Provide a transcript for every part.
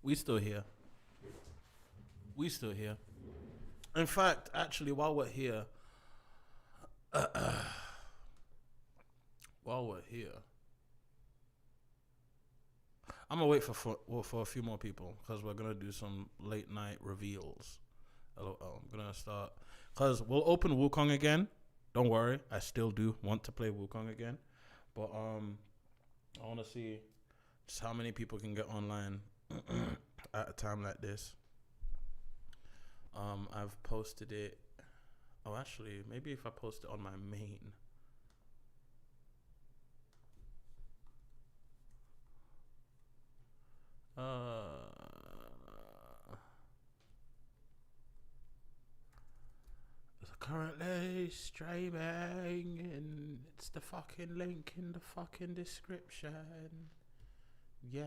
We still here. We still here. In fact, actually, while we're here, while we're here, I'm gonna wait for a few more people because we're gonna do some late night reveals. LOL. I'm gonna start because we'll open Wukong again. Don't worry, I still do want to play Wukong again, but I want to see just how many people can get online at a time like this. I've posted it. Oh, actually, maybe if I post it on my main. Currently streaming, and it's the fucking link in the fucking description. Yeah.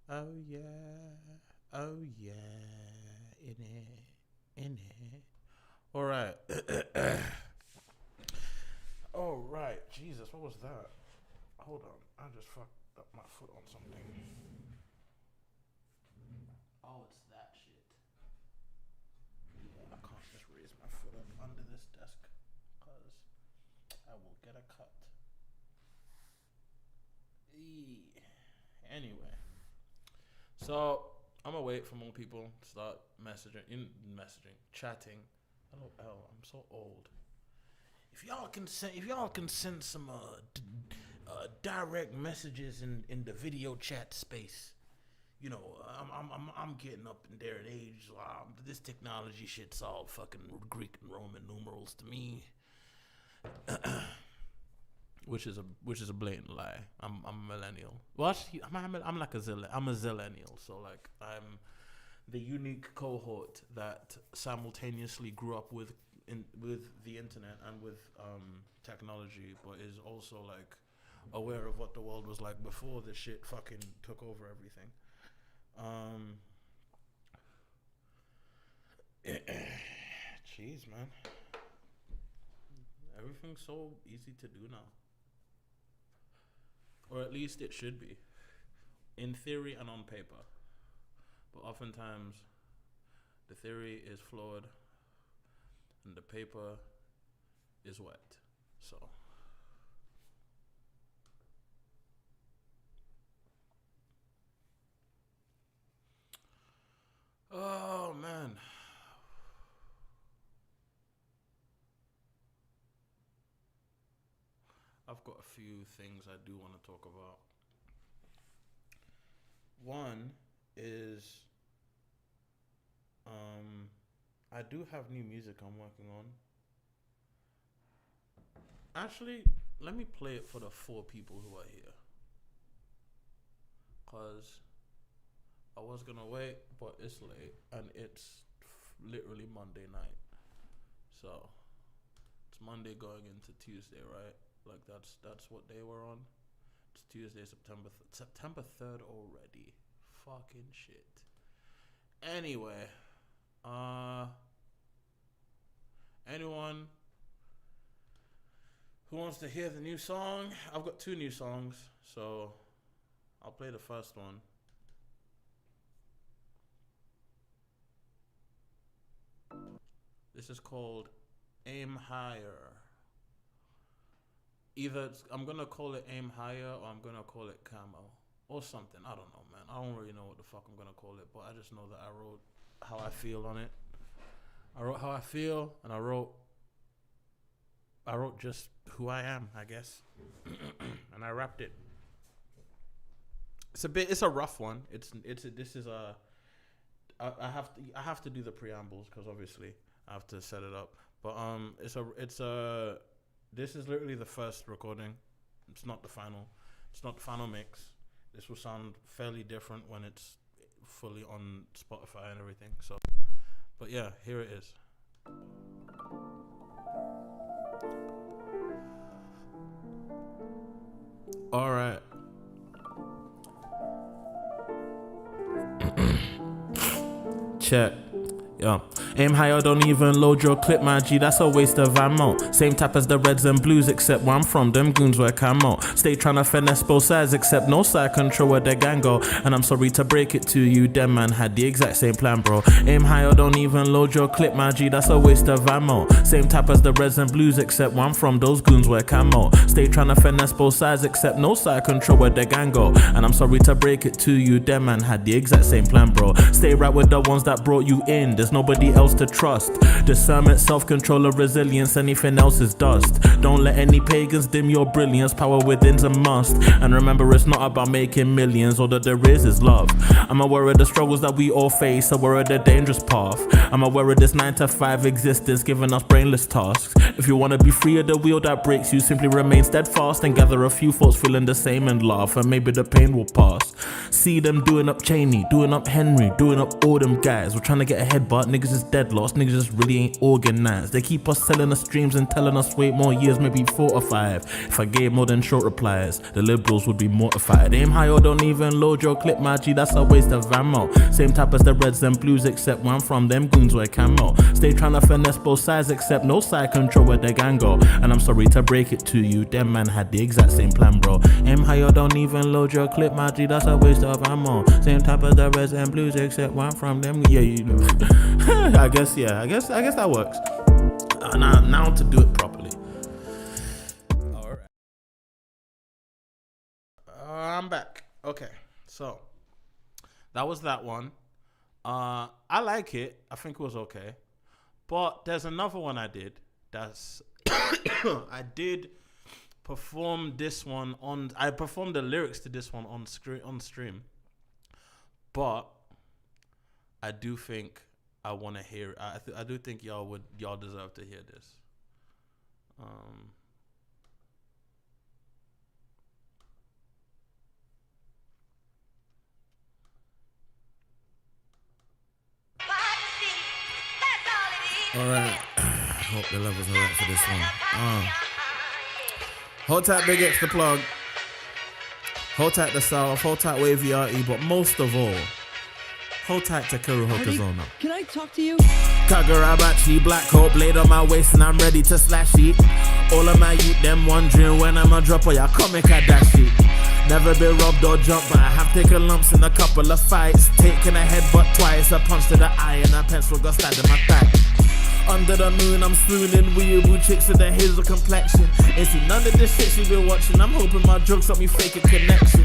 Oh yeah. Oh yeah. In it. All right. All right. Jesus, what was that? Hold on. I just fucked up my foot on something. Oh, it's that shit. Yeah, I can't just raise my foot up under this desk because I will get a cut. Anyway, so I'm gonna wait for more people to start chatting. LOL, I'm so old. If y'all can send some direct messages in the video chat space. You know, I'm getting up in there in age. This technology shit's all fucking Greek and Roman numerals to me, which is a blatant lie. I'm a millennial. Well, actually, I'm like I'm a zillennial. So like I'm the unique cohort that simultaneously grew up with the internet and with technology, but is also like aware of what the world was like before this shit fucking took over everything. Jeez, man. Everything's so easy to do now. Or at least it should be. In theory and on paper. But oftentimes, the theory is flawed and the paper is wet. So. Oh, man. I've got a few things I do want to talk about. One is I do have new music I'm working on. Actually, let me play it for the 4 people who are here. Cause I was gonna wait, but it's late and it's literally Monday night. So it's Monday going into Tuesday, right? Like that's what day we're on. It's Tuesday, September 3rd already. Fucking shit. Anyway, anyone who wants to hear the new song? I've got 2 new songs, so I'll play the first one. This is called Aim Higher. Either I'm gonna call it Aim Higher or I'm gonna call it Camo or something. I don't know, man. I don't really know what the fuck I'm gonna call it, but I just know that I wrote how I feel on it. I wrote how I feel, and I wrote just who I am, I guess, and I rapped it. It's a rough one. I have to do the preambles because obviously I have to set it up. But this is literally the first recording. It's not the final. It's not the final mix. This will sound fairly different when it's fully on Spotify and everything. So, but yeah, here it is. All right. Check. Yeah. Aim higher, don't even load your clip, my G, that's a waste of ammo. Same type as the reds and blues, except where I'm from, them goons wear camo. Stay tryna finesse both sides, except no side control where the gang go. And I'm sorry to break it to you, them man had the exact same plan, bro. Aim higher, don't even load your clip, my G, that's a waste of ammo. Same type as the reds and blues, except where I'm from, those goons wear camo. Stay tryna finesse both sides, except no side control where the gang go. And I'm sorry to break it to you, them man had the exact same plan, bro. Stay right with the ones that brought you in, there's nobody else to trust. Discernment, self-control, or resilience, anything else is dust. Don't let any pagans dim your brilliance, power within's a must. And remember, it's not about making millions, all that there is love. I'm aware of the struggles that we all face, aware of the dangerous path. I'm aware of this 9-to-5 existence giving us brainless tasks. If you wanna be free of the wheel that breaks you, simply remain steadfast and gather a few thoughts feeling the same and laugh, and maybe the pain will pass. See them doing up Cheney, doing up Henry, doing up all them guys. We're trying to get ahead, but niggas is dead lost, niggas just really ain't organized. They keep us selling us dreams and telling us wait more years, maybe 4 or 5. If I gave more than short replies, the liberals would be mortified. Aim high or don't even load your clip, my G, that's a waste of ammo. Same type as the reds and blues, except where I'm from, them goons wear camo. Stay trying to finesse both sides, except no side control where the gang go. And I'm sorry to break it to you, them man had the exact same plan, bro. Aim high or don't even load your clip, my G, that's a waste of ammo. Same type as the reds and blues, except where I'm from, them, yeah, you know. I guess that works. Now to do it properly. Alright. I'm back. Okay, so that was that one. I like it. I think it was okay. But there's another one I did. That's I did perform this one on. I performed the lyrics to this one on stream. But I do think I want to hear. I do think y'all deserve to hear this. All right. Hope the levels are right for this one. Hold tight, Big X the plug. Hold tight the South. Hold tight Wavy RE. But most of all, hold tight to Kuru Hokazona. Can I talk to you? Kagurabachi, black coat, blade on my waist, and I'm ready to slash it. All of my youth, them wondering when I'ma drop or ya comic I dash it. Never been robbed or jumped, but I have taken lumps in a couple of fights. Taken a headbutt twice, a punch to the eye, and a pencil got stabbed in my thigh. Under the moon, I'm swooning, weeaboo chicks with a hazel complexion. Ain't seen none of this shit she been watching. I'm hoping my drugs help me fake a connection.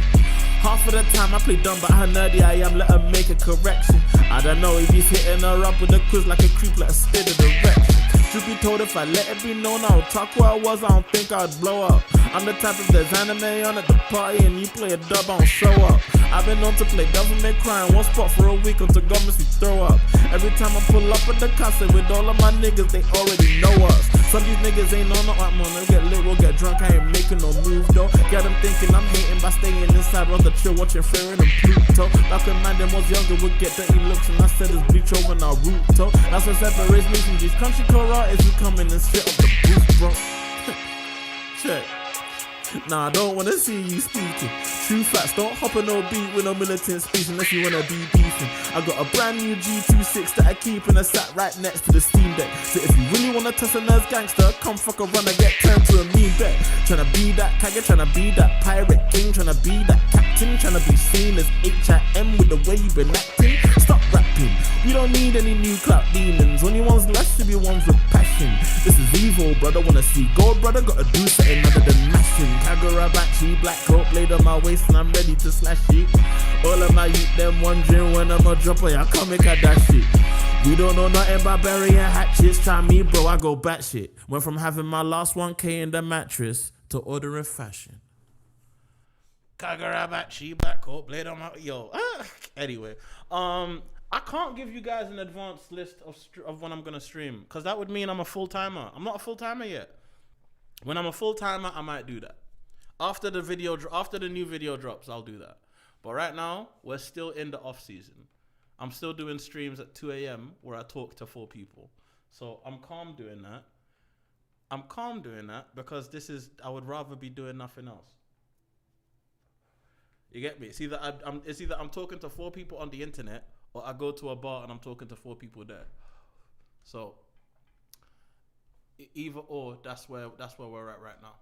Half of the time I play dumb, but how nerdy I am, let her make a correction. I don't know if he's hitting her up with a quiz like a creep, like a spit of direction. Truth be told, if I let it be known I would talk who I was, I don't think I'd blow up. I'm the type of there's anime on at the party and you play a dub, I don't show up. I've been known to play government crime, one spot for a week until governments we throw up. Every time I pull up at the concert with all of my niggas, they already know us. Some of these niggas ain't on no I'm on, they'll get lit, we'll get drunk, I ain't making no move though. Got them thinking I'm hating by staying inside, rather chill watching Fear and Pluto. Back when man them was younger, would get dirty looks and I said it's bleach over Naruto. That's what separates me from these country core artists who come in and sit up the booth, bro. Check. Nah, I don't wanna see you speaking. True facts, don't hop on no beat with no militant speech unless you wanna be beefing. I got a brand new G26 that I keep and I sat right next to the Steam Deck. So if you really wanna test a nurse gangster, come fuck a run and get turned to a mean bet. Tryna be that tiger, tryna be that pirate king, tryna be that captain, tryna be seen as HIM with the way you been acting. Stop rapping, we don't need any new clout demons. Only ones left should be ones with passion. This is evil, brother, wanna see gold, brother, gotta do something other than mashing. Kagurabachi, black coat, blade on my waist and I'm ready to slash it. All of my youth, them wondering when I'ma drop on ya comic I dash it. We don't know nothing about burying hatchets. Try me, bro, I go batshit. Went from having my last 1K in the mattress to ordering fashion. Kagurabachi, black coat, blade on my Anyway, I can't give you guys an advanced list of when I'm gonna stream because that would mean I'm a full timer. I'm not a full timer yet. When I'm a full timer, I might do that. After the new video drops, I'll do that. But right now, we're still in the off season. I'm still doing streams at 2 a.m. where I talk to 4 people. So I'm calm doing that. I'm calm doing that because I would rather be doing nothing else. You get me? It's either I'm talking to 4 people on the internet or I go to a bar and I'm talking to 4 people there. So either or, that's where we're at right now.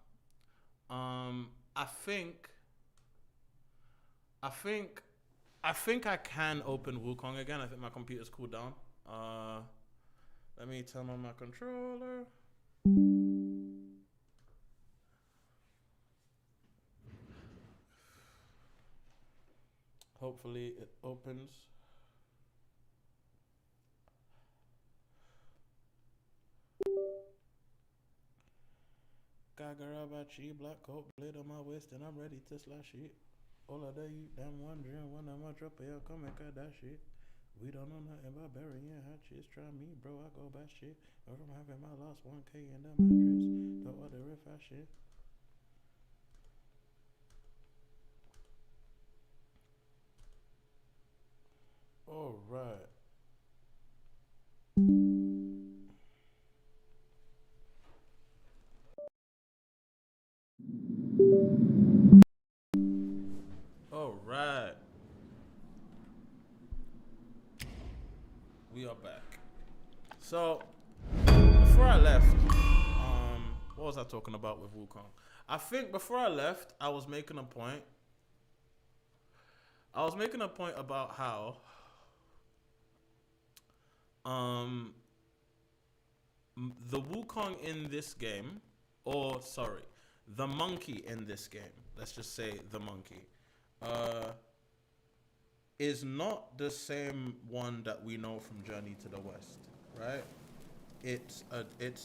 I think I can open Wukong again. I think my computer's cooled down. Let me turn on my controller. Hopefully it opens. Gagarabachi, black coat, blade on my waist, and I'm ready to slash it. All of that you damn wondering when I'm a drop here, come and cut that shit. We don't know nothing about burying hot chicks. Try me, bro, I go by shit. Or from having my last 1K in the mattress. The other if I shit. All right. All right. We are back. So, before I left, what was I talking about with Wukong? I think before I left, I was making a point. About how the Wukong in this game, or sorry, the monkey in this game, let's just say the monkey, is not the same one that we know from Journey to the West, right? It's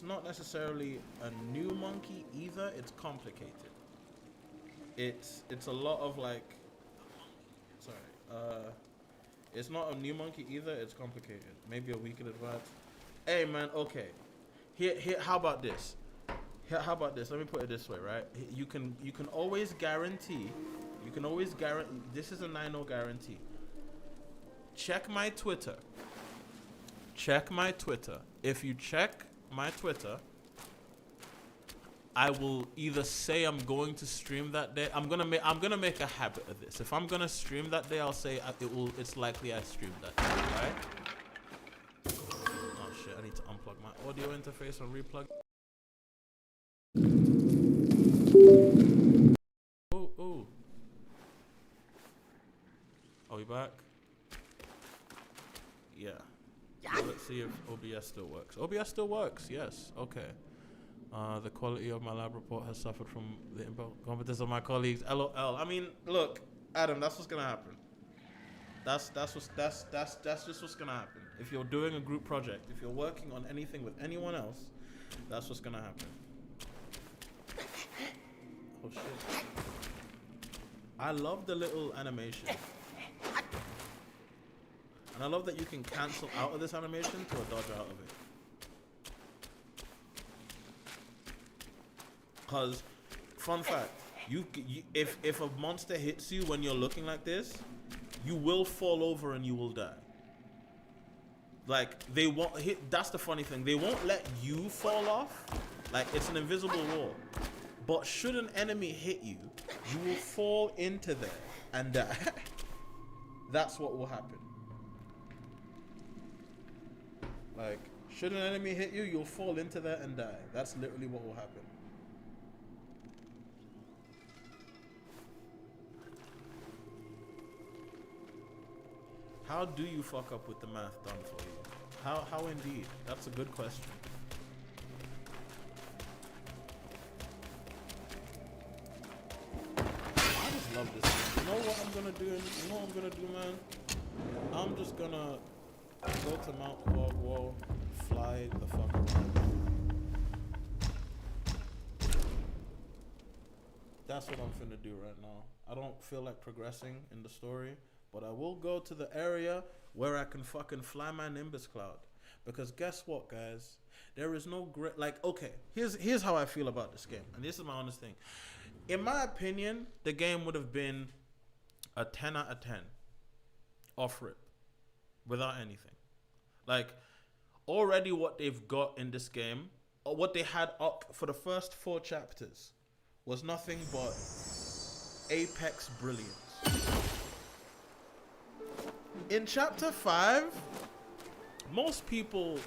not necessarily a new monkey either. It's complicated. It's a lot of like, sorry, it's not a new monkey either. It's complicated. Maybe a week in advance. Hey man, okay. Here. How about this? How about this? Let me put it this way, right? You can always guarantee. You can always guarantee. This is a 9-0 guarantee. Check my Twitter. If you check my Twitter, I will either say I'm going to stream that day. I'm gonna make a habit of this. If I'm gonna stream that day, I'll say it's likely I streamed that day, right? Oh shit! I need to unplug my audio interface and replug. Ooh. Are we back? Yeah. Let's see if OBS still works. OBS still works, yes. Okay. The quality of my lab report has suffered from the incompetence of my colleagues. LOL. I mean, look, Adam, that's what's gonna happen. That's just what's gonna happen. If you're doing a group project, if you're working on anything with anyone else, that's what's gonna happen. Oh shit. I love the little animation. And I love that you can cancel out of this animation to dodge out of it. Cause, fun fact, if a monster hits you when you're looking like this, you will fall over and you will die. Like they won't hit. That's the funny thing. They won't let you fall off. Like it's an invisible wall. But should an enemy hit you, you will fall into there and die. That's what will happen. Like, should an enemy hit you, you'll fall into there and die. That's literally what will happen. How do you fuck up with the math done for you? How indeed? That's a good question. I just love this game. You know what I'm gonna do? You know what I'm gonna do, man? I'm just gonna go to Mount Wall, fly the fuck around. That's what I'm finna do right now. I don't feel like progressing in the story, but I will go to the area where I can fucking fly my Nimbus Cloud. Because guess what, guys? There is no great, like, okay, here's how I feel about this game. And this is my honest thing. In my opinion, the game would have been a 10 out of 10 off rip without anything. Like, already what they've got in this game, or what they had up for the first 4 chapters, was nothing but apex brilliance. In chapter 5, most people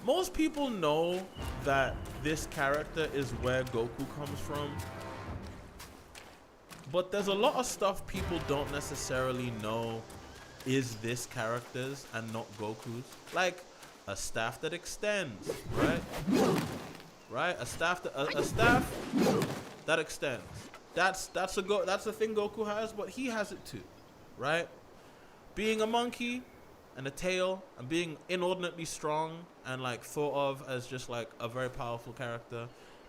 most people know that this character is where Goku comes from. But there's a lot of stuff people don't necessarily know is this character's and not Goku's. Like a staff that extends, right? Right? A staff that extends. That's a thing Goku has, but he has it too, right? Being a monkey and a tail and being inordinately strong and like thought of as just like a very powerful character,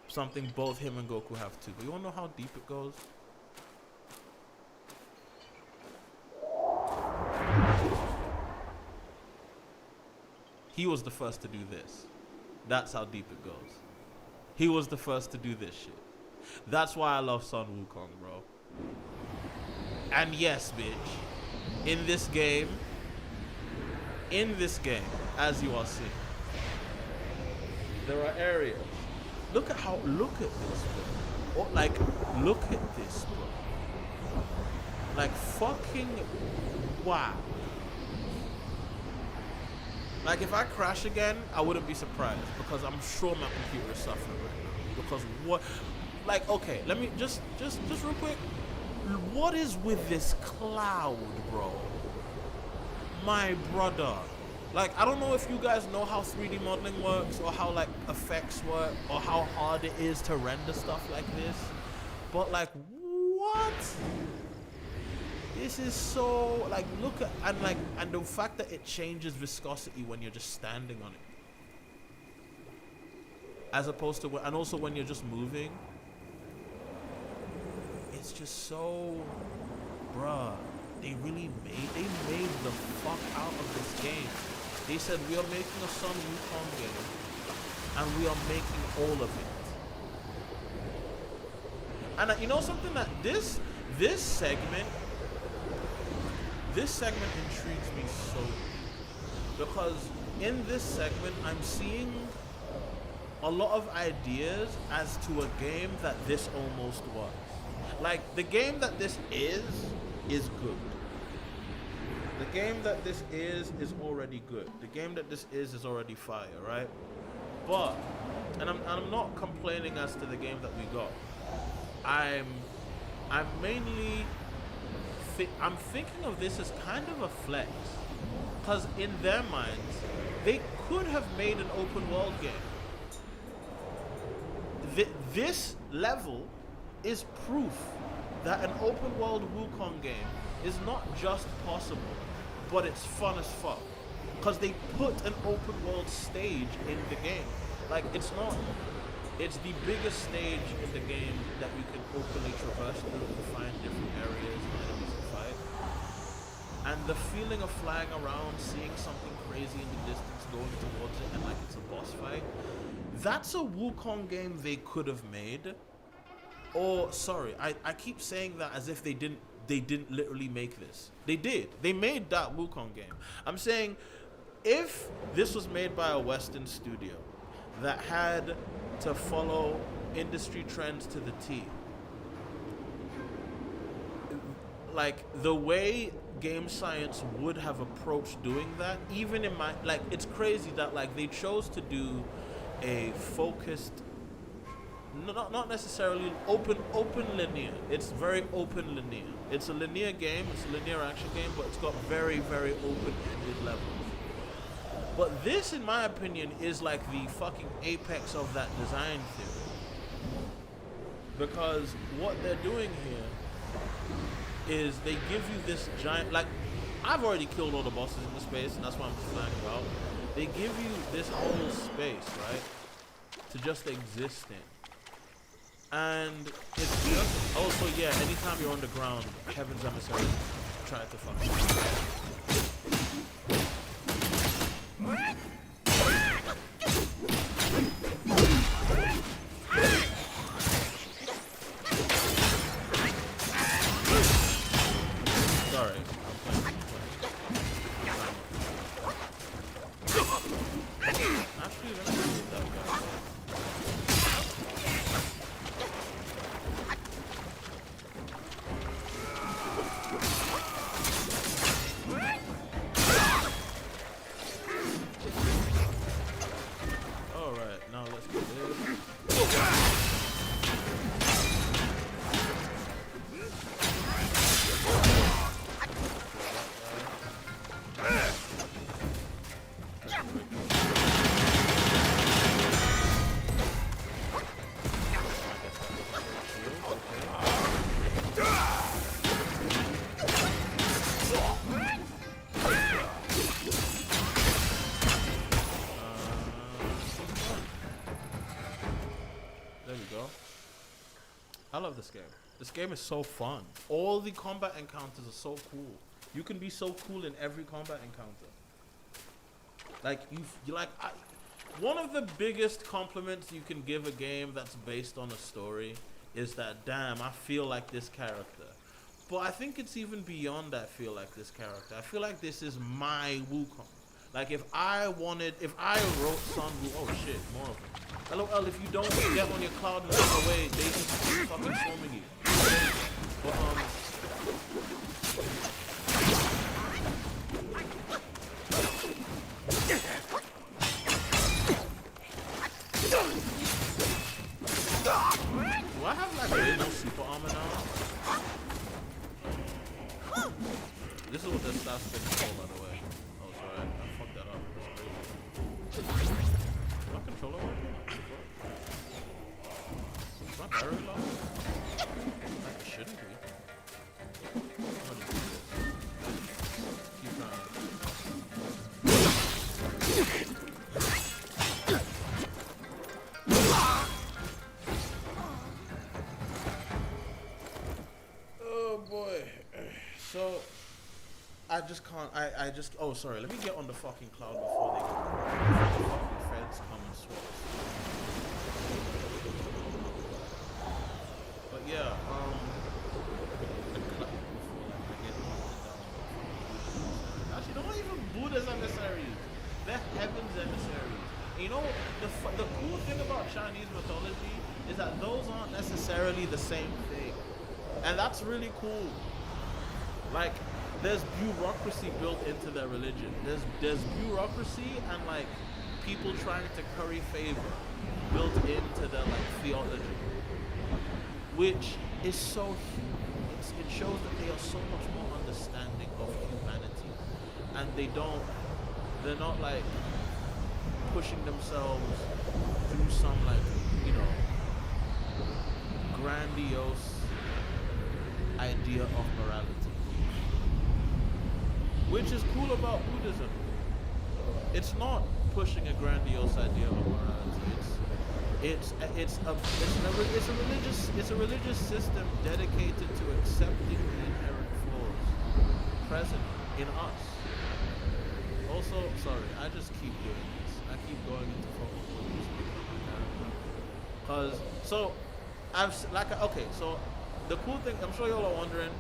something both him and Goku have too. But you wanna know how deep it goes? He was the first to do this. That's how deep it goes. He was the first to do this shit. That's why I love Sun Wukong, bro. And yes, bitch, in this game, as you are seeing, there are areas. Look at this, bro. Like, look at this, bro. Like, fucking, wow. Like, if I crash again, I wouldn't be surprised because I'm sure my computer is suffering right now. Because what, like, okay, let me just real quick. What is with this cloud, bro? My brother. Like, I don't know if you guys know how 3D modeling works or how, like, effects work or how hard it is to render stuff like this. But, like, what? This is so, like, look at, and the fact that it changes viscosity when you're just standing on it. As opposed to, and also when you're just moving. It's just so, bruh, they made the fuck out of this game. They said, we are making a Sun Wukong game, and we are making all of it. And you know something, that this segment intrigues me so, because in this segment I'm seeing a lot of ideas as to a game that this almost was. Like, the game that this is good. The game that this is already good. The game that this is already fire, right? But, and I'm not complaining as to the game that we got. I'm mainly I'm thinking of this as kind of a flex, because in their minds they could have made an open world game. This level is proof that an open world Wukong game is not just possible, but it's fun as fuck, because they put an open world stage in the game. Like, it's the biggest stage in the game that you can openly traverse through to find different areas and enemies to fight. And the feeling of flying around, seeing something crazy in the distance, going towards it, and like it's a boss fight. That's a Wukong game they could have made. Or, sorry, I keep saying that as if they didn't literally make this. They did. They made that Wukong game. I'm saying, if this was made by a Western studio that had to follow industry trends to the T, like, the way game science would have approached doing that, even in my, like, it's crazy that, like, they chose to do a focused, not necessarily open linear. It's very open linear. It's a linear game, it's a linear action game, but it's got very, very open-ended levels. But this, in my opinion, is like the fucking apex of that design theory. Because what they're doing here is they give you this giant, like, I've already killed all the bosses in the space, and that's why I'm flying about. They give you this whole space, right, to just exist in. And it's just, also, yeah, anytime you're on the ground, Heaven's Emissary try to fuck you. Sorry, I'm playing. Actually, let me see that guy. this game. This game is so fun. All the combat encounters are so cool. You can be so cool in every combat encounter. Like one of the biggest compliments you can give a game that's based on a story is that, damn, I feel like this character. But I think it's even beyond that feel like this character. I feel like this is my Wukong. Like if I wrote Sun Wu, oh shit, more of them. LOL, if you don't get on your cloud and run away, they just fucking swarming you. But do I have like way more super armor now? This is what the staff's been for, by the way. Oh, sorry, I fucked that up. Is my controller working? Is my battery low? Like it shouldn't be. I'm gonna do this. Keep trying. Oh boy. So I just can't. Oh, sorry. Let me get on the fucking cloud before the fucking feds come and swap. But yeah, actually, they're not even Buddha's emissaries. They're heaven's emissaries. And you know, the cool thing about Chinese mythology is that those aren't necessarily the same thing, and that's really cool. Like, there's bureaucracy built into their religion. There's bureaucracy and like people trying to curry favor built into their like theology, which is so it shows that they are so much more understanding of humanity, and they're not like pushing themselves through some like, you know, grandiose idea of morality. Which is cool about Buddhism. It's not pushing a grandiose idea of morality. It's a religious system dedicated to accepting the inherent flaws present in us. Also, sorry, I just keep doing this. I keep going into focus because so the cool thing, I'm sure y'all are wondering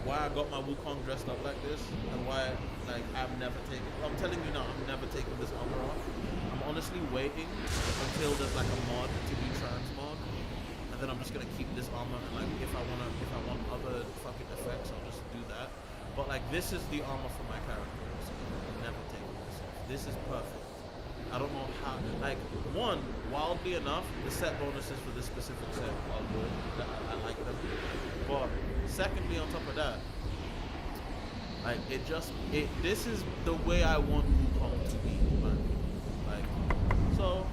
why I got my Wukong dressed up like this and why like I'm telling you now, I'm never taking this armor off. I'm honestly waiting until there's like a mod to be transmog, and then I'm just gonna keep this armor, and like if I want other fucking effects, I'll just do that. But like this is the armor for my character. So I'm never taking this off. This is perfect. I don't know how, like, one, wildly enough, the set bonuses for this specific set are good. I like them. But secondly, on top of that, like, this is the way I want Wukong to be, man. Like, so.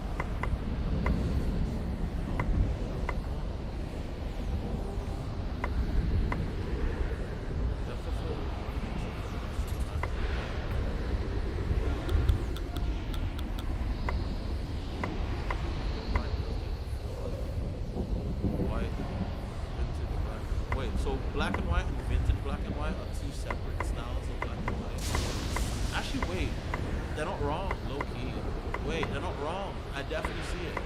Black and white and vintage black and white are two separate styles of black and white. Actually, wait, they're not wrong, low key. Wait, they're not wrong. I definitely see it.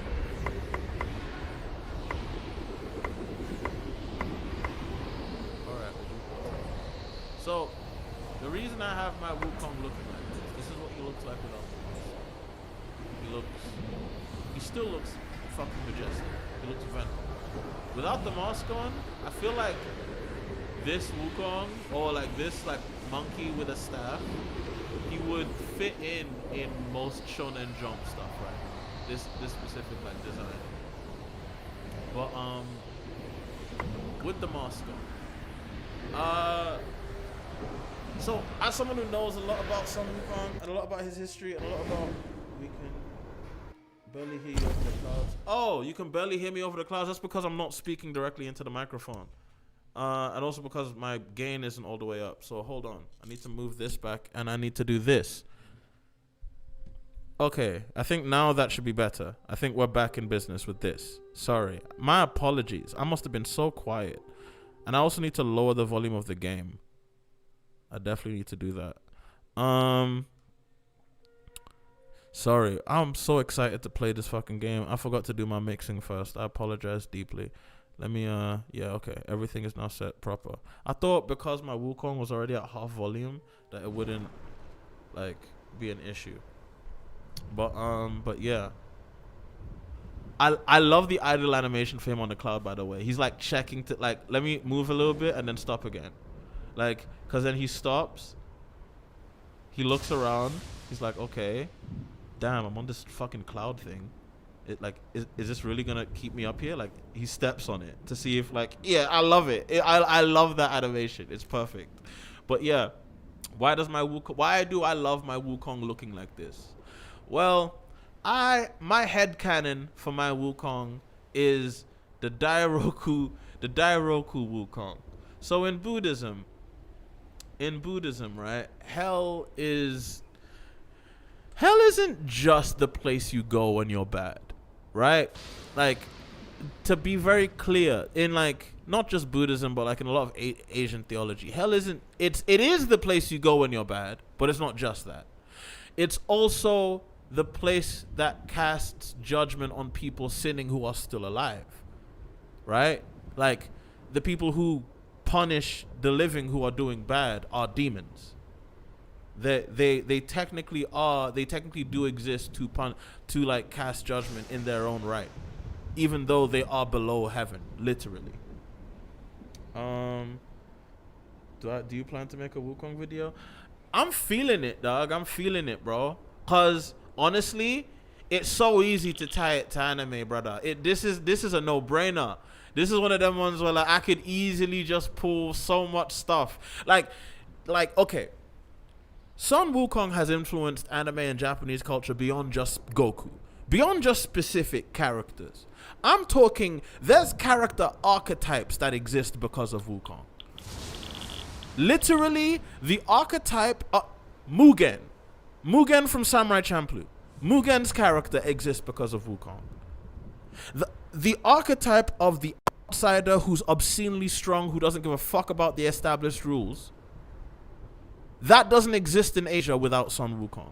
Alright. So, the reason I have my Wukong looking like this is what he looks like without the mask. He still looks fucking majestic. He looks venom. Without the mask on, I feel like this Wukong, or like this like monkey with a staff, he would fit in most Shonen Jump stuff, right? This specific like design. But with the mask on. So as someone who knows a lot about Sun Wukong and a lot about his history and a lot about, we can barely hear you over the clouds. Oh, you can barely hear me over the clouds. That's because I'm not speaking directly into the microphone. And also because my gain isn't all the way up. So hold on. I need to move this back and I need to do this. Okay, I think now that should be better. I think we're back in business with this. Sorry. My apologies. I must have been so quiet. And I also need to lower the volume of the game. I definitely need to do that. Sorry. I'm so excited to play this fucking game. I forgot to do my mixing first. I apologize deeply. Let me, yeah, okay. Everything is now set proper. I thought because my Wukong was already at half volume that it wouldn't, like, be an issue. But yeah. I love the idle animation for him on the cloud, by the way. He's like checking to, like, let me move a little bit and then stop again. Like, because then he stops. He looks around. He's like, okay, damn, I'm on this fucking cloud thing. It like, is this really gonna keep me up here? Like, he steps on it to see if, like, yeah, I love it. I love that animation. It's perfect. But yeah, why do I love my Wukong looking like this? Well, my headcanon for my Wukong is the Dairoku Wukong. So in Buddhism, right, hell isn't just the place you go when you're bad, right? Like, to be very clear, in like not just Buddhism but like in a lot of Asian theology, hell it is the place you go when you're bad, but it's not just that. It's also the place that casts judgment on people sinning who are still alive, right? Like, the people who punish the living who are doing bad are demons. They technically do exist to like cast judgment in their own right, even though they are below heaven, literally. Do you plan to make a Wukong video? I'm feeling it, dog. I'm feeling it, bro. Cause honestly, it's so easy to tie it to anime, brother. This is a no-brainer. This is one of them ones where, like, I could easily just pull so much stuff. Like, okay. Sun Wukong has influenced anime and Japanese culture beyond just Goku. Beyond just specific characters. I'm talking, there's character archetypes that exist because of Wukong. Literally, the archetype, Mugen. Mugen from Samurai Champloo. Mugen's character exists because of Wukong. The archetype of the outsider who's obscenely strong, who doesn't give a fuck about the established rules, that doesn't exist in Asia without Sun Wukong.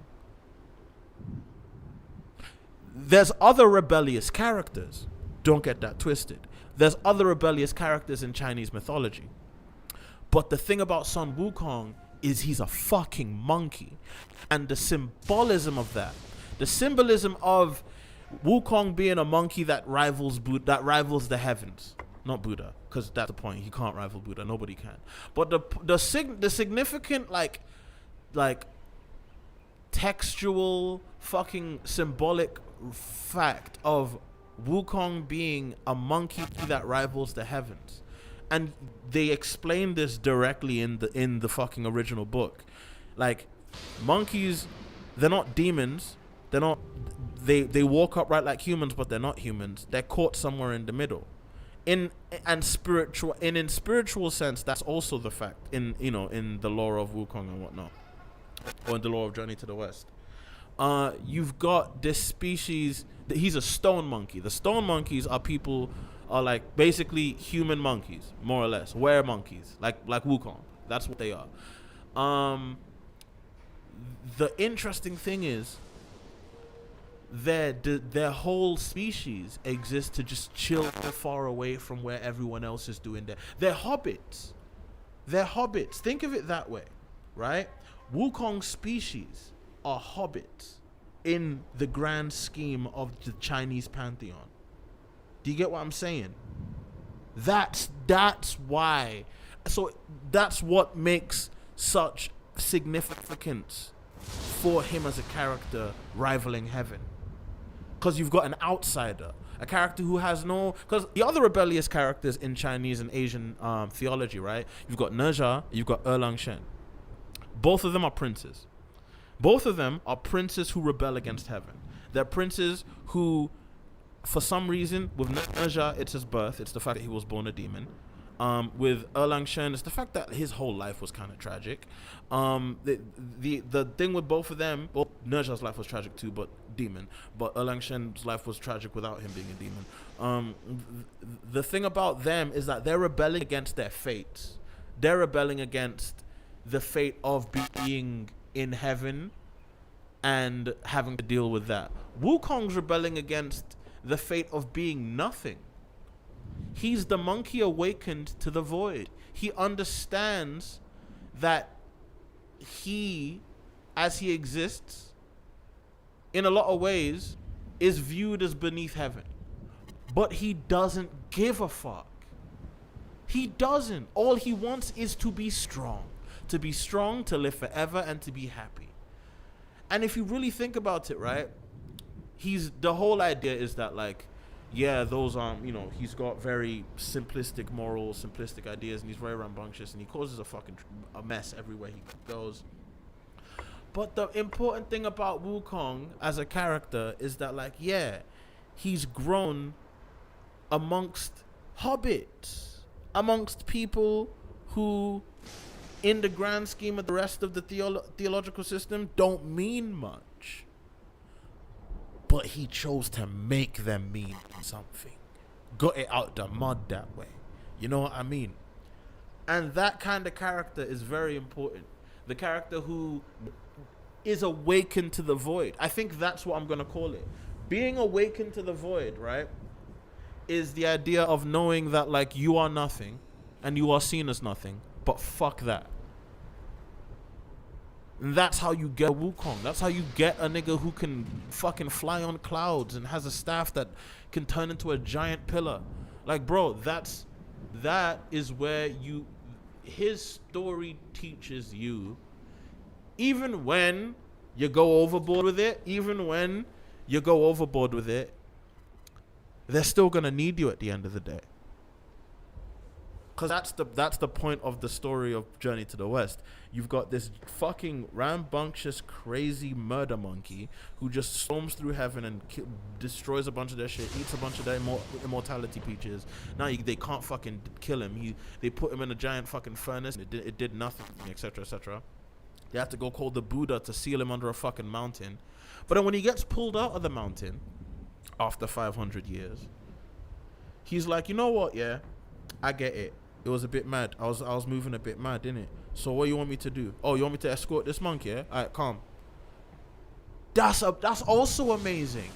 There's other rebellious characters. Don't get that twisted. There's other rebellious characters in Chinese mythology. But the thing about Sun Wukong is he's a fucking monkey. And the symbolism of that, the symbolism of Wukong being a monkey that rivals the heavens. Not Buddha, because that's the point. He can't rival Buddha. Nobody can. But the significant like textual fucking symbolic fact of Wukong being a monkey that rivals the heavens, and they explain this directly in the fucking original book. Like, monkeys, they're not demons. They're not. They walk upright like humans, but they're not humans. They're caught somewhere in the middle. In spiritual sense, that's also the fact in the lore of Wukong and whatnot, or in the lore of Journey to the West. You've got this species. He's a stone monkey. The stone monkeys are like basically human monkeys, more or less, were monkeys, like Wukong. That's what they are. The interesting thing is, their whole species exists to just chill far away from where everyone else is doing they're hobbits. Think of it that way, right? Wukong species are hobbits in the grand scheme of the Chinese pantheon. Do you get what I'm saying? That's why. So that's what makes such significance for him as a character rivaling heaven. Because you've got an outsider, a character who has no... Because the other rebellious characters in Chinese and Asian theology, right? You've got Nezha, you've got Erlang Shen. Both of them are princes. Both of them are princes who rebel against heaven. They're princes who, for some reason, with Nezha, it's his birth. It's the fact that he was born a demon. with Erlang Shen is the fact that his whole life was kind of tragic. The thing with both of them, well, Nerjal's life was tragic too, but demon. But Erlang Shen's life was tragic without him being a demon. The thing about them is that they're rebelling against their fates. They're rebelling against the fate of being in heaven and having to deal with that. Wukong's rebelling against the fate of being nothing. He's the monkey awakened to the void. He understands that he, as he exists, in a lot of ways, is viewed as beneath heaven. But he doesn't give a fuck. He doesn't. All he wants is to be strong. To be strong, to live forever, and to be happy. And if you really think about it, right, the whole idea is that, like, yeah, those he's got very simplistic morals, simplistic ideas, and he's very rambunctious, and he causes a mess everywhere he goes. But the important thing about Wukong as a character is that, like, yeah, he's grown amongst hobbits, amongst people who, in the grand scheme of the rest of the theological system, don't mean much. But he chose to make them mean something. Got it out the mud that way. You know what I mean? And that kind of character is very important. The character who is awakened to the void. I think that's what I'm going to call it. Being awakened to the void, right, is the idea of knowing that, like, you are nothing and you are seen as nothing. But fuck that. And that's how you get Wukong. That's how you get a nigga who can fucking fly on clouds and has a staff that can turn into a giant pillar. Like, bro, that is where his story teaches you, even when you go overboard with it, they're still gonna need you at the end of the day. Because that's the point of the story of Journey to the West. You've got this fucking rambunctious, crazy murder monkey who just storms through heaven and destroys a bunch of their shit, eats a bunch of their immortality peaches. Now they can't fucking kill him. They put him in a giant fucking furnace. And it did nothing, etc., etc. They have to go call the Buddha to seal him under a fucking mountain. But then when he gets pulled out of the mountain after 500 years, he's like, you know what? Yeah, I get it. It was a bit mad. I was moving a bit mad, didn't it? So what you want me to do? Oh, you want me to escort this monkey? Yeah? Alright, calm. That's also amazing.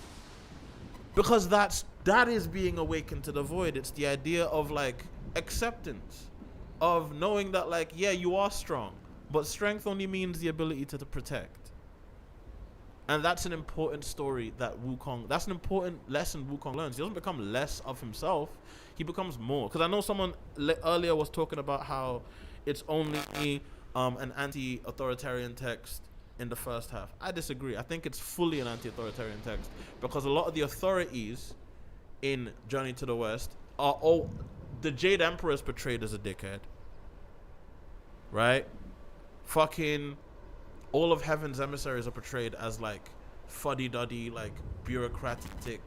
Because that is being awakened to the void. It's the idea of, like, acceptance. Of knowing that, like, yeah, you are strong. But strength only means the ability to protect. And that's an important story that's an important lesson Wukong learns. He doesn't become less of himself. He becomes more. Because I know someone earlier was talking about how it's only an anti-authoritarian text in the first half. I disagree. I think it's fully an anti-authoritarian text. Because a lot of the authorities in Journey to the West are all... The Jade Emperor is portrayed as a dickhead. Right? Fucking... all of Heaven's emissaries are portrayed as, like, fuddy-duddy, like, bureaucratic,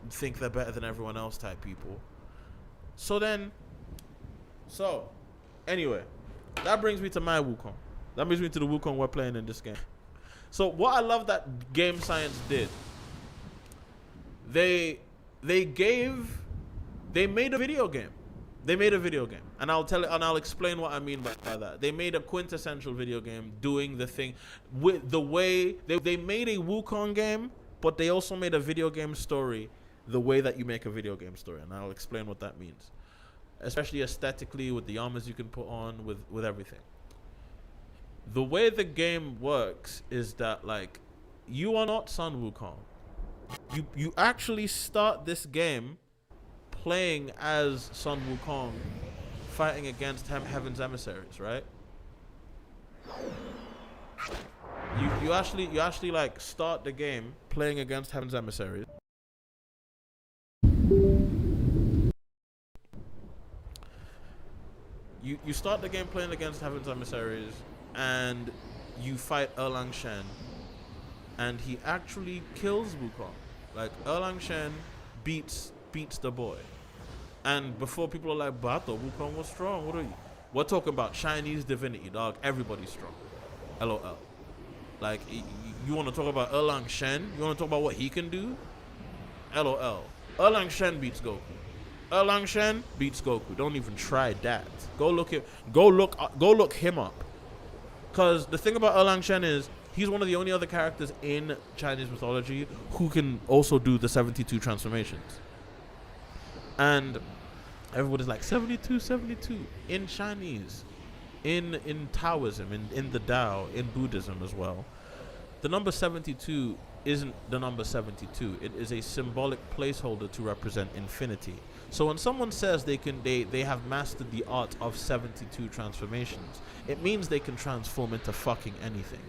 think they're better than everyone else type people. Anyway, that brings me to my Wukong. That brings me to the Wukong we're playing in this game. So what I love that Game Science did, they made a video game. And I'll explain what I mean by that. They made a quintessential video game doing the thing with the way they made a Wukong game, but they also made a video game story the way that you make a video game story. And I'll explain what that means. Especially aesthetically, with the armors you can put on, with everything. The way the game works is that, like, you are not Sun Wukong. You actually start this game playing as Sun Wukong, fighting against Heaven's emissaries, right? You actually like start the game playing against Heaven's emissaries. You start the game playing against Heaven's emissaries, and you fight Erlang Shen, and he actually kills Wukong. Like, Erlang Shen beats the boy. And before people are like, but I thought Wukong was strong. What are you? We're talking about Chinese divinity, dog. Everybody's strong. LOL. Like, you want to talk about Erlang Shen? You want to talk about what he can do? LOL. Erlang Shen beats Goku. Erlang Shen beats Goku. Don't even try that. Go look him up. Cause the thing about Erlang Shen is he's one of the only other characters in Chinese mythology who can also do the 72 transformations. And everybody's like 72 in Chinese, in Taoism, in the Tao, in Buddhism as well. The number 72 isn't the number 72. It is a symbolic placeholder to represent infinity. So when someone says they have mastered the art of 72 transformations, it means they can transform into fucking anything.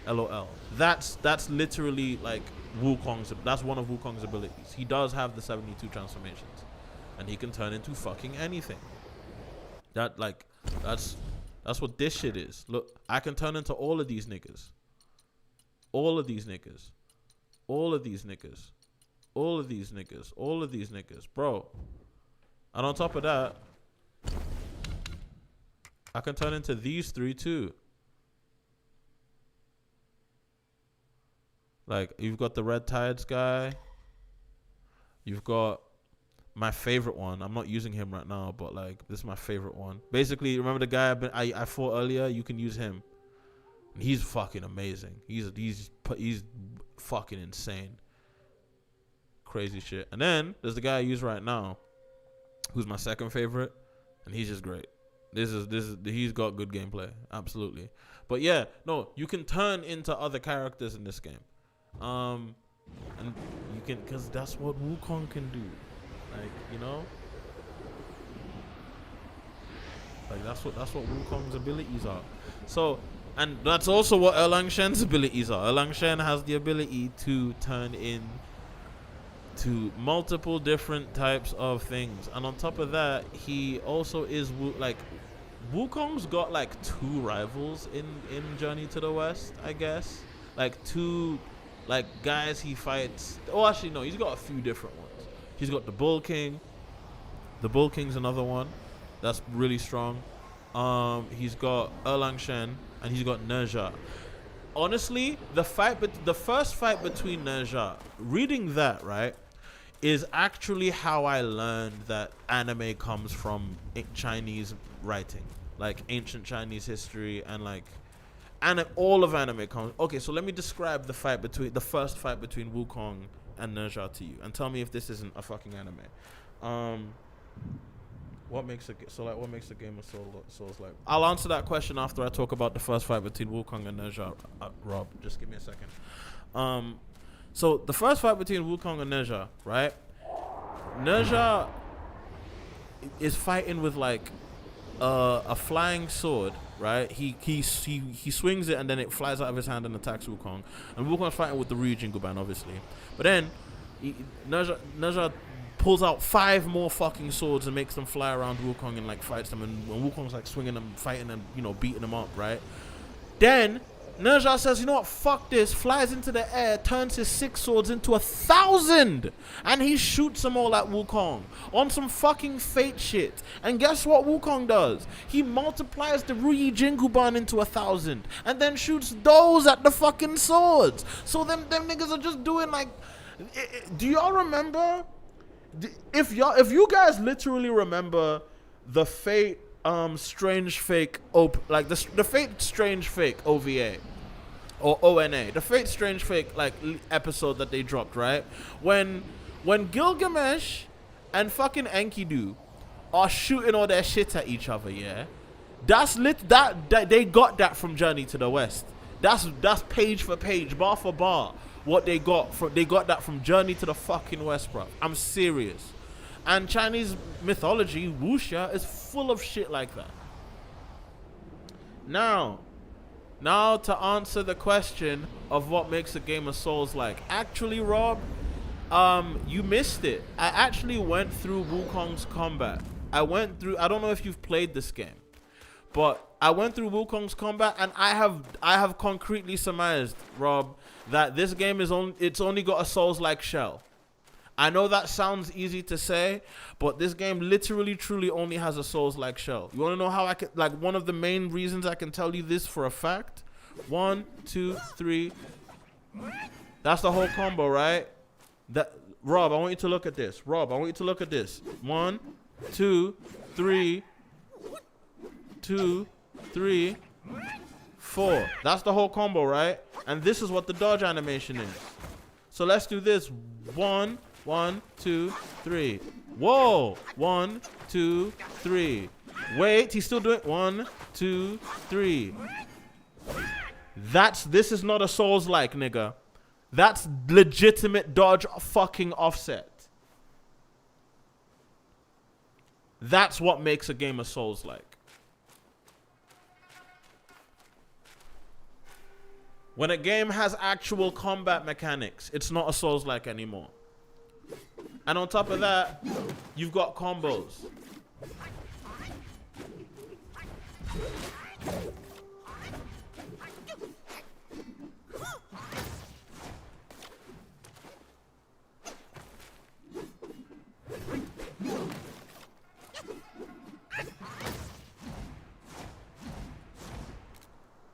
LOL. That's literally like Wukong's. That's one of Wukong's abilities. He does have the 72 transformations, and he can turn into fucking anything. That's what this shit is. Look, I can turn into all of these niggas. All of these niggas. All of these niggas. All of these niggas. All of these niggas. Bro. And on top of that, I can turn into these three too. Like, you've got the Red Tides guy. You've got my favorite one. I'm not using him right now, but like, this is my favorite one. Basically, remember the guy I fought earlier? You can use him. He's fucking amazing. He's fucking insane. Crazy shit. And then there's the guy I use right now, who's my second favorite, and he's just great. He's got good gameplay, absolutely. But yeah, no, you can turn into other characters in this game, and you can, cause that's what Wukong can do, like, you know, like that's what Wukong's abilities are. So. And that's also what Erlang Shen's abilities are. Erlang Shen has the ability to turn in to multiple different types of things. And on top of that, he also is Wukong's got like two rivals in Journey to the West, I guess. Like two guys he fights. Oh, actually no, he's got a few different ones. He's got the Bull King. The Bull King's another one that's really strong. He's got Erlang Shen. And he's got Nerja. Honestly, the first fight between Nerja, reading that, right, is actually how I learned that anime comes from Chinese writing, like ancient Chinese history, and like, and all of anime comes. Okay, so let me describe the first fight between Wukong and Nerja to you, and tell me if this isn't a fucking anime. What makes a game of Souls like? I'll answer that question after I talk about the first fight between Wukong and Nerja. Rob, just give me a second. So the first fight between Wukong and Nerja, right? Nerja is fighting with like a flying sword, right? He swings it and then it flies out of his hand and attacks Wukong. And Wukong's fighting with the Ryu Jinguban, obviously. But then Nerja pulls out 5 more fucking swords and makes them fly around Wukong and like fights them, and Wukong's like swinging them, fighting them, you know, beating them up, right? Then Nerja says, you know what, fuck this, flies into the air, turns his 6 swords into 1,000, and he shoots them all at Wukong on some fucking fate shit. And guess what Wukong does? He multiplies the Rui Jinguban into 1,000 and then shoots those at the fucking swords. So them niggas are just doing like, do y'all remember? If you guys literally remember the Fate Strange Fake the Fate Strange Fake OVA or ONA, the Fate Strange Fake like episode that they dropped, right? When Gilgamesh and fucking Enkidu are shooting all their shit at each other, yeah, that's that they got that from Journey to the West. That's page for page, bar for bar. What they got that from Journey to the fucking West, bro. I'm serious. And Chinese mythology, wuxia, is full of shit like that. Now to answer the question of what makes a game of Souls like. Actually, Rob, you missed it. I actually went through Wukong's combat. I don't know if you've played this game, but I went through Wukong's combat, and I have concretely surmised, Rob, that this game it's only got a Souls-like shell. I know that sounds easy to say, but this game literally, truly only has a Souls-like shell. You want to know how I can, like, one of the main reasons I can tell you this for a fact? 1, 2, 3. That's the whole combo, right? Rob, I want you to look at this. Rob, I want you to look at this. 1, 2, 3. 2, 3, 4. That's the whole combo, right? And this is what the dodge animation is. So let's do this. 1, 1, 2, 3. Whoa. 1, 2, 3. Wait, he's still doing 1, 2, 3. This is not a Souls-like, nigga. That's legitimate dodge fucking offset. That's what makes a game a Souls-like. When a game has actual combat mechanics, it's not a Souls-like anymore. And on top of that, you've got combos.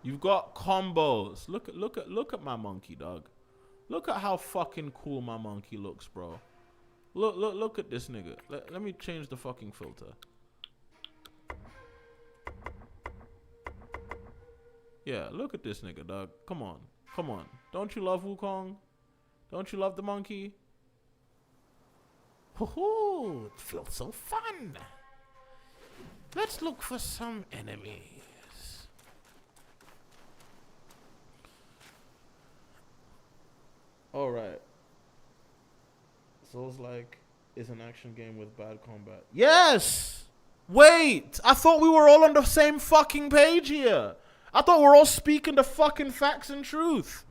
You've got combos. Look at my monkey, dog. Look at how fucking cool my monkey looks, bro. Look at this nigga. Let me change the fucking filter. Yeah, look at this nigga, dog. Come on. Come on. Don't you love Wukong? Don't you love the monkey? Hoo-hoo, it feels so fun. Let's look for some enemies. All right. Souls-like is an action game with bad combat. Yes! Wait! I thought we were all on the same fucking page here. I thought we were all speaking the fucking facts and truth.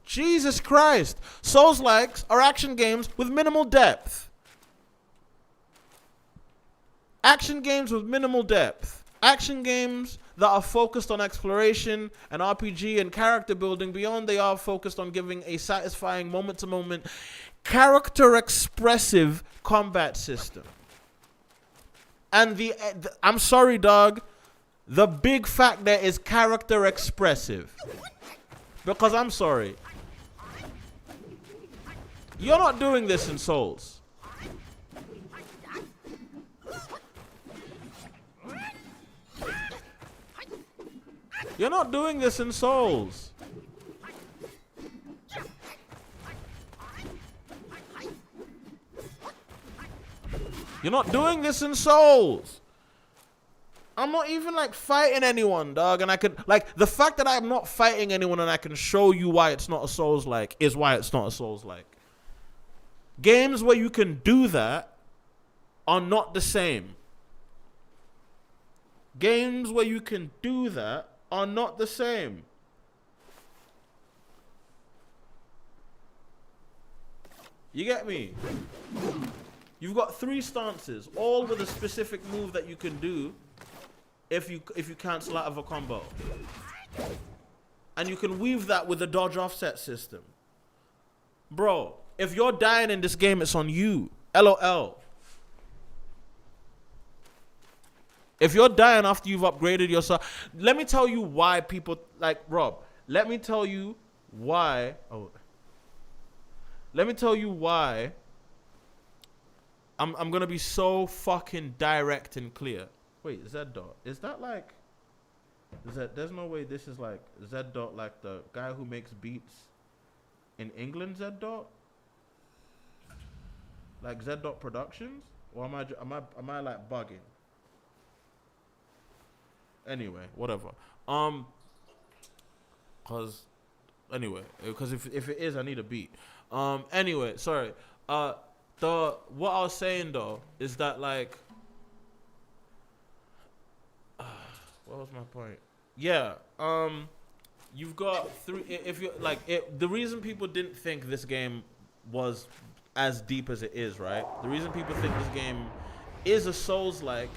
Jesus Christ. Souls-likes are action games with minimal depth. Action games with minimal depth. Action games that are focused on exploration and RPG and character building beyond they are focused on giving a satisfying moment-to-moment character-expressive combat system. And I'm sorry, dog, the big fact there is character-expressive. Because I'm sorry. You're not doing this in Souls. You're not doing this in Souls. You're not doing this in Souls. I'm not even like fighting anyone, dog. And I could, like, the fact that I'm not fighting anyone and I can show you why it's not a Souls-like is why it's not a Souls-like. Games where you can do that are not the same. Games where you can do that are not the same. You get me? You've got 3 stances, all with a specific move that you can do if you cancel out of a combo. And you can weave that with a dodge offset system. Bro, if you're dying in this game, it's on you. LOL. If you're dying after you've upgraded yourself, let me tell you why people like Rob. Let me tell you why. Let me tell you why. I'm gonna be so fucking direct and clear. Wait, Z Dot. Is that like? There's no way this is like Z Dot, like the guy who makes beats in England. Z Dot. Like Z Dot Productions, or am I like bugging? Anyway, whatever. Cause if it is, I need a beat. Anyway, sorry. What I was saying though is that like, what was my point? Yeah. You've got 3. If you like it, the reason people didn't think this game was as deep as it is, right? The reason people think this game is a Souls-like.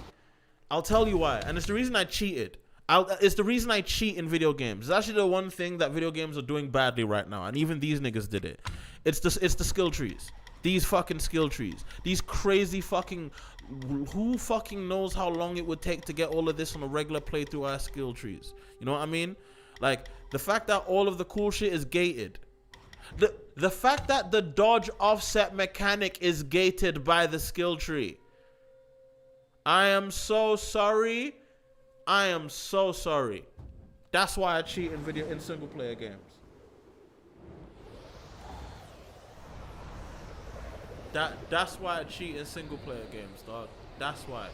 I'll tell you why. And it's the reason I cheated. It's the reason I cheat in video games. It's actually the one thing that video games are doing badly right now. And even these niggas did it. It's the skill trees. these fucking skill trees. These crazy fucking... Who fucking knows how long it would take to get all of this on a regular playthrough as skill trees? You know what I mean? Like, the fact that all of the cool shit is gated. The fact that the dodge offset mechanic is gated by the skill tree. I am so sorry. I am so sorry. That's why I cheat in single player games. That's why I cheat in single player games, dog. That's why.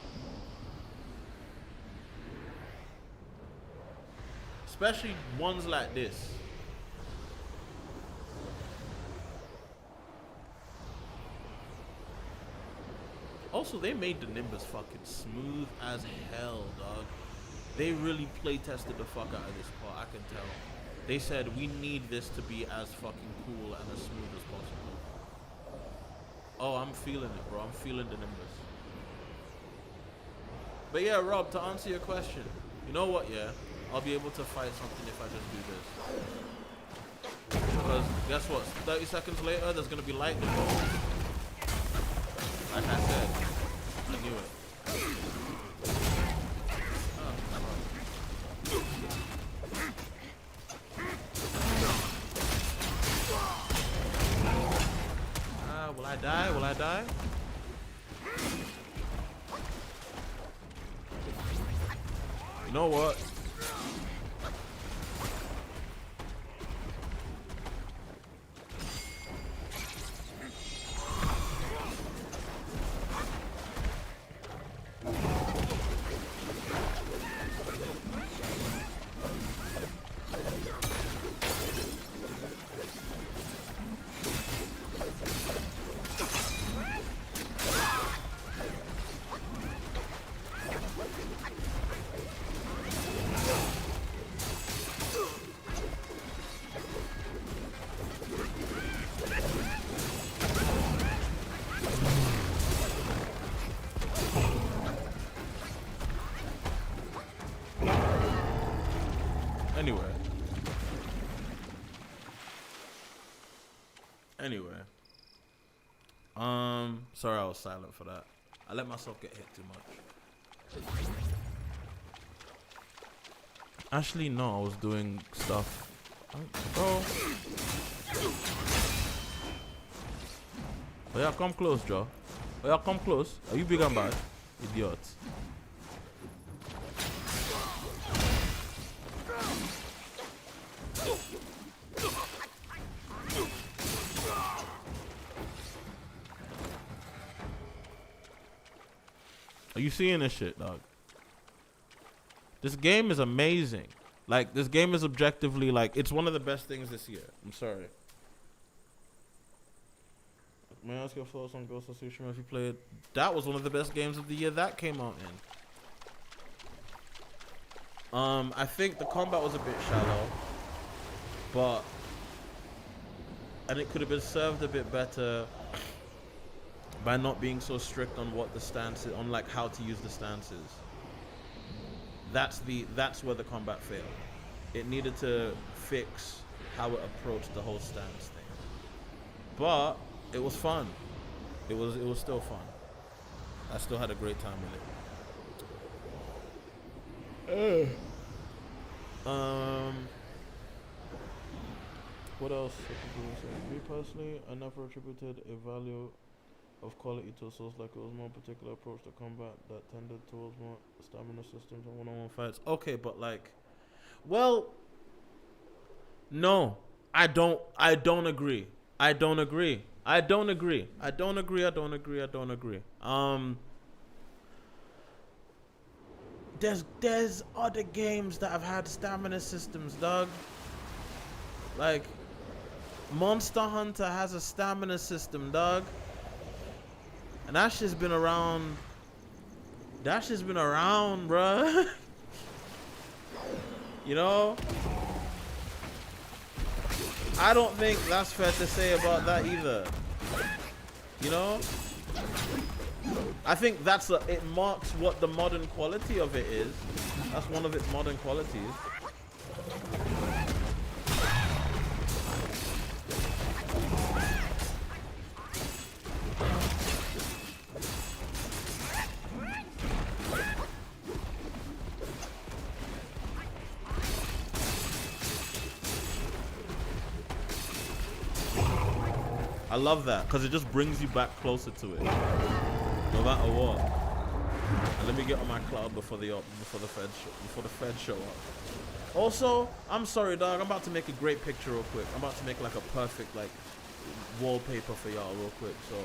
Especially ones like this. Also, they made the Nimbus fucking smooth as hell, dog. They really play tested the fuck out of this part, I can tell. They said we need this to be as fucking cool and as smooth as possible. Oh, I'm feeling it, bro. I'm feeling the Nimbus. But yeah, Rob, to answer your question, you know what, yeah? I'll be able to fight something if I just do this. Because guess what? 30 seconds later, there's going to be lightning bolts. Like I said, I knew it. Will I die? Will I die? You know what? Anyway. Sorry I was silent for that. I let myself get hit too much. Actually, no, I was doing stuff. Oh. Oh yeah, come close, Joe. Oh yeah, come close. Are you big and bad? Idiot. Are you seeing this shit, dog? This game is amazing. Like, this game is objectively, like, it's one of the best things this year. I'm sorry. May I ask your thoughts on Ghost of Tsushima if you played? That was one of the best games of the year that came out in. I think the combat was a bit shallow. But... and it could have been served a bit better by not being so strict on what the stance is, on like how to use the stances. That's where the combat failed. It needed to fix how it approached the whole stance thing. But it was fun. It was still fun. I still had a great time with it. What else? Me personally, I never attributed a value of quality to Souls, like it was more particular approach to combat that tended towards more stamina systems and one-on-one fights. Okay, but like, well, no, I don't agree. There's other games that have had stamina systems, dog. Like, Monster Hunter has a stamina system, dog. And that shit's been around. That shit's been around, bruh. You know? I don't think that's fair to say about that either. You know? I think it marks what the modern quality of it is. That's one of its modern qualities. I love that because it just brings you back closer to it, no matter what. And let me get on my cloud before the feds show up. Also, I'm sorry, dog. I'm about to make a great picture real quick. I'm about to make like a perfect like wallpaper for y'all real quick. So.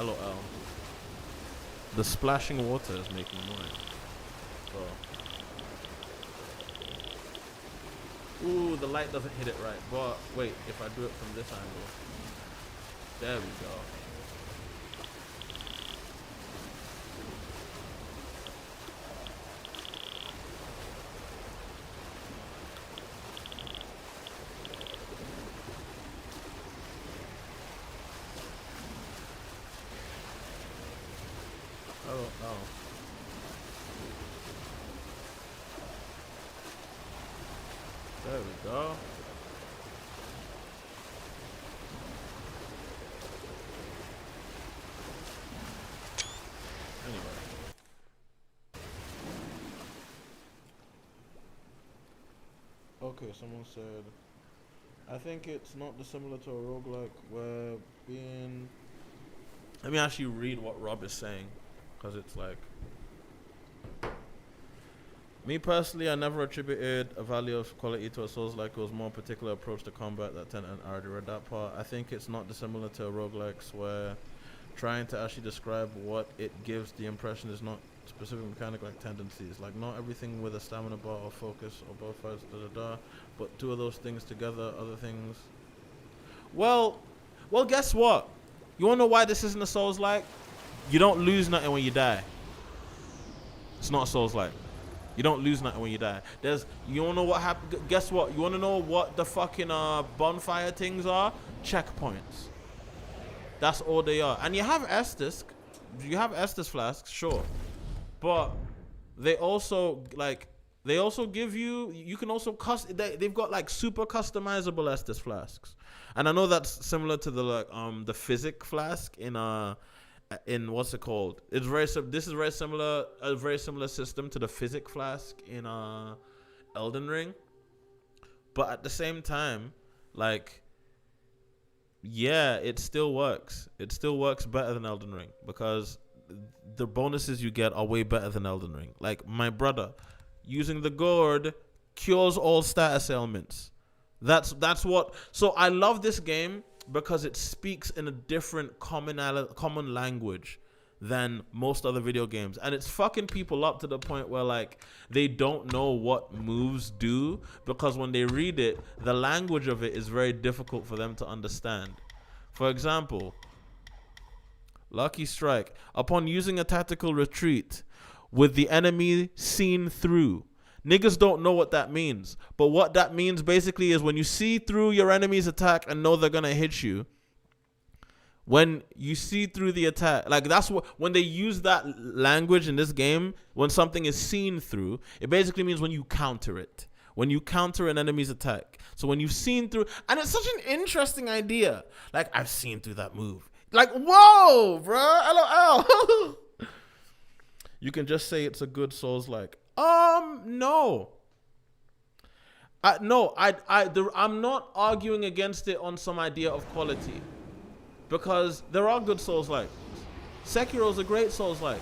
LOL. The splashing water is making noise. So. Ooh, the light doesn't hit it right. But wait, if I do it from this angle. There we go. Oh. There we go. Anyway. Okay, someone said, I think it's not dissimilar to a roguelike where being... Let me actually read what Rob is saying. Because it's like, me personally, I never attributed a value of quality to a Souls-like. It was more particular approach to combat that and I already read that part. I think it's not dissimilar to a roguelikes where trying to actually describe what it gives the impression is not specific mechanic like tendencies. Like not everything with a stamina bar or focus or both sides, but two of those things together, other things. Well, guess what? You wanna know why this isn't a Souls-like? You don't lose nothing when you die. It's not Souls-like. You don't lose nothing when you die. You wanna know what happened? Guess what? You wanna know what the fucking bonfire things are? Checkpoints. That's all they are. And you have Estus. You have Estus flasks, sure. But they also give you. You can also they've got like super customizable Estus flasks. And I know that's similar to the physic flask in what's it called? It's this is very similar, a very similar system to the physic flask in Elden Ring. But at the same time, like, yeah, it still works. It still works better than Elden Ring because the bonuses you get are way better than Elden Ring. Like my brother, using the gourd cures all status ailments. That's what. So I love this game because it speaks in a different common language than most other video games, and it's fucking people up to the point where like they don't know what moves do because when they read it, the language of it is very difficult for them to understand. For example, Lucky Strike. Upon using a tactical retreat with the enemy seen through. Niggas don't know what that means. But what that means basically is when you see through your enemy's attack and know they're going to hit you, when you see through the attack, like that's what, when they use that language in this game, when something is seen through, it basically means when you counter it. When you counter an enemy's attack. So when you've seen through, and it's such an interesting idea. Like, I've seen through that move. Like, whoa, bro. LOL. You can just say it's a good Souls-like. No. I'm not arguing against it on some idea of quality. Because there are good Souls-like. Sekiro's a great Souls-like.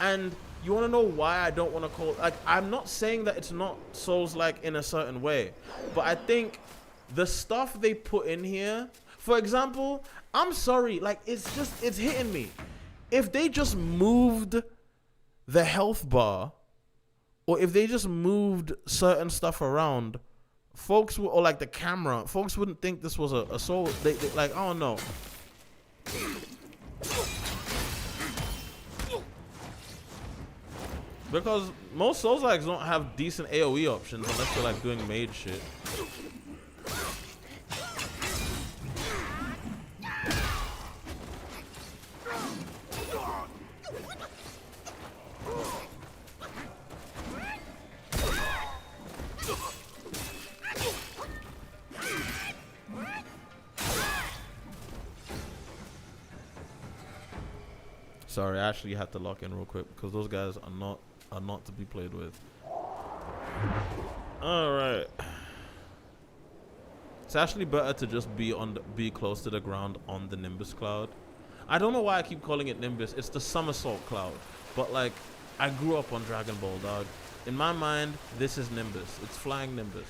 And you want to know why I don't want to call... Like, I'm not saying that it's not Souls-like in a certain way. But I think the stuff they put in here... For example, I'm sorry. Like, it's hitting me. If they just moved the health bar... Or if they just moved certain stuff around, folks would, or like the camera, folks wouldn't think this was a soul. They like, I don't know. Because most Souls-likes don't have decent AoE options unless you're like doing mage shit. Sorry, I actually had to lock in real quick because those guys are not to be played with. All right. It's actually better to just be close to the ground on the Nimbus cloud. I don't know why I keep calling it Nimbus. It's the somersault cloud. But like, I grew up on Dragon Ball, dog. In my mind, this is Nimbus. It's flying Nimbus.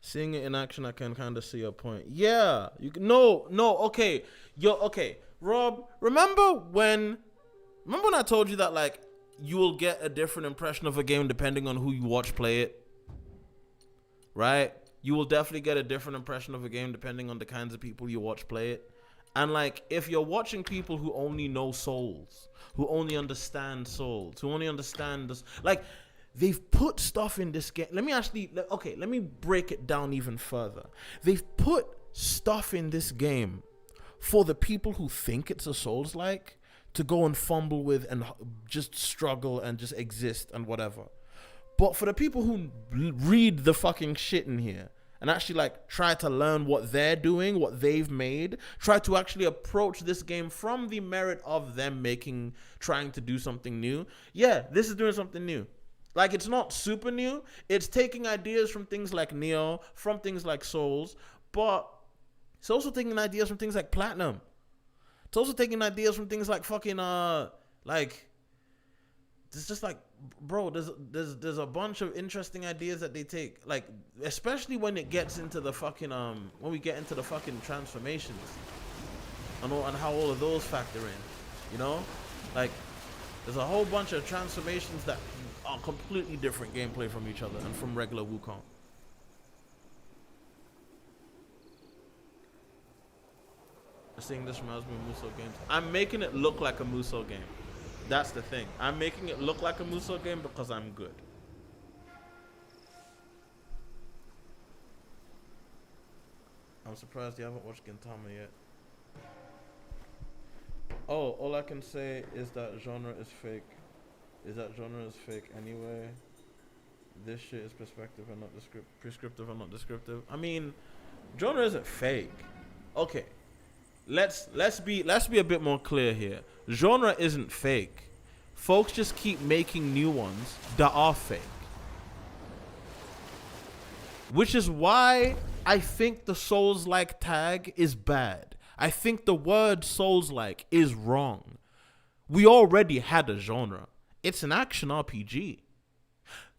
Seeing it in action, I can kind of see your point. Yeah, you can, okay, okay, Rob. Remember when I told you that like you will get a different impression of a game depending on who you watch play it, right? You will definitely get a different impression of a game depending on the kinds of people you watch play it. And like, if you're watching people who only know Souls, who only understand Souls, who only understand this, like. They've put stuff in this game. Let me break it down even further. They've put stuff in this game for the people who think it's a Souls-like to go and fumble with and just struggle and just exist and whatever. But for the people who read the fucking shit in here and actually like try to learn what they're doing, what they've made, try to actually approach this game from the merit of them trying to do something new. Yeah, this is doing something new. Like, it's not super new. It's taking ideas from things like Neo, from things like Souls, but it's also taking ideas from things like Platinum. It's also taking ideas from things like fucking like it's just like, bro, there's a bunch of interesting ideas that they take, like especially when it gets into the fucking when we get into the fucking transformations and how all of those factor in, you know, like there's a whole bunch of transformations that are completely different gameplay from each other and from regular Wukong. Seeing this reminds me of Musou games. I'm making it look like a Musou game. That's the thing. I'm making it look like a Musou game because I'm good. I'm surprised you haven't watched Gintama yet. Oh, all I can say is that genre is fake. Anyway. This shit is prescriptive and not descriptive. I mean, genre isn't fake. Okay. Let's be a bit more clear here. Genre isn't fake. Folks just keep making new ones that are fake. Which is why I think the Souls-like tag is bad. I think the word Souls-like is wrong. We already had a genre. It's an action RPG.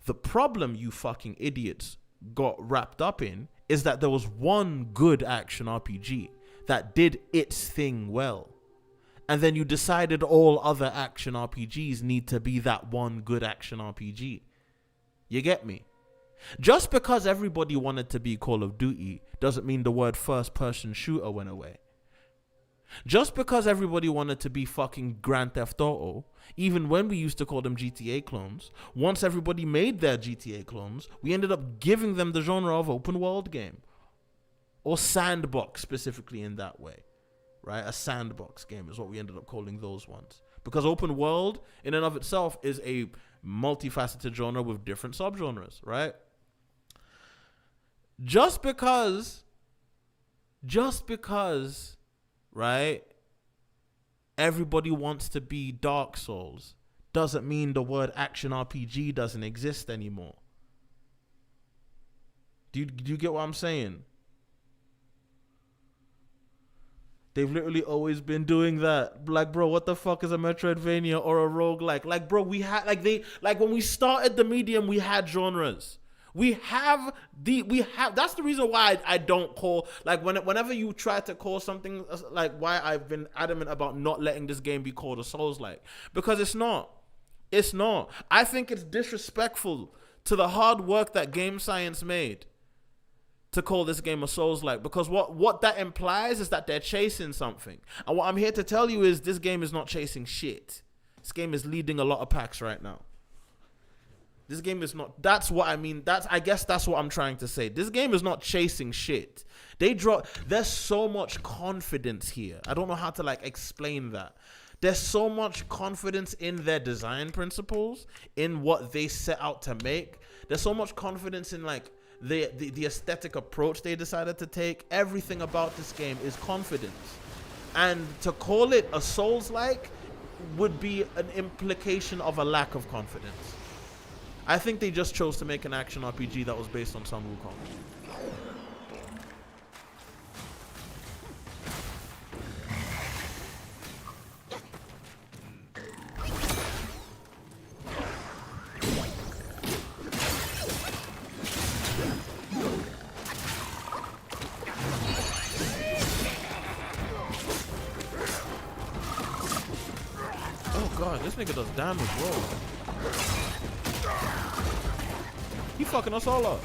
The problem you fucking idiots got wrapped up in is that there was one good action RPG that did its thing well. And then you decided all other action RPGs need to be that one good action RPG. You get me? Just because everybody wanted to be Call of Duty doesn't mean the word first-person shooter went away. Just because everybody wanted to be fucking Grand Theft Auto, even when we used to call them GTA clones, once everybody made their GTA clones, we ended up giving them the genre of open world game. Or sandbox, specifically in that way. Right? A sandbox game is what we ended up calling those ones. Because open world, in and of itself, is a multifaceted genre with different subgenres, right? Just because, right, everybody wants to be Dark Souls doesn't mean the word action RPG doesn't exist anymore. Do you get what I'm saying? They've literally always been doing that. Like, bro, what the fuck is a Metroidvania or a roguelike? Like, bro, we had when we started the medium, we had genres. That's the reason why I don't call, like, whenever you try to call something, like, why I've been adamant about not letting this game be called a Souls-like. Because it's not. I think it's disrespectful to the hard work that Game Science made to call this game a Souls-like, because what that implies is that they're chasing something. And what I'm here to tell you is this game is not chasing shit. This game is leading a lot of packs right now. This game is not, that's what I mean. I guess that's what I'm trying to say. This game is not chasing shit. There's so much confidence here. I don't know how to like explain that. There's so much confidence in their design principles, in what they set out to make. There's so much confidence in like the aesthetic approach they decided to take. Everything about this game is confidence. And to call it a Souls-like would be an implication of a lack of confidence. I think they just chose to make an action RPG that was based on Sun Wukong. God, this nigga does damage, bro. He fucking us all up.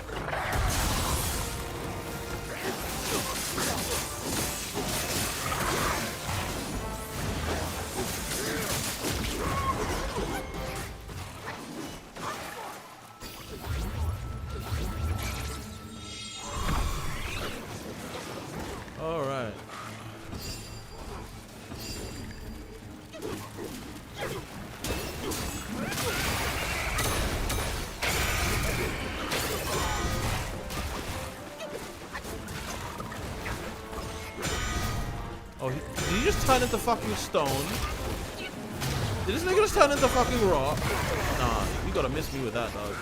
All right. Oh, did he just turn into fucking stone? Did this nigga just turn into fucking rock? Nah, you gotta miss me with that, dog.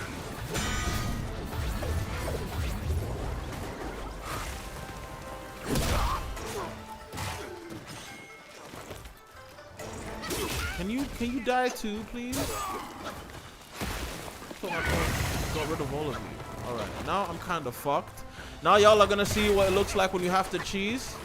Can you die too, please? Got rid of all of you. Alright, now I'm kind of fucked. Now y'all are gonna see what it looks like when you have to cheese.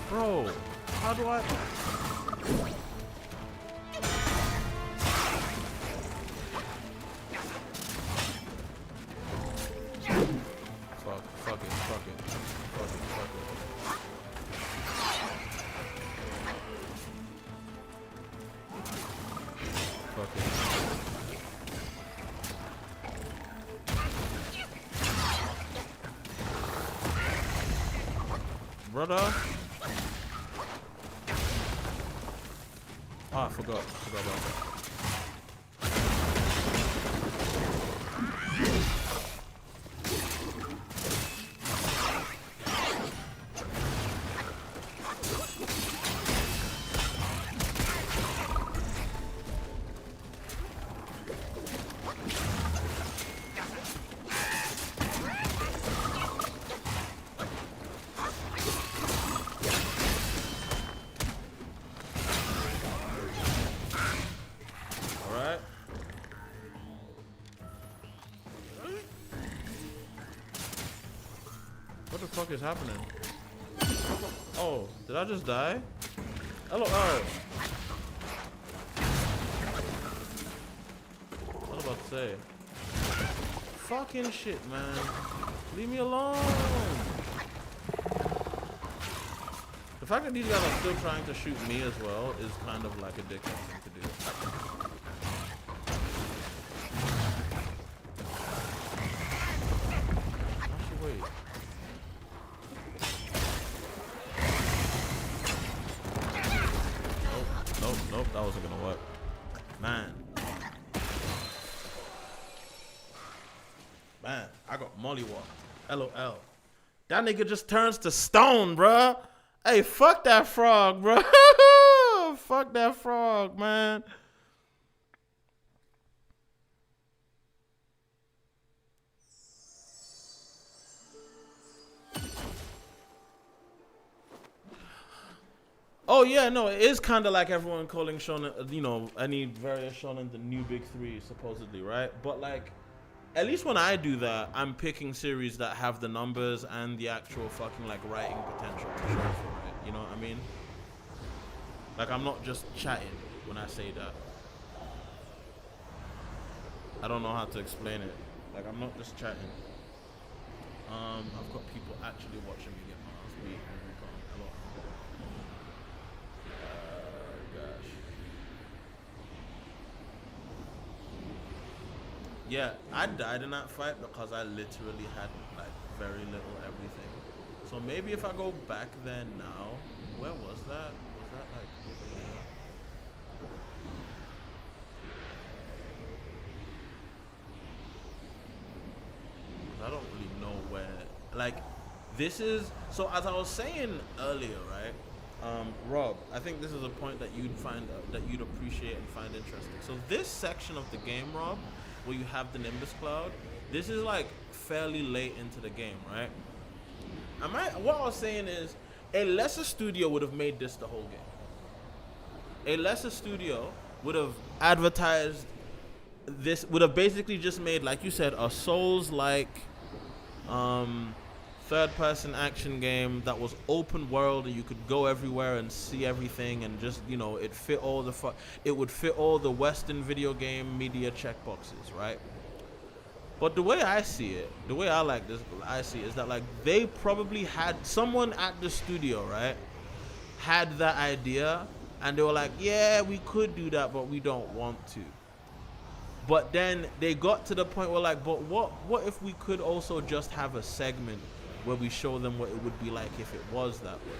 Bro, how do I... Fuck it. Brother. Ah, I forgot about that. What the fuck is happening? Oh, did I just die? LOL. What was I about to say? Fucking shit, man. Leave me alone. The fact that these guys are still trying to shoot me as well is kind of like a dickhead thing to do. Actually, wait. Nope, that wasn't gonna work. Man, I got mollywop. LOL. That nigga just turns to stone, bruh. Hey, fuck that frog, bruh. Fuck that frog, man. Oh yeah, no, it is kind of like everyone calling shonen, you know, any various shonen the new big three, supposedly, right? But like, at least when I do that, I'm picking series that have the numbers and the actual fucking like writing potential to show for it. You know what I mean? Like, I'm not just chatting when I say that. I don't know how to explain it. Like, I'm not just chatting. I've got people actually watching me get my ass beat in Wukong. Hello. Gosh. Yeah, I died in that fight because I literally had like very little everything. So maybe if I go back there now, where was that? Was that like over here? I don't really know where. Like, this is so. As I was saying earlier, right? Rob, I think this is a point that you'd find that you'd appreciate and find interesting. So this section of the game, Rob, where you have the Nimbus Cloud, this is like fairly late into the game, right? What I was saying is, a lesser studio would have made this the whole game. A lesser studio would have advertised this, would have basically just made, like you said, a Souls-like third-person action game that was open world and you could go everywhere and see everything, and just, you know, it would fit all the Western video game media checkboxes, right? But the way I see it, the way I see it is that, like, they probably had someone at the studio, right, had that idea, and they were like, yeah, we could do that, but we don't want to. But then they got to the point where, like, but what if we could also just have a segment where we show them what it would be like if it was that way?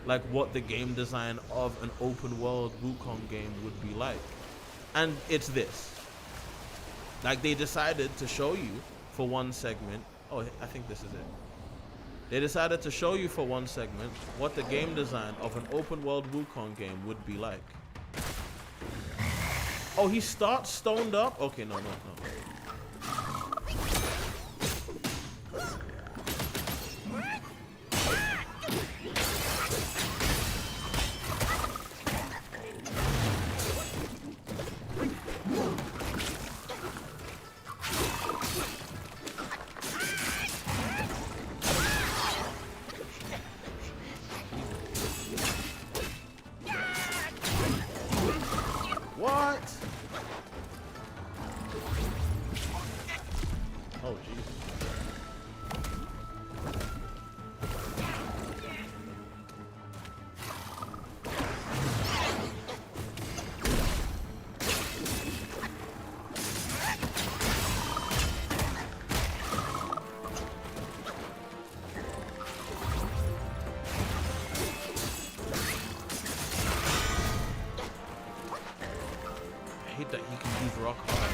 Like, what the game design of an open world Wukong game would be like. And it's this. Like, they decided to show you for one segment. Oh, I think this is it. They decided to show you for one segment what the game design of an open world Wukong game would be like. Oh, he starts stoned up? Okay, no. What? Oh, Jesus. I hate that he can use rock hard.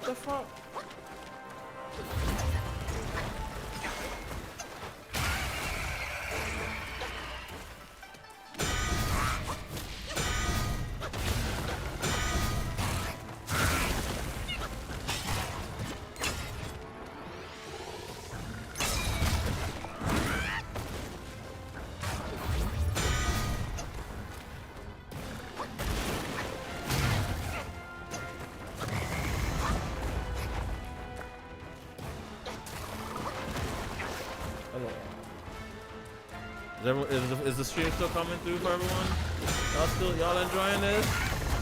The fuck? Is the stream still coming through for everyone? Y'all enjoying this?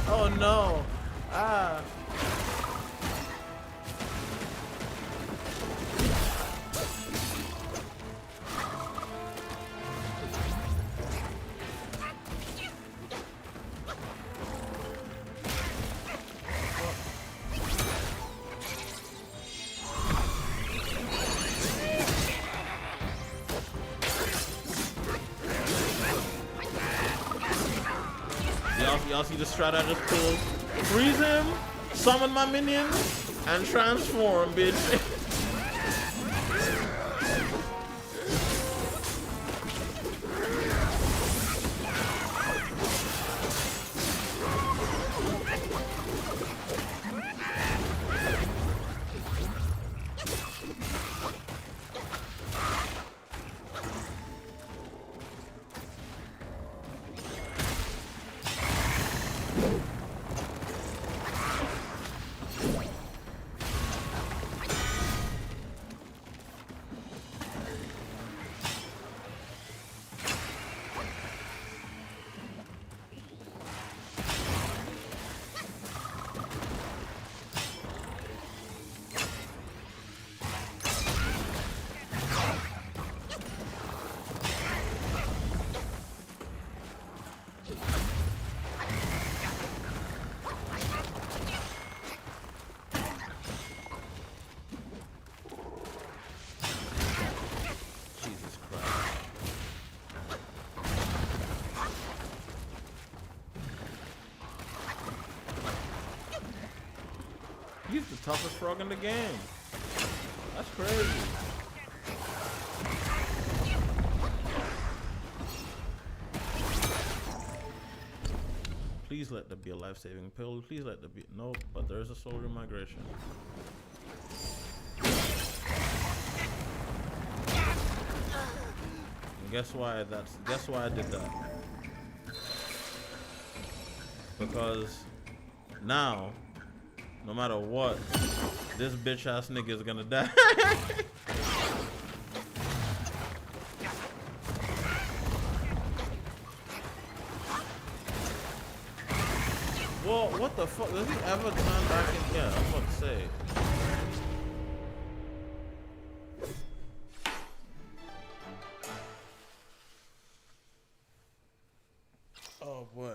Oh no! Ah! Y'all see the strat I just pulled? Freeze him, summon my minions, and transform, bitch. toughest frog in the game. That's crazy. Please let there be a life-saving pill. Please let there be. Nope, but there is a soul remigration. And guess why? Guess why I did that? Because now, no matter what, this bitch ass nigga is gonna die. Well, what the fuck? Does he ever turn back in? Yeah, I'm about to say. Oh boy.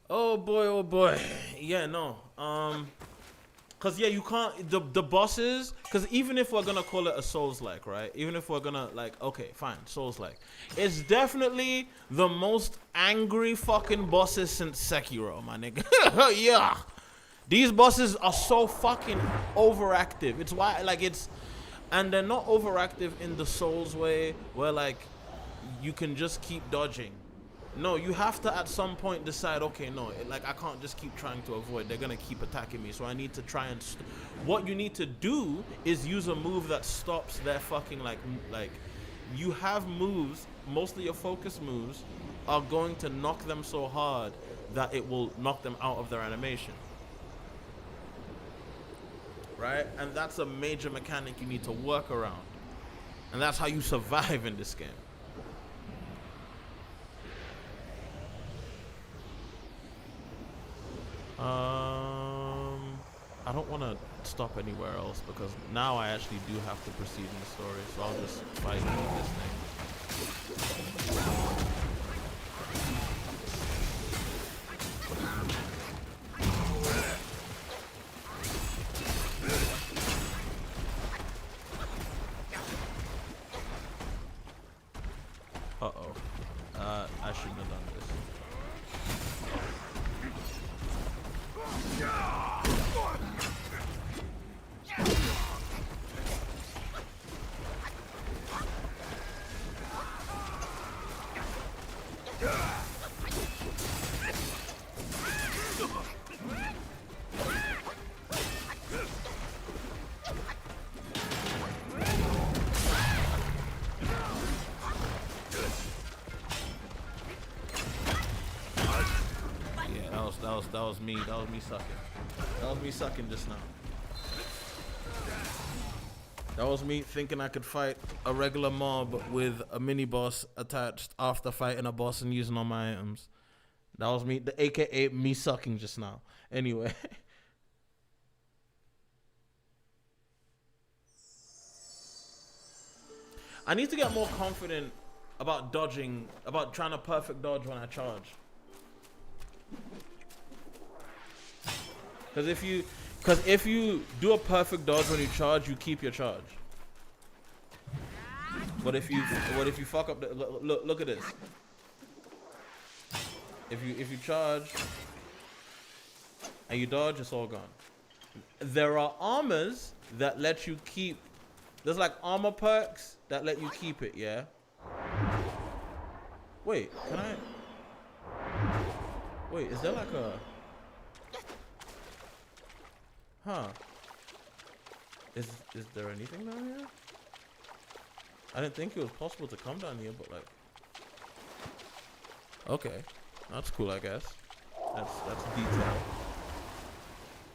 Oh boy, oh boy. Yeah, no. Cause yeah, you can't the bosses. Cause even if we're gonna call it a Souls-like, right? Even if we're gonna like, okay, fine, Souls-like. It's definitely the most angry fucking bosses since Sekiro, my nigga. Yeah, these bosses are so fucking overactive. It's why and they're not overactive in the Souls way, where like you can just keep dodging. No, you have to at some point decide, okay, no, like I can't just keep trying to avoid. They're gonna keep attacking me, so I need to try and. What you need to do is use a move that stops their fucking like. You have moves. Most of your focus moves are going to knock them so hard that it will knock them out of their animation. Right, and that's a major mechanic you need to work around, and that's how you survive in this game. I don't want to stop anywhere else because now I actually do have to proceed in the story, so I'll just fight this thing. Uh-oh. I shouldn't have done this. That was me sucking. That was me sucking just now. That was me thinking I could fight a regular mob with a mini boss attached after fighting a boss and using all my items. That was me, the AKA me sucking just now. Anyway. I need to get more confident about dodging, about trying to perfect dodge when I charge. Because if you do a perfect dodge when you charge, you keep your charge. But if you fuck up the look at this. If you charge and you dodge, it's all gone. There are armors that let you keep. There's like armor perks that let you keep it. Yeah. Wait, can I? Wait, is there like a? Huh. Is there anything down here? I didn't think it was possible to come down here, but like. Okay. That's cool, I guess. That's detail.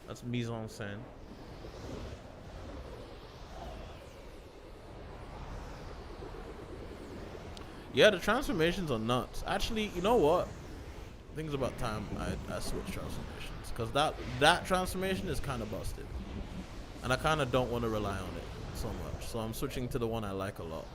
That's mise en scène. Yeah, the transformations are nuts. Actually, you know what? I think it's about time I switch transformations. Because that transformation is kind of busted. And I kind of don't want to rely on it so much. So I'm switching to the one I like a lot.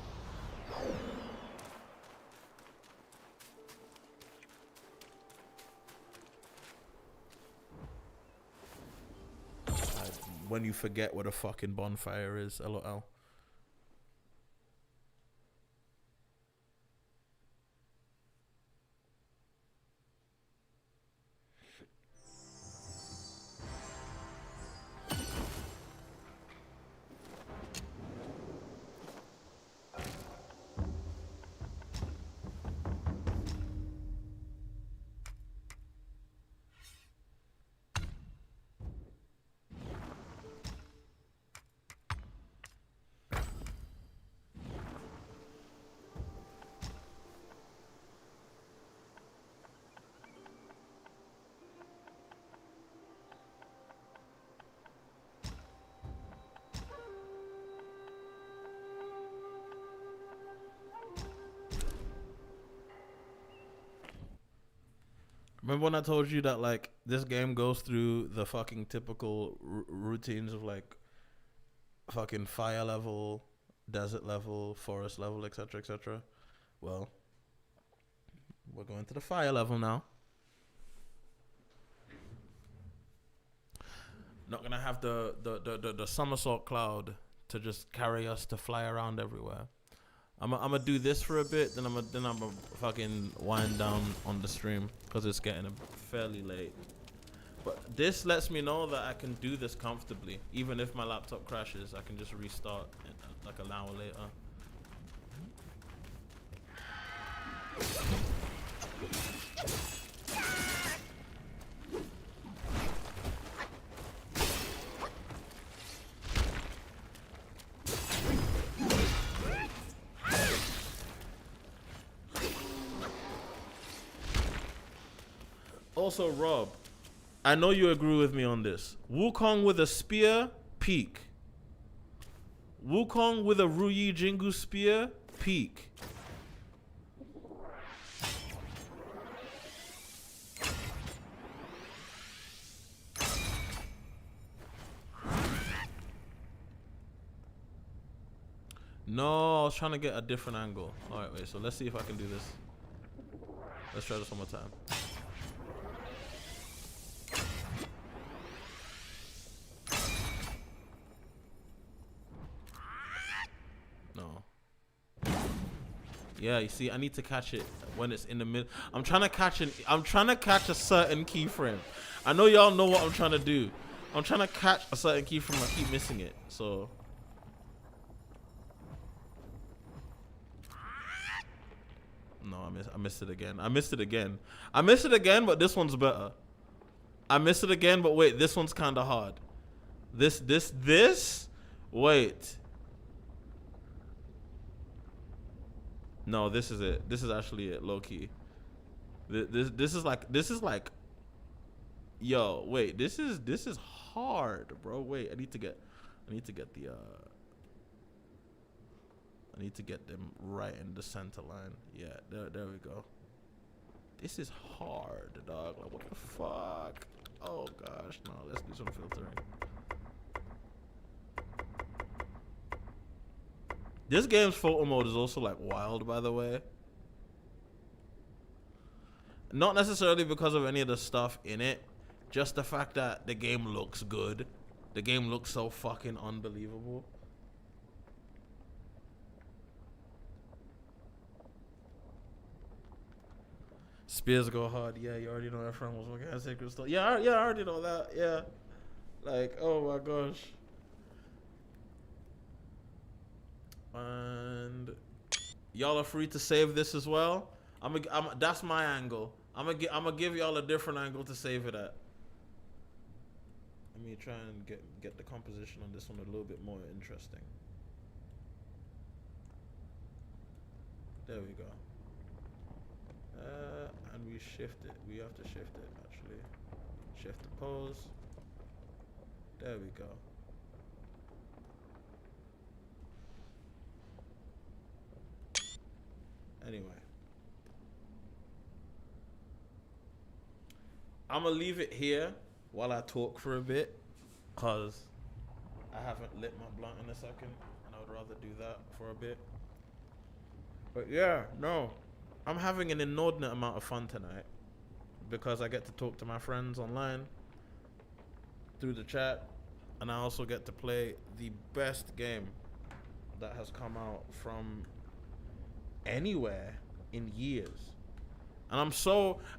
When you forget what a fucking bonfire is, LOL. Remember when I told you that like this game goes through the fucking typical routines of like fucking fire level, desert level, forest level, etc., etc. Well, we're going to the fire level now. Not gonna have the somersault cloud to just carry us to fly around everywhere. I'm gonna do this for a bit, then I'm gonna fucking wind down on the stream because it's getting fairly late. But this lets me know that I can do this comfortably, even if my laptop crashes. I can just restart it like an hour later. Also, Rob, I know you agree with me on this. Wukong with a spear, peak. Wukong with a Ruyi Jingu spear, peak. No, I was trying to get a different angle. Alright, wait, so let's see if I can do this. Let's try this one more time. No. Yeah, you see, I need to catch it when it's in the middle. I'm trying to catch a certain keyframe. I know y'all know what I'm trying to do. I'm trying to catch a certain keyframe. I keep missing it. So no, I missed it again. I missed it again, but this one's better. I missed it again, but wait, this one's kind of hard. This. Wait. No, this is it. This is actually it, low key. This is like. Yo, wait. This is hard, bro. Wait, I need to get them right in the center line. Yeah, there we go. This is hard, dog. Like, what the fuck? Oh gosh, no. Let's do some filtering. This game's photo mode is also like wild, by the way. Not necessarily because of any of the stuff in it, just the fact that the game looks good. The game looks so fucking unbelievable. Spears go hard. Yeah, you already know that friend was working at Sacred Store. Yeah, I already know that. Yeah. Like, oh my gosh. And y'all are free to save this as well. That's my angle. I'm gonna give y'all a different angle to save it at. Let me try and get the composition on this one a little bit more interesting. There we go. And we shift it. We have to shift it actually. Shift the pose. There we go. Anyway, I'm gonna leave it here while I talk for a bit, cause I haven't lit my blunt in a second, and I would rather do that for a bit. But yeah, no, I'm having an inordinate amount of fun tonight because I get to talk to my friends online through the chat, and I also get to play the best game that has come out from anywhere in years. And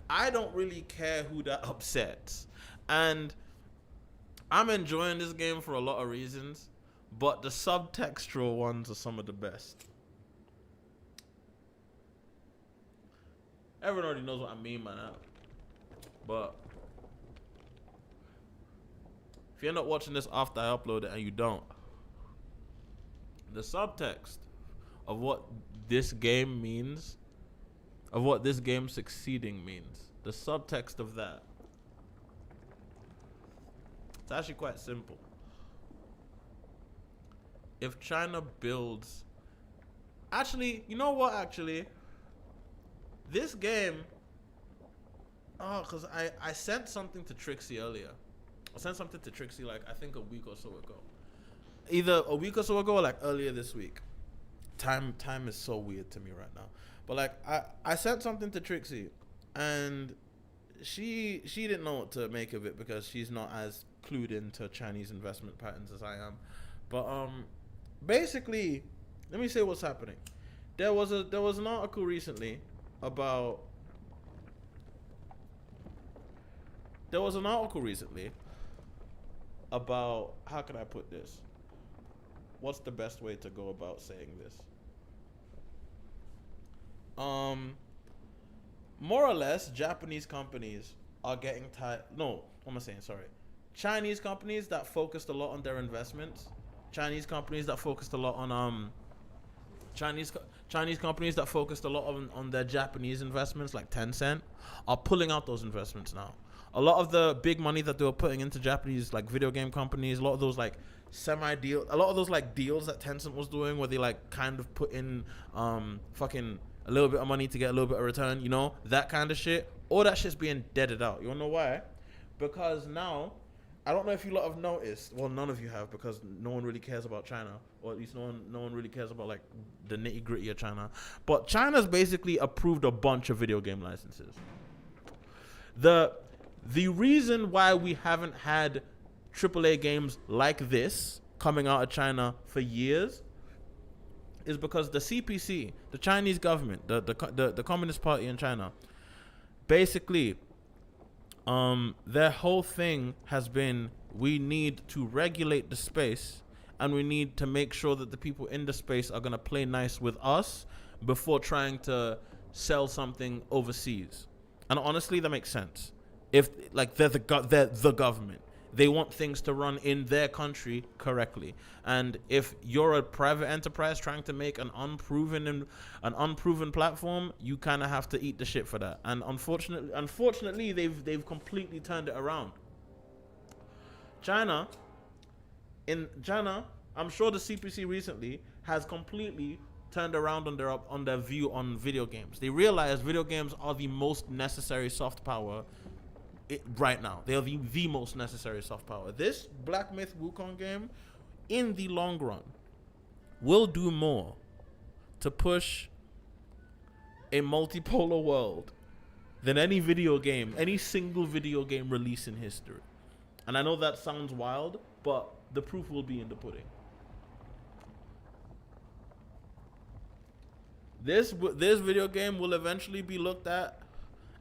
I don't really care who that upsets. And I'm enjoying this game for a lot of reasons, but the subtextual ones are some of the best. Everyone already knows what I mean by that. But if you end up watching this after I upload it and you don't, the subtext of what this game means, of what this game succeeding means, the subtext of that, it's actually quite simple. If China builds, actually, you know what, actually, this game Oh, because I sent something to Trixie earlier. I sent something to Trixie like I think a week or so ago. Either a week or so ago or like earlier this week. Time is so weird to me right now. But like I sent something to Trixie and she didn't know what to make of it because she's not as clued into Chinese investment patterns as I am. But basically, let me say what's happening. There was an article recently about how can I put this? What's the best way to go about saying this? More or less, Japanese companies are getting tired. No, what am I saying? Sorry. Chinese companies that focused a lot on their investments. Chinese companies that focused a lot on Chinese companies that focused a lot on their Japanese investments, like Tencent, are pulling out those investments now. A lot of the big money that they were putting into Japanese like video game companies, a lot of those like a lot of those like deals that Tencent was doing, where they like kind of put in fucking a little bit of money to get a little bit of return, you know, that kind of shit. All that shit's being deaded out. You wanna know why? Because now, I don't know if you lot have noticed. Well, none of you have, because no one really cares about China, or at least no one really cares about like the nitty gritty of China. But China's basically approved a bunch of video game licenses. The reason why we haven't had AAA games like this coming out of China for years is because the CPC, the Chinese government, the Communist Party in China, basically, their whole thing has been, we need to regulate the space and we need to make sure that the people in the space are going to play nice with us before trying to sell something overseas. And honestly, that makes sense. If like they're the government, they want things to run in their country correctly. And if you're a private enterprise trying to make an unproven platform, you kind of have to eat the shit for that. And unfortunately, they've completely turned it around. China, I'm sure the CPC recently has completely turned around on their view on video games. They realize video games are the most necessary soft power right now. They are the most necessary soft power. This Black Myth Wukong game, in the long run, will do more to push a multipolar world than any single video game release in history. And I know that sounds wild, but the proof will be in the pudding. This video game will eventually be looked at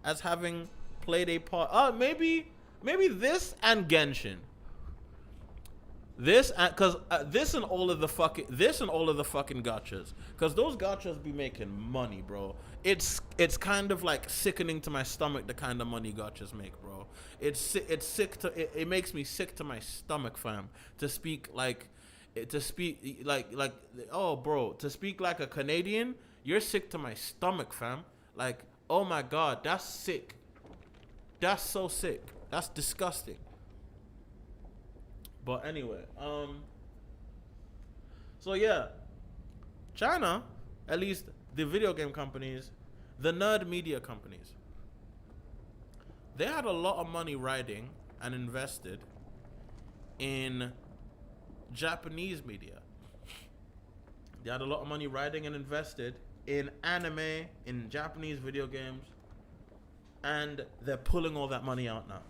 as having played a part. Maybe this and Genshin. This and all of the fucking gachas, because those gachas be making money, bro. It's kind of like sickening to my stomach the kind of money gachas make, bro. It makes me sick to my stomach, fam. To speak like a Canadian, you're sick to my stomach, fam. Like, oh my god, that's sick. That's so sick. That's disgusting. But anyway, so yeah, China, at least the video game companies, the nerd media companies, they had a lot of money riding and invested in Japanese media. They had a lot of money riding and invested in anime, in Japanese video games, and they're pulling all that money out now.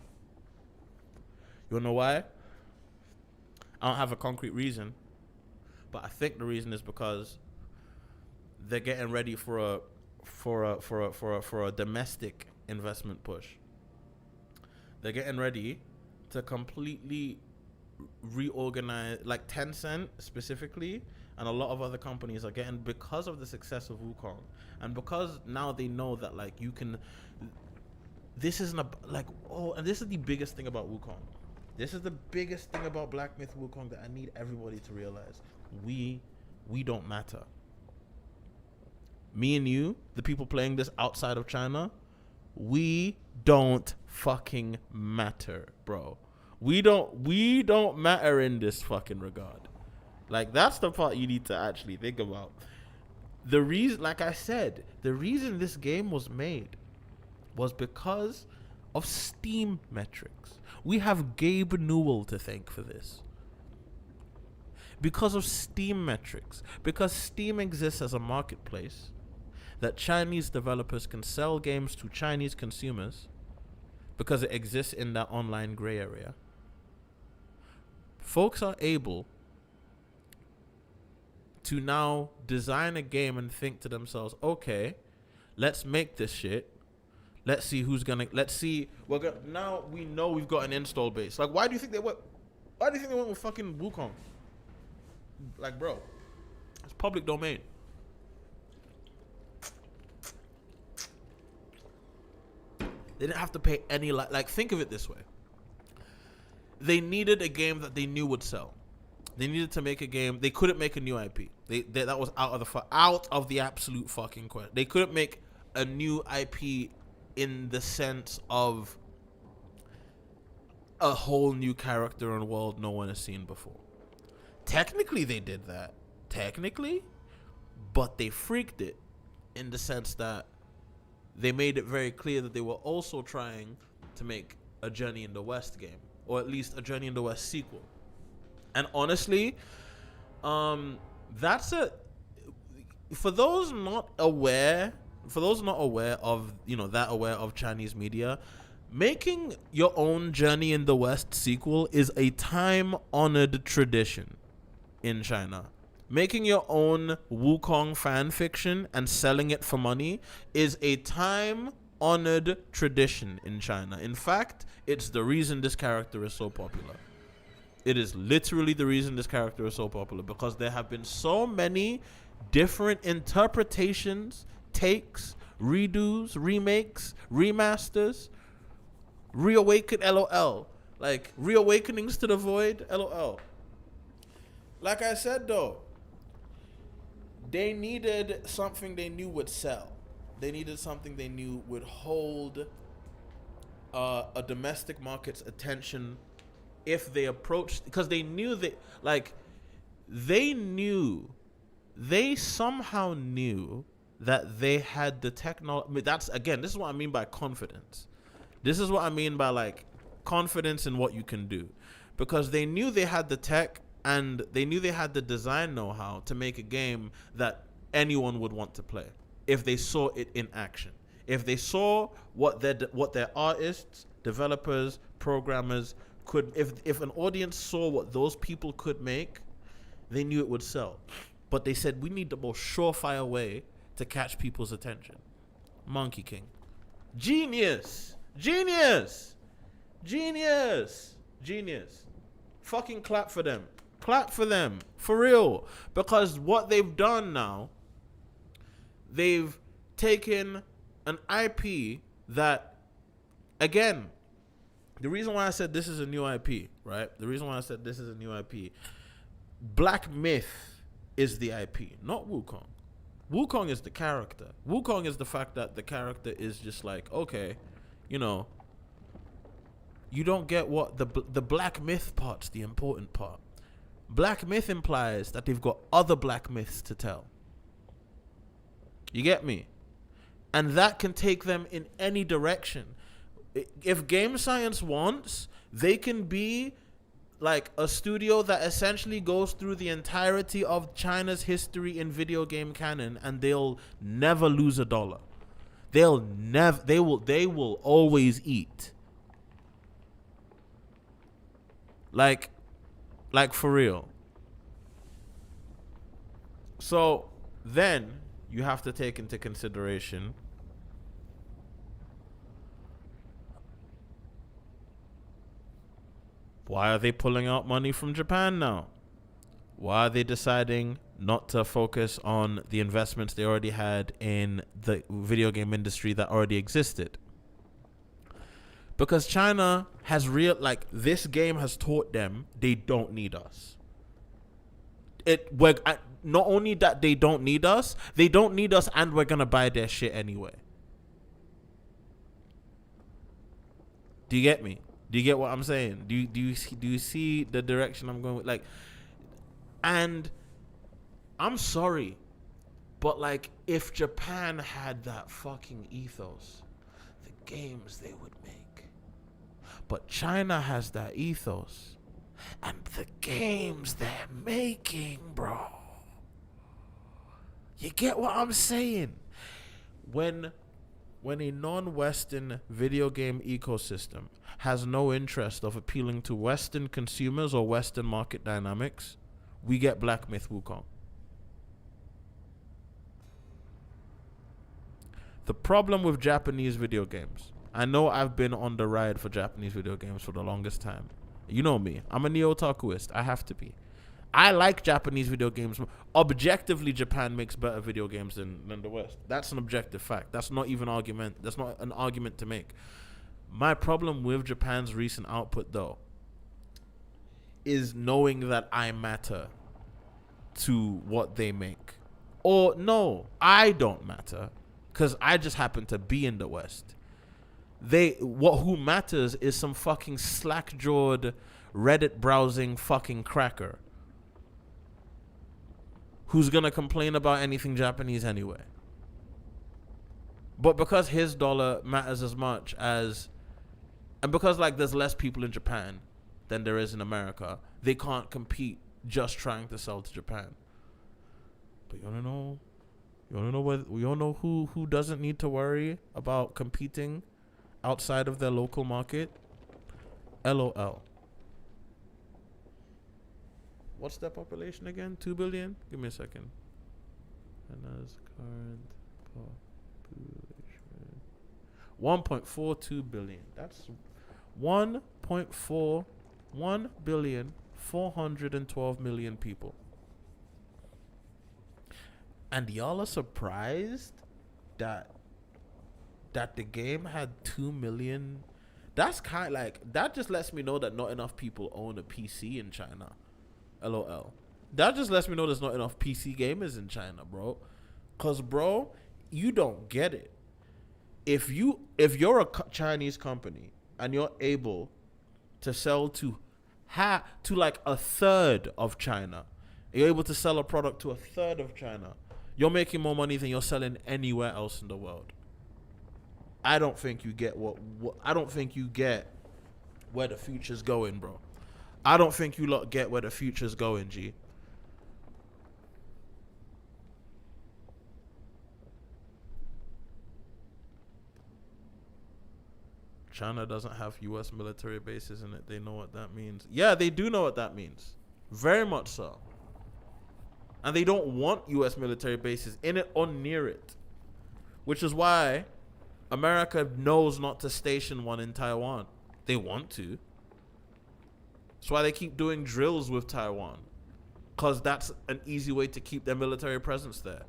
You wanna know why? I don't have a concrete reason, but I think the reason is because they're getting ready for a domestic investment push. They're getting ready to completely reorganize, like Tencent specifically, and a lot of other companies are getting, because of the success of Wukong, and because now they know that like you can. This isn't and this is the biggest thing about Wukong. This is the biggest thing about Black Myth Wukong that I need everybody to realize. We don't matter. Me and you, the people playing this outside of China, we don't fucking matter, bro. We don't matter in this fucking regard. Like, that's the part you need to actually think about. The reason, like I said, the reason this game was made was because of Steam metrics. We have Gabe Newell to thank for this. Because of Steam metrics. Because Steam exists as a marketplace that Chinese developers can sell games to Chinese consumers because it exists in that online gray area. Folks are able to now design a game and think to themselves, okay, let's make this shit. Let's see who's gonna. Let's see. Now we know we've got an install base. Like, why do you think they went? Why do you think they went with fucking Wukong? Like, bro, it's public domain. They didn't have to pay any. Like, think of it this way. They needed a game that they knew would sell. They needed to make a game. They couldn't make a new IP. That was out of the absolute fucking question. They couldn't make a new IP in the sense of a whole new character and world no one has seen before. Technically, they did that. But they freaked it in the sense that they made it very clear that they were also trying to make a Journey in the West game, or at least a Journey in the West sequel. And honestly, that's for those not aware of, that aware of Chinese media, making your own Journey in the West sequel is a time-honored tradition in China. Making your own Wukong fan fiction and selling it for money is a time-honored tradition in China. In fact, it's the reason this character is so popular. It is literally the reason this character is so popular, because there have been so many different interpretations, takes, redos, remakes, remasters, reawaken, LOL. Like, reawakenings to the void, LOL. Like I said, though, they needed something they knew would sell. They needed something they knew would hold a domestic market's attention if they approached, because they knew that, they somehow knew that they had the technology. This is what I mean by confidence. This is what I mean by, confidence in what you can do. Because they knew they had the tech, and they knew they had the design know-how to make a game that anyone would want to play if they saw it in action. If they saw what their artists, developers, programmers could, if an audience saw what those people could make, they knew it would sell. But they said, we need the most surefire way to catch people's attention. Monkey King. Genius. Fucking clap for them. For real. Because what they've done now, they've taken an IP that, again, the reason why I said this is a new IP, right? Black Myth is the IP, not Wukong. Wukong is the character. Wukong is the fact that the character is just like, okay, you don't get what the Black Myth part's the important part. Black Myth implies that they've got other Black Myths to tell. You get me? And that can take them in any direction. If Game Science wants, they can be like a studio that essentially goes through the entirety of China's history in video game canon, and they'll never lose a dollar. They will always eat. Like for real. So then you have to take into consideration why are they pulling out money from Japan now? Why are they deciding not to focus on the investments they already had in the video game industry that already existed? Because China has this game has taught them they don't need us. Not only that they don't need us, and we're gonna buy their shit anyway. Do you get me? Do you get what I'm saying? Do you see the direction I'm going with? And I'm sorry, but if Japan had that fucking ethos, the games they would make. But China has that ethos. And the games they're making, bro. You get what I'm saying? When a non-Western video game ecosystem has no interest of appealing to Western consumers or Western market dynamics, we get Black Myth Wukong. The problem with Japanese video games, I know I've been on the ride for Japanese video games for the longest time. You know me. I'm a neo-otakuist. I have to be. I like Japanese video games. Objectively, Japan makes better video games than the West. That's an objective fact. That's not even argument. That's not an argument to make. My problem with Japan's recent output, though, is knowing that I matter to what they make. Or no, I don't matter, because I just happen to be in the West. Who matters is some fucking slack-jawed, Reddit browsing fucking cracker who's gonna complain about anything Japanese anyway. But because his dollar matters as much as, and because like there's less people in Japan than there is in America, they can't compete just trying to sell to Japan. But you wanna know who doesn't need to worry about competing outside of their local market? LOL. What's their population again? 2 billion? Give me a second. China's current population. 1.42 billion. That's 1.412 million people. And y'all are surprised that the game had 2 million. That's kind of like, that just lets me know that not enough people own a PC in China. LOL. That just lets me know there's not enough PC gamers in China, bro. Cause bro, you don't get it. If you're a Chinese company and you're able to sell to like a third of China, you're able to sell a product to a third of China, you're making more money than you're selling anywhere else in the world. I don't think you get I don't think you get where the future's going, bro. I don't think you lot get where the future's going, G. China doesn't have U.S. military bases in it. They know what that means. Yeah, they do know what that means. Very much so. And they don't want U.S. military bases in it or near it. Which is why America knows not to station one in Taiwan. They want to. That's why they keep doing drills with Taiwan. Because that's an easy way to keep their military presence there.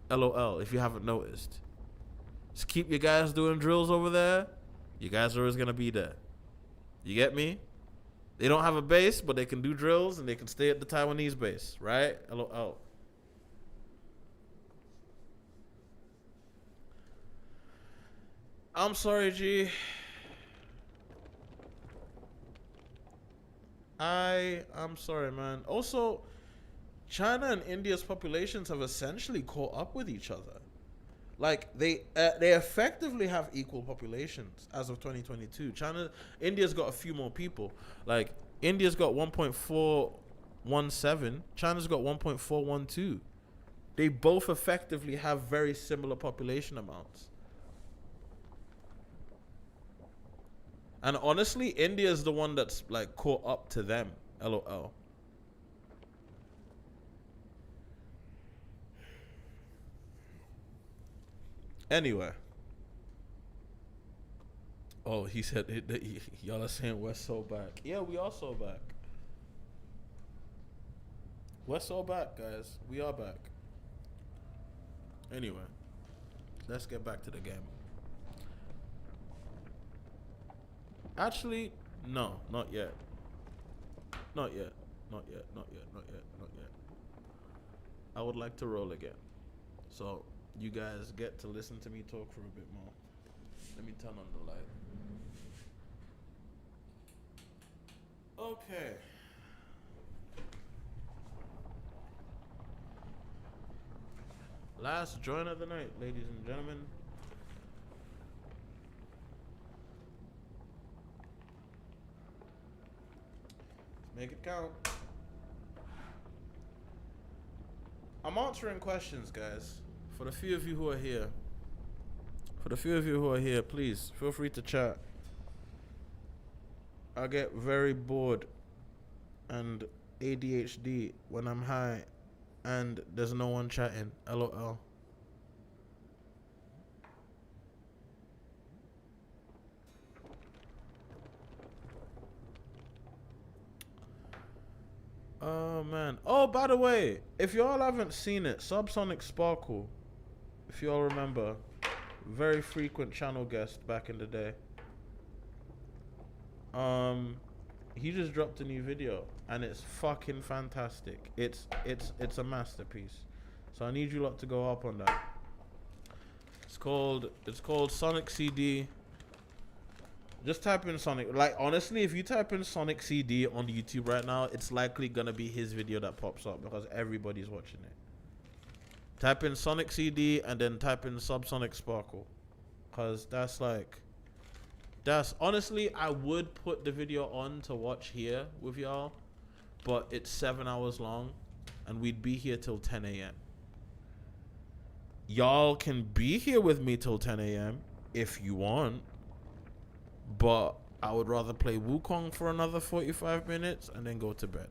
LOL, if you haven't noticed. Just keep your guys doing drills over there. You guys are always going to be there. You get me? They don't have a base, but they can do drills and they can stay at the Taiwanese base, right? LOL. I'm sorry, G. I'm sorry, man. Also, China and India's populations have essentially caught up with each other. Like they effectively have equal populations as of 2022. India's got a few more people. Like India's got 1.417. China's got 1.412. They both effectively have very similar population amounts. And honestly, India is the one that's like caught up to them. LOL. Anyway. Oh, he said y'all are saying we're so back. Yeah, we are so back. We're so back, guys. We are back. Anyway, let's get back to the game. Actually, no, not yet. Not yet. Not yet. Not yet. Not yet. Not yet. I would like to roll again. So you guys get to listen to me talk for a bit more. Let me turn on the light. Okay. Last joint of the night, ladies and gentlemen. Make it count. I'm answering questions, guys. For the few of you who are here. Please feel free to chat. I get very bored and ADHD when I'm high and there's no one chatting. LOL. Oh man. Oh, by the way, if y'all haven't seen it, Subsonic Sparkle, if y'all remember, very frequent channel guest back in the day. He just dropped a new video and it's fucking fantastic. It's a masterpiece. So I need you lot to go up on that. It's called Sonic CD. Just type in Sonic. Like, honestly, if you type in Sonic CD on YouTube right now, it's likely gonna be his video that pops up because everybody's watching it. Type in Sonic CD and then type in Subsonic Sparkle, cause that's honestly, I would put the video on to watch here with y'all, but it's 7 hours long, and we'd be here till 10 a.m. Y'all can be here with me till 10 a.m. if you want. But I would rather play Wukong for another 45 minutes and then go to bed.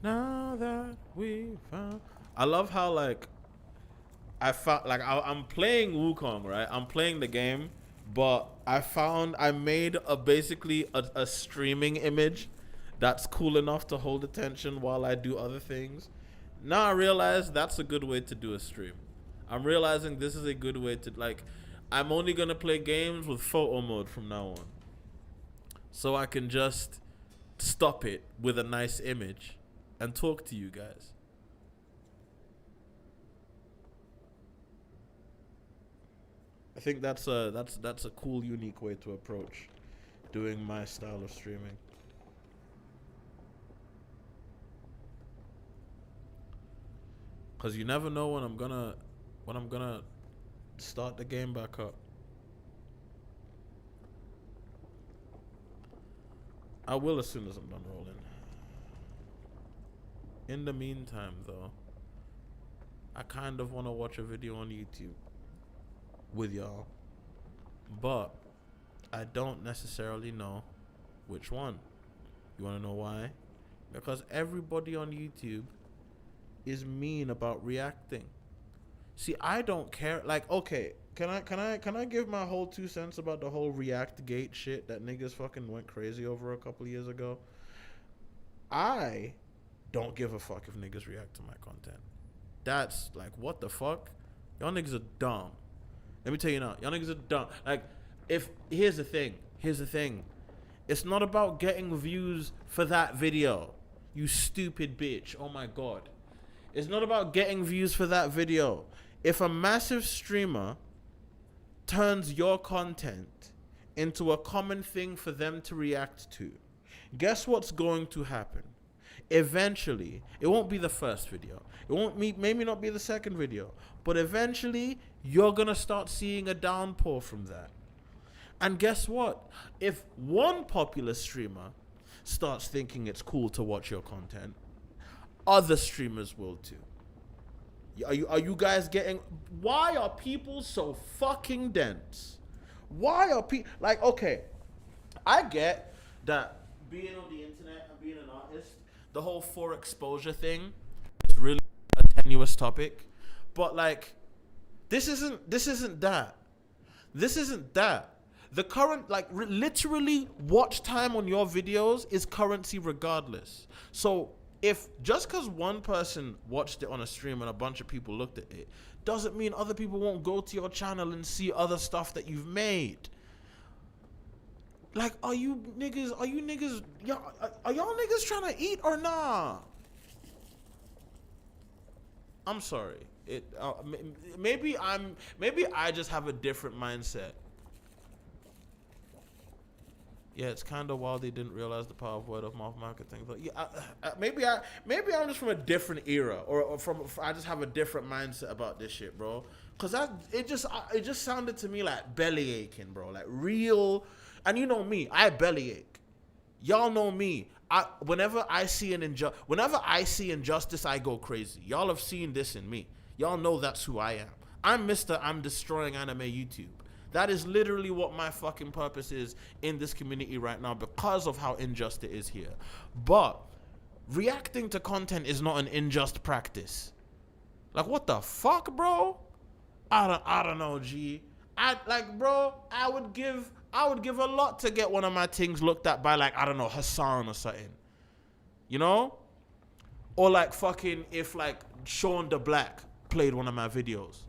Now that we found... I love how, like, I'm playing Wukong, right? I'm playing the game. But I made basically a streaming image that's cool enough to hold attention while I do other things. Now I realize that's a good way to do a stream. I'm realizing this is a good way to, like, I'm only going to play games with photo mode from now on. So I can just stop it with a nice image and talk to you guys. I think that's a cool, unique way to approach doing my style of streaming. Cause you never know when I'm gonna start the game back up. I will as soon as I'm done rolling. In the meantime, though, I kind of want to watch a video on YouTube with y'all, but I don't necessarily know which one. You want to know why? Because everybody on YouTube is mean about reacting. See, I don't care. Like, okay, can I give my whole 2 cents about the whole React Gate shit that niggas fucking went crazy over a couple years ago? I don't give a fuck if niggas react to my content. That's like, what the fuck? Y'all niggas are dumb. Let me tell you now, y'all niggas are dumb. Like, here's the thing. It's not about getting views for that video. You stupid bitch. Oh my God. It's not about getting views for that video. If a massive streamer turns your content into a common thing for them to react to, guess what's going to happen? Eventually, it won't be the first video. It won't maybe not be the second video. But eventually, you're going to start seeing a downpour from that. And guess what? If one popular streamer starts thinking it's cool to watch your content, other streamers will too. Are you guys getting... Why are people so fucking dense? Why are people... Like, okay, I get that being on the internet and being an artist, the whole for exposure thing is really a tenuous topic. But, like, this isn't that. This isn't that. The current, like, literally watch time on your videos is currency regardless. So if just because one person watched it on a stream and a bunch of people looked at it, doesn't mean other people won't go to your channel and see other stuff that you've made. Like, are y'all niggas trying to eat or nah? I'm sorry. Maybe I just have a different mindset. Yeah, it's kind of wild they didn't realize the power of word of mouth marketing. But yeah, maybe I'm just from a different era, or I just have a different mindset about this shit, bro. Cause it just sounded to me like belly aching, bro. Like real, and you know me, I belly ache. Y'all know me. Whenever I see injustice, I go crazy. Y'all have seen this in me. Y'all know that's who I am. I'm destroying anime YouTube. That is literally what my fucking purpose is in this community right now because of how unjust it is here. But reacting to content is not an unjust practice. Like, what the fuck, bro? I don't know, G. Bro, I would give a lot to get one of my things looked at by, like, I don't know, Hassan or something. You know? Or like fucking if like Sean the Black played one of my videos.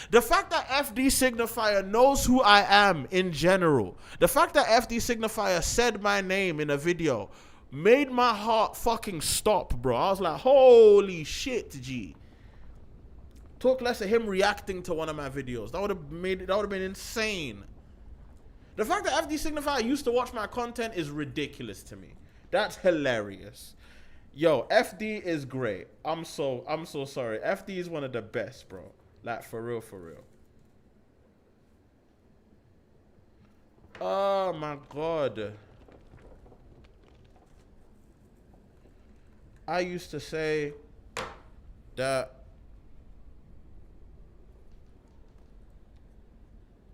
The fact that FD Signifier knows who I am in general, the fact that FD Signifier said my name in a video made my heart fucking stop, bro. I was like, holy shit, G. Talk less of him reacting to one of my videos. That would have been insane. The fact that FD Signifier used to watch my content is ridiculous to me. That's hilarious. Yo, FD is great. I'm so sorry. FD is one of the best, bro. Like, for real, for real. Oh, my God. I used to say that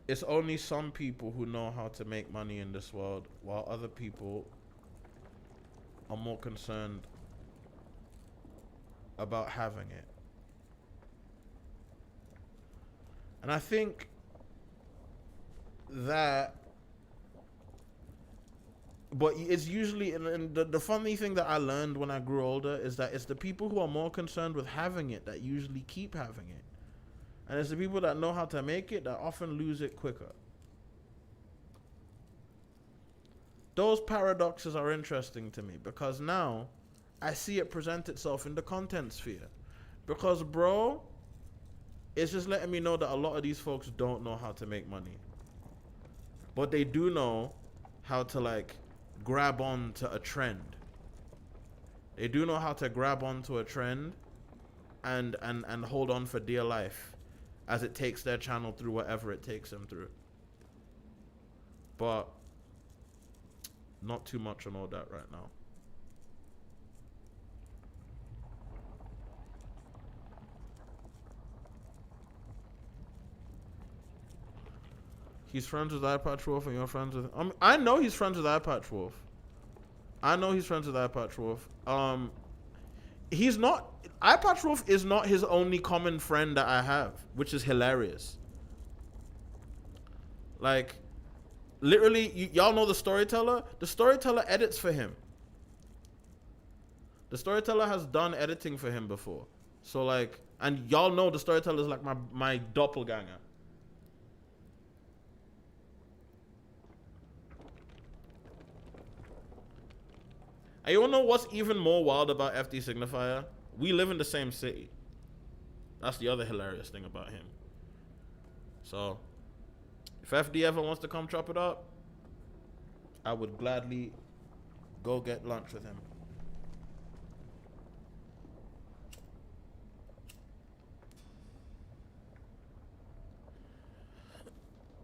it's only some people who know how to make money in this world, while other people are more concerned about having it. And I think that, but it's usually, and the funny thing that I learned when I grew older is that it's the people who are more concerned with having it that usually keep having it. And it's the people that know how to make it that often lose it quicker. Those paradoxes are interesting to me because now I see it present itself in the content sphere. Because, bro, it's just letting me know that a lot of these folks don't know how to make money. But they do know how to, like, grab on to a trend. They do know how to grab onto a trend and hold on for dear life as it takes their channel through whatever it takes them through. But not too much on all that right now. He's friends with iPatch Wolf and you're friends with... I know he's friends with iPatch Wolf. He's not... iPatch Wolf is not his only common friend that I have, which is hilarious. Like, literally, y'all know the Storyteller? The Storyteller edits for him. The Storyteller has done editing for him before. So, like... And y'all know the Storyteller is like my doppelganger. And you wanna know what's even more wild about FD Signifier? We live in the same city. That's the other hilarious thing about him. So, if FD ever wants to come chop it up, I would gladly go get lunch with him.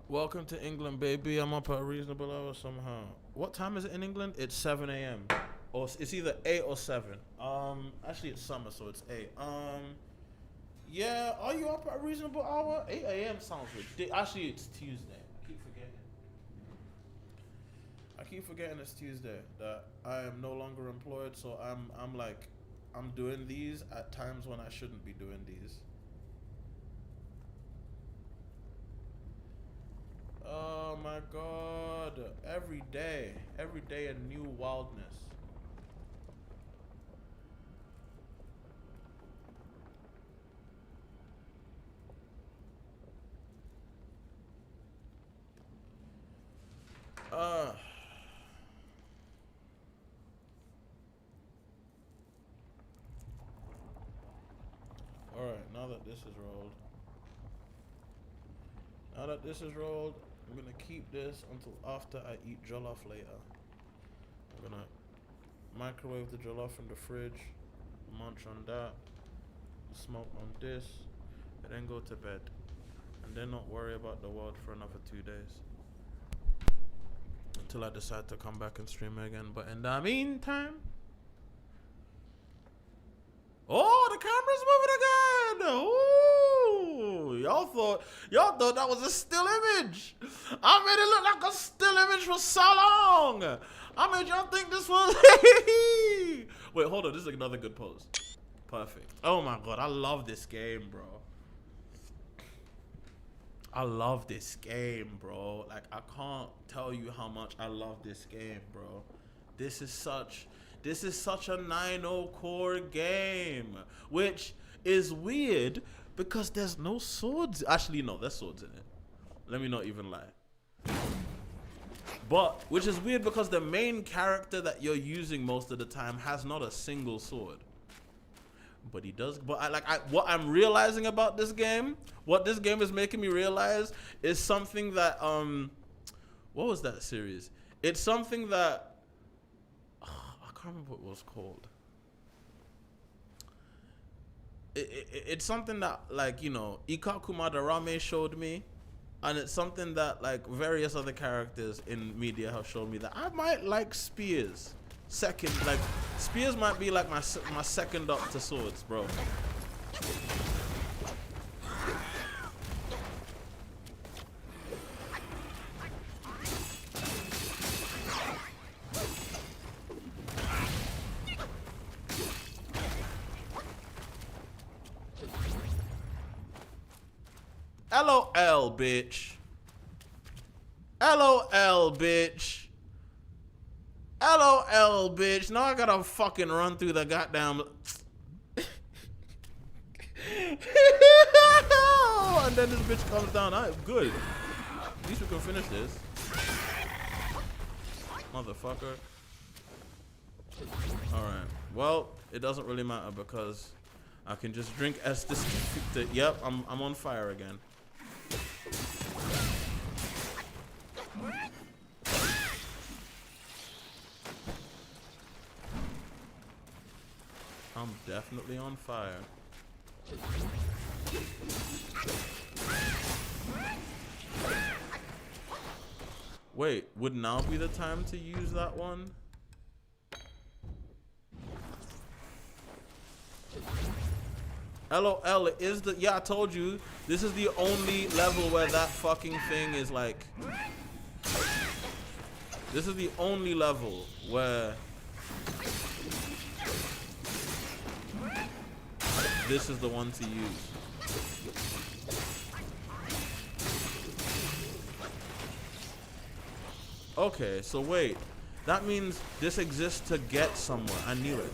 Welcome to England, baby. I'm up at a reasonable hour somehow. What time is it in England? It's 7 a.m. Or it's either 8 or 7. Actually it's summer, so it's 8. Yeah, are you up at a reasonable hour? 8 a.m. sounds ridiculous. Actually, it's Tuesday. I keep forgetting it's Tuesday. That I am no longer employed, so I'm doing these at times when I shouldn't be doing these. Oh my God! Every day a new wildness. Alright, now that this is rolled, I'm gonna keep this until after I eat jollof later. I'm gonna microwave the jollof in the fridge, munch on that, smoke on this, and then go to bed. And then not worry about the world for another 2 days. Until I decide to come back and stream again. But in the meantime... Oh, the camera's moving again! Ooh! Y'all thought that was a still image. I made it look like a still image for so long. I made y'all think this was... Wait, hold on. This is another good pose. Perfect. Oh my god, I love this game, bro. I love this game, bro. Like, I can't tell you how much I love this game, bro. This is such a 9-0 core game, which is weird because there's no swords. Actually, no, there's swords in it. Let me not even lie. But, which is weird because the main character that you're using most of the time has not a single sword. But he does. But what I'm realizing about this game, what this game is making me realize is something that what was that series? It's something that I can't remember what it was called. It's something that, like, you know, Ikaku Madarame showed me, and it's something that like various other characters in media have shown me that I might like spears. Second, like, spears might be like my second up to swords, bro. LOL, bitch. LOL, bitch. LOL, bitch. Now I gotta fucking run through the goddamn... And then this bitch comes down. Good. At least we can finish this. Motherfucker. Alright. Well, it doesn't really matter because I can just drink Estes. Yep, I'm on fire again. I'm definitely on fire. Wait, would now be the time to use that one? LOL, it is the... Yeah, I told you. This is the only level where that fucking thing is like... This is the only level where... This is the one to use. Okay, so wait. That means this exists to get somewhere. I knew it.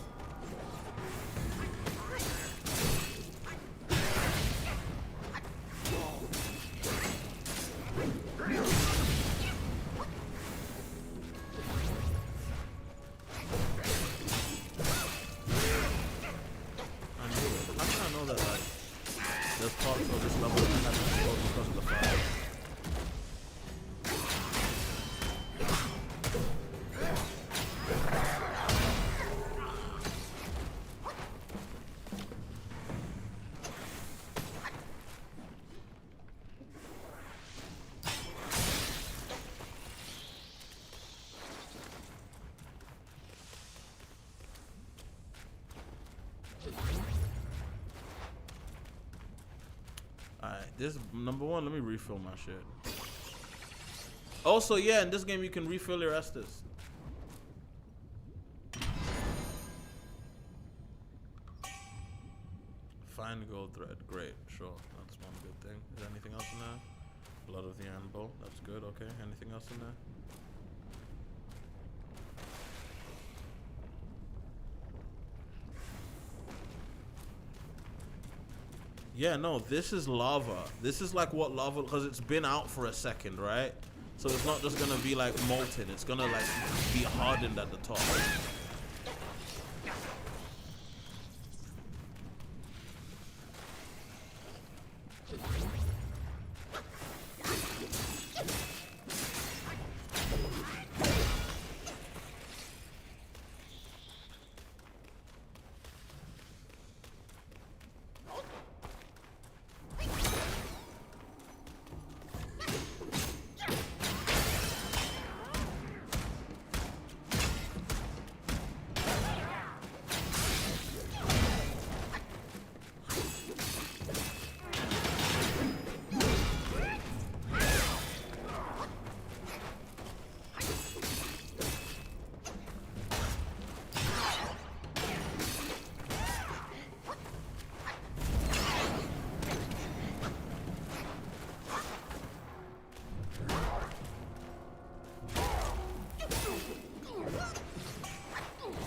This number one, let me refill my shit. Also, yeah, in this game you can refill your Estus. Fine gold thread, great, sure. That's one good thing. Is there anything else in there? Blood of the Anvil, that's good, okay. Anything else in there? Yeah, no, this is lava. This is like what lava, because it's been out for a second, right? So it's not just gonna be like molten. It's gonna like be hardened at the top.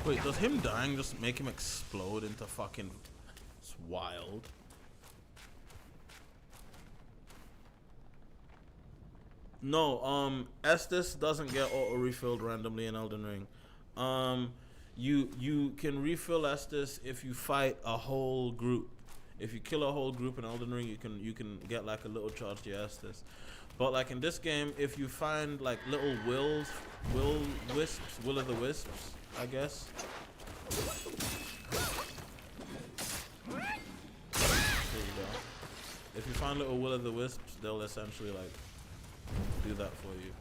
Wait, does him dying just make him explode into fucking... It's wild. No, Estus doesn't get auto refilled randomly in Elden Ring. You can refill Estus if you fight a whole group. If you kill a whole group in Elden Ring, you can get like a little charge to your Estus. But like in this game, if you find like little will o' the wisps, I guess. There you go. If you find little will o' the wisps, they'll essentially like do that for you.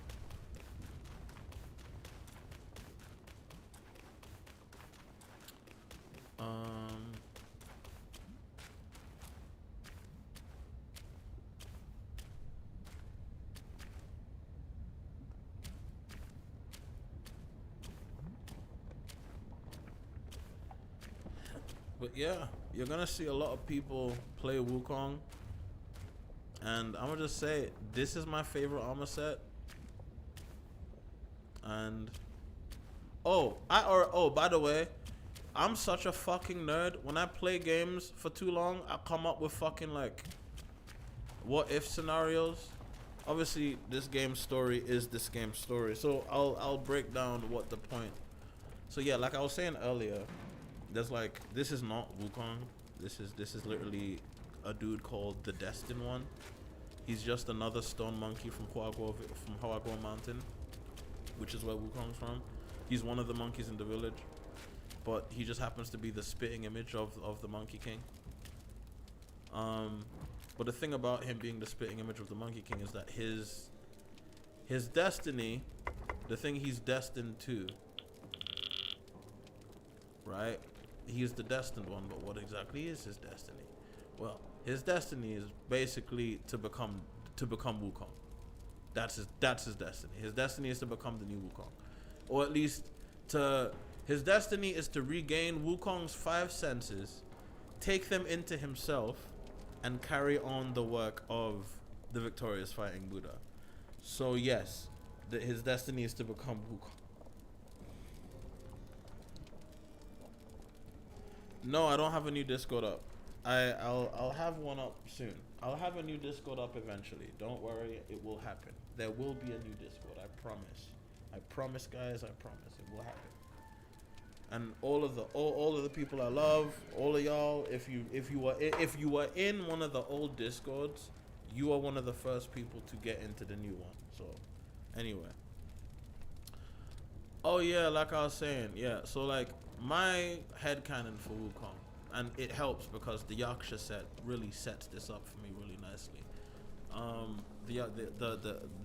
But yeah, you're gonna see a lot of people play Wukong, and I'm gonna just say this is my favorite armor set. And by the way, I'm such a fucking nerd. When I play games for too long, I come up with fucking like what if scenarios. Obviously, this game's story is this game's story, so I'll break down what the point. So yeah, like I was saying earlier, there's like, this is not Wukong. This is literally a dude called the Destined One. He's just another stone monkey from Hawagua Mountain, which is where Wukong's from. He's one of the monkeys in the village, but he just happens to be the spitting image of the Monkey King. But the thing about him being the spitting image of the Monkey King is that his destiny, the thing he's destined to, right? He is the Destined One, but what exactly is his destiny? Well, his destiny is basically to become Wukong. That's his destiny. His destiny is to become the new Wukong, or at least his destiny is to regain Wukong's 5 senses, take them into himself, and carry on the work of the victorious fighting Buddha. So yes, his destiny is to become Wukong. No, I don't have a new Discord up. I'll have one up soon. I'll have a new Discord up eventually. Don't worry, it will happen. There will be a new Discord. I promise. I promise, guys. I promise it will happen. And all of the people I love, all of y'all, if you were in one of the old Discords, you are one of the first people to get into the new one. So, anyway. Oh yeah, like I was saying, yeah. So like my headcanon for Wukong, and it helps because the Yaksha set really sets this up for me really nicely.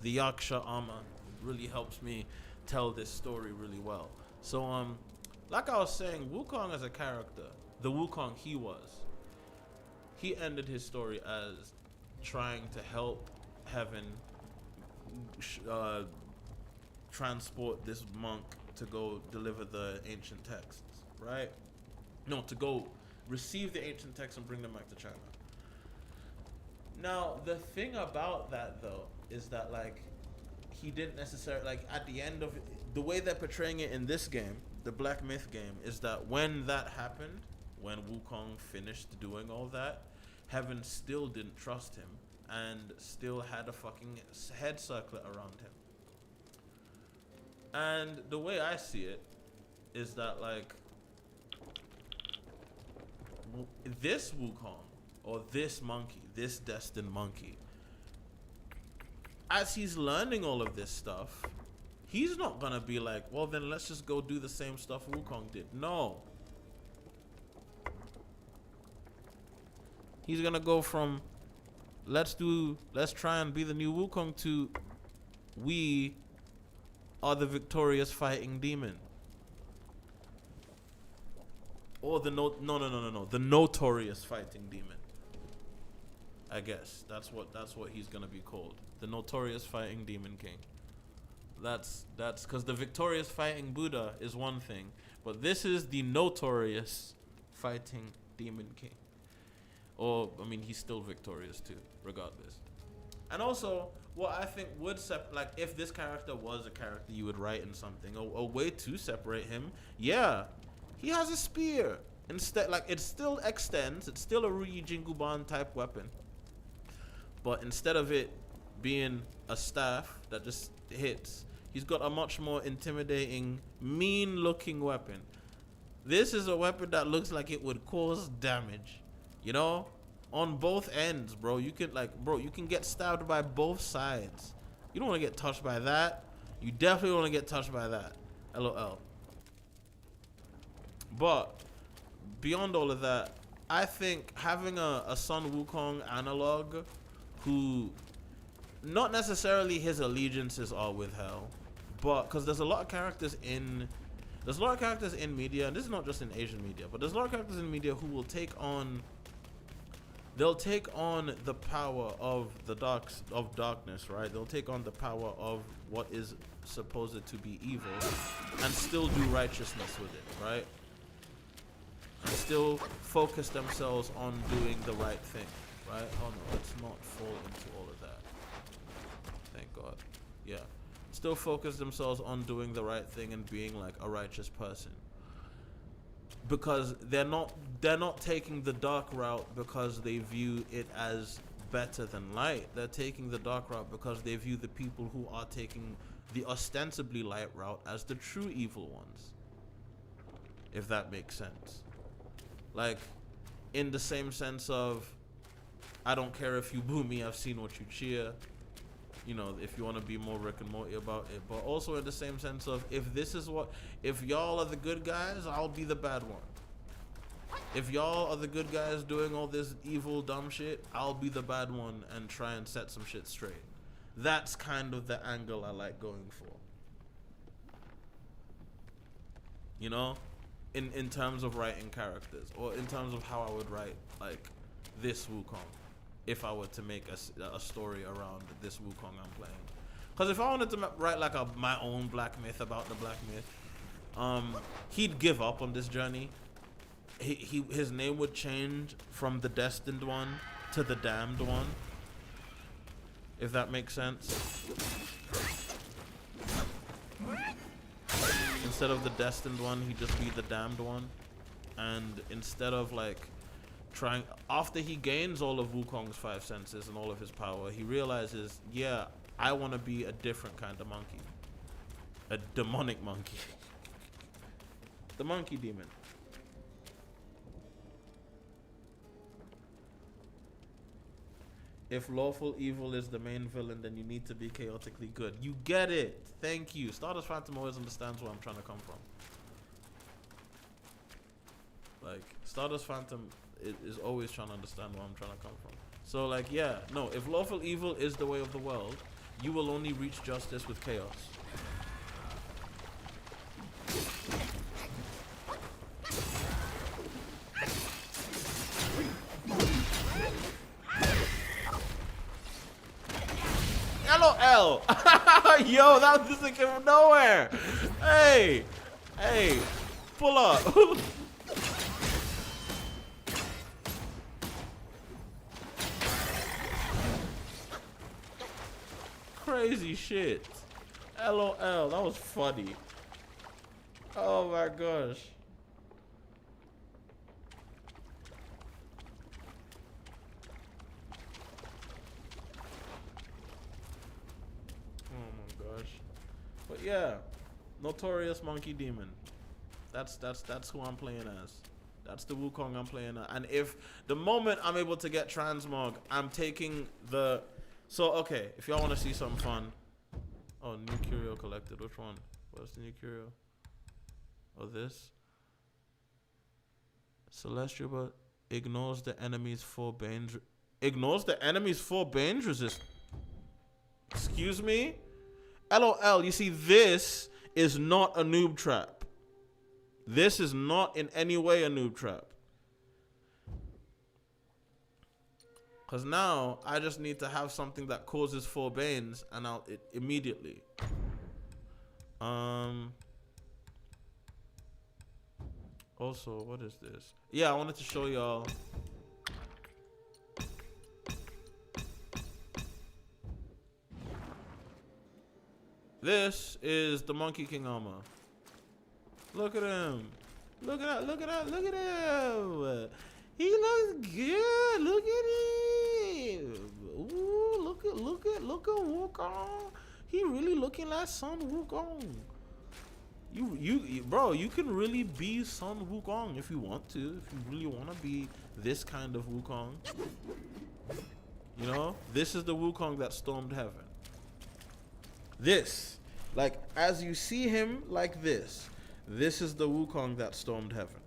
The Yaksha armor really helps me tell this story really well. So like I was saying, Wukong as a character, the Wukong he ended his story as trying to help heaven transport this monk to go deliver the ancient texts, right? No, to go receive the ancient texts and bring them back to China. Now, the thing about that, though, is that, like, he didn't necessarily, like, at the end of it, the way they're portraying it in this game, the Black Myth game, is that when that happened, when Wukong finished doing all that, heaven still didn't trust him and still had a fucking head circlet around him. And the way I see it is that, like, this Wukong, or this monkey, this destined monkey, as he's learning all of this stuff, he's not gonna be like, well, then let's just go do the same stuff Wukong did. No. He's gonna go from, let's try and be the new Wukong, to we are the victorious fighting demon. Or the the notorious fighting demon. I guess that's what he's gonna be called. The notorious fighting demon king. That's because the victorious fighting Buddha is one thing, but this is the notorious fighting demon king. Or, I mean, he's still victorious too, regardless. And also, what I think would like, if this character was a character you would write in something, a way to separate him, yeah, He has a spear. Instead, like, it still extends. It's still a Rui Jinguban type weapon. But instead of it being a staff that just hits, he's got a much more intimidating, mean-looking weapon. This is a weapon that looks like it would cause damage. You know? On both ends, bro. You can, like, you can get stabbed by both sides. You don't want to get touched by that. You definitely want to get touched by that. LOL. But beyond all of that, I think having a Sun Wukong analog who not necessarily his allegiances are with hell, but because there's a lot of characters in media, and this is not just in Asian media, but there's a lot of characters in media who will take on the power of darkness, right? They'll take on the power of what is supposed to be evil and still do righteousness with it, right? And still focus themselves on doing the right thing, right? Oh no, let's not fall into all of that. Thank God. Yeah. Still focus themselves on doing the right thing and being like a righteous person. Because they're not taking the dark route because they view it as better than light. They're taking the dark route because they view the people who are taking the ostensibly light route as the true evil ones. If that makes sense. Like, in the same sense of, I don't care if you boo me, I've seen what you cheer. You know, if you want to be more Rick and Morty about it. But also in the same sense of, if y'all are the good guys, I'll be the bad one. If y'all are the good guys doing all this evil, dumb shit, I'll be the bad one and try and set some shit straight. That's kind of the angle I like going for. You know? In terms of writing characters, or in terms of how I would write, like, this Wukong, if I were to make a story around this Wukong I'm playing. Because if I wanted to write like my own black myth about the black myth, he'd give up on this journey. His name would change from the destined one to the damned one, if that makes sense. Instead of the destined one, he'd just be the damned one. And instead of like trying, after he gains all of Wukong's 5 senses and all of his power, he realizes, yeah, I want to be a different kind of monkey. A demonic monkey. The monkey demon. If lawful evil is the main villain, then you need to be chaotically good. You get it. Thank you. Stardust Phantom always understands where I'm trying to come from. Like, Stardust Phantom is always trying to understand where I'm trying to come from. So, like, yeah, no, if lawful evil is the way of the world, you will only reach justice with chaos. LOL. Yo, that just came from nowhere. Hey, pull up. Crazy shit. LOL, that was funny. Oh my gosh. But yeah, Notorious Monkey Demon. That's who I'm playing as. That's the Wukong I'm playing as. And if the moment I'm able to get transmog, I'm taking the. So okay, if y'all want to see something fun. Oh, new curio collected. Which one? What's the new curio? Oh, this. Celestial, but ignores the enemy's 4 Bane's. Ignores the enemy's 4 Bane's resist. Excuse me? LOL, you see, this is not a noob trap. This is not in any way a noob trap. Because now, I just need to have something that causes 4 Banes, and I'll immediately. Also, what is this? Yeah, I wanted to show y'all. This is the Monkey King armor. Look at him. Look at that. Look at that. Look at him. He looks good. Look at him. Ooh, look at Wukong. He really looking like Son Wukong. Bro, you can really be Son Wukong if you want to. If you really want to be this kind of Wukong. You know, this is the Wukong that stormed heaven. This, like, as you see him like this is the Wukong that stormed heaven.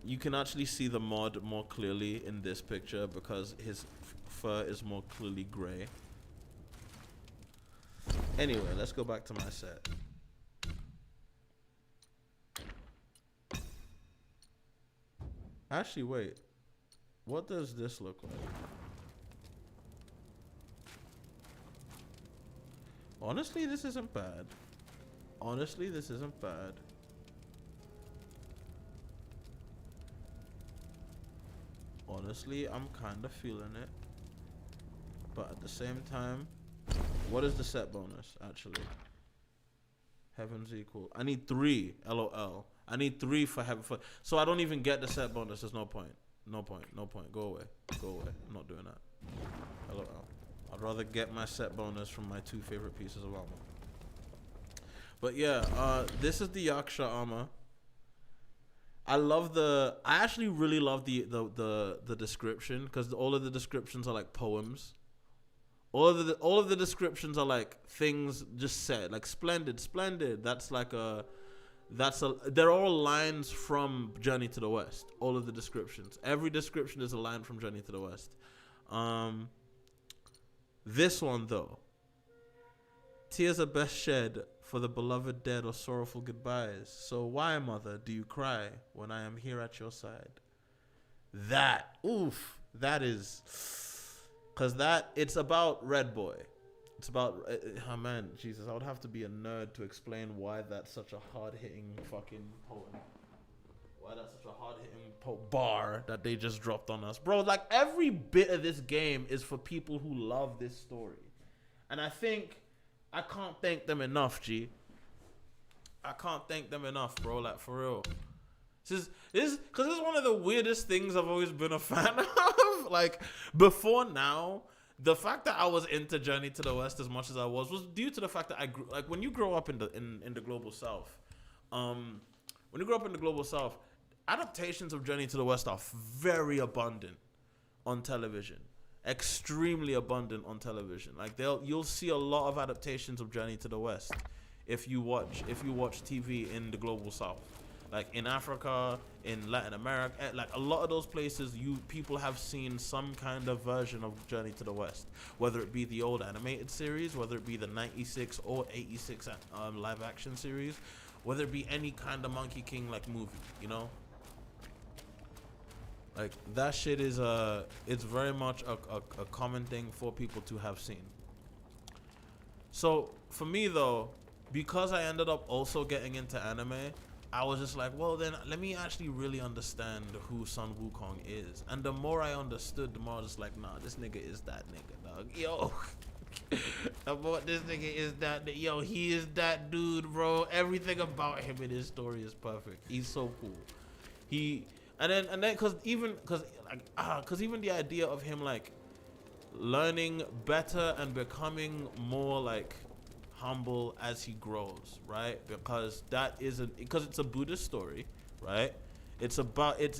You can actually see the mod more clearly in this picture because his fur is more clearly gray. Anyway, let's go back to my set. Actually, wait. What does this look like? Honestly, this isn't bad. Honestly, this isn't bad. Honestly, I'm kind of feeling it. But at the same time, what is the set bonus, actually? Heaven's equal. I need 3, LOL. I need 3 for heaven. So I don't even get the set bonus. There's no point. No point. No point. Go away. Go away. I'm not doing that. LOL. I'd rather get my set bonus from my 2 favorite pieces of armor. But yeah, this is the Yaksha armor. I actually really love the description, because all of the descriptions are like poems. All of the descriptions are like things just said, like splendid. They're all lines from Journey to the West. All of the descriptions. Every description is a line from Journey to the West. This one though. Tears are best shed for the beloved dead or sorrowful goodbyes. So why, mother, do you cry when I am here at your side? That is, because it's about Red Boy. It's about, oh man, Jesus, I would have to be a nerd to explain why that's such a hard-hitting fucking poem. Why that's such a hard-hitting bar that they just dropped on us. Bro, like every bit of this game is for people who love this story. And I think, I can't thank them enough, G. I can't thank them enough, bro, like for real. Because this is one of the weirdest things I've always been a fan of. Like, before now, the fact that I was into Journey to the West as much as I was due to the fact that I grew, like, when you grow up in the global south, adaptations of Journey to the West are very abundant on television. Extremely abundant on television. Like, you'll see a lot of adaptations of Journey to the West if you watch TV in the global south. Like in Africa, in Latin America, like a lot of those places, people have seen some kind of version of Journey to the West, whether it be the old animated series, whether it be the 96 or 86 live action series, whether it be any kind of Monkey King like movie, you know. Like that shit is it's very much a common thing for people to have seen. So for me though, because I ended up also getting into anime, I was just like, well then let me actually really understand who Sun Wukong is. And the more I understood, the more I was just like, nah, this nigga is that nigga, dog. Yo. This nigga is that, yo, he is that dude, bro. Everything about him in his story is perfect. He's so cool. And then cause even the idea of him like learning better and becoming more like humble as he grows, right? Because it's a Buddhist story, right? It's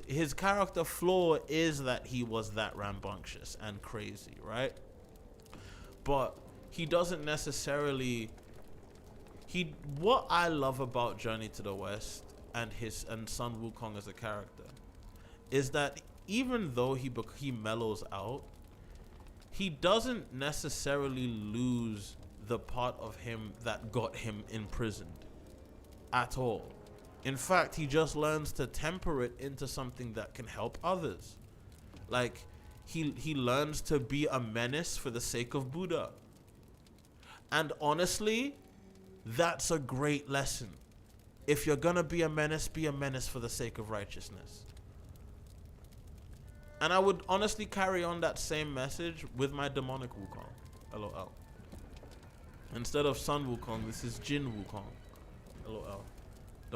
his character flaw is that he was that rambunctious and crazy, right? But he doesn't necessarily. What I love about Journey to the West and Sun Wukong as a character is that even though he mellows out, he doesn't necessarily lose the part of him that got him imprisoned at all. In fact, he just learns to temper it into something that can help others. Like, he learns to be a menace for the sake of Buddha. And honestly, that's a great lesson. If you're gonna be a menace for the sake of righteousness. And I would honestly carry on that same message with my demonic Wukong. LOL. Instead of Sun Wukong, this is Jin Wukong. LOL.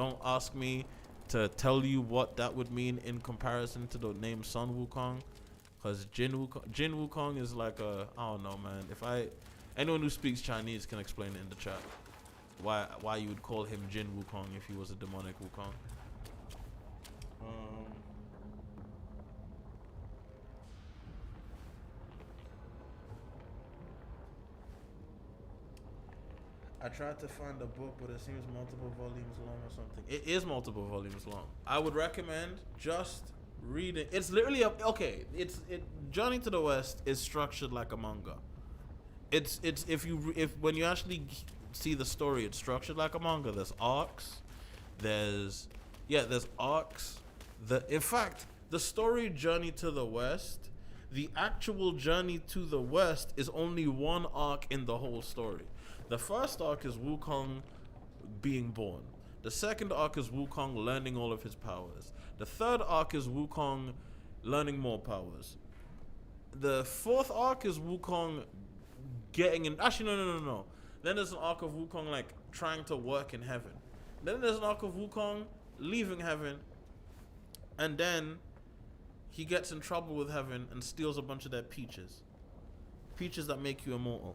Don't ask me to tell you what that would mean in comparison to the name Sun Wukong, because Jin Wukong is like a, I don't know, man. Anyone who speaks Chinese can explain it in the chat. Why you would call him Jin Wukong if he was a demonic Wukong. I tried to find a book, but it seems multiple volumes long or something. It is multiple volumes long. I would recommend just reading. It's literally Journey to the West is structured like a manga. It's when you actually see the story, it's structured like a manga. There's arcs. There's arcs. In fact, the story Journey to the West, the actual Journey to the West is only one arc in the whole story. The first arc is Wukong being born. The second arc is Wukong learning all of his powers. The third arc is Wukong learning more powers. The fourth arc is Wukong getting in. Actually, no. Then there's an arc of Wukong like trying to work in heaven. Then there's an arc of Wukong leaving heaven, and then he gets in trouble with heaven and steals a bunch of their peaches. Peaches that make you immortal.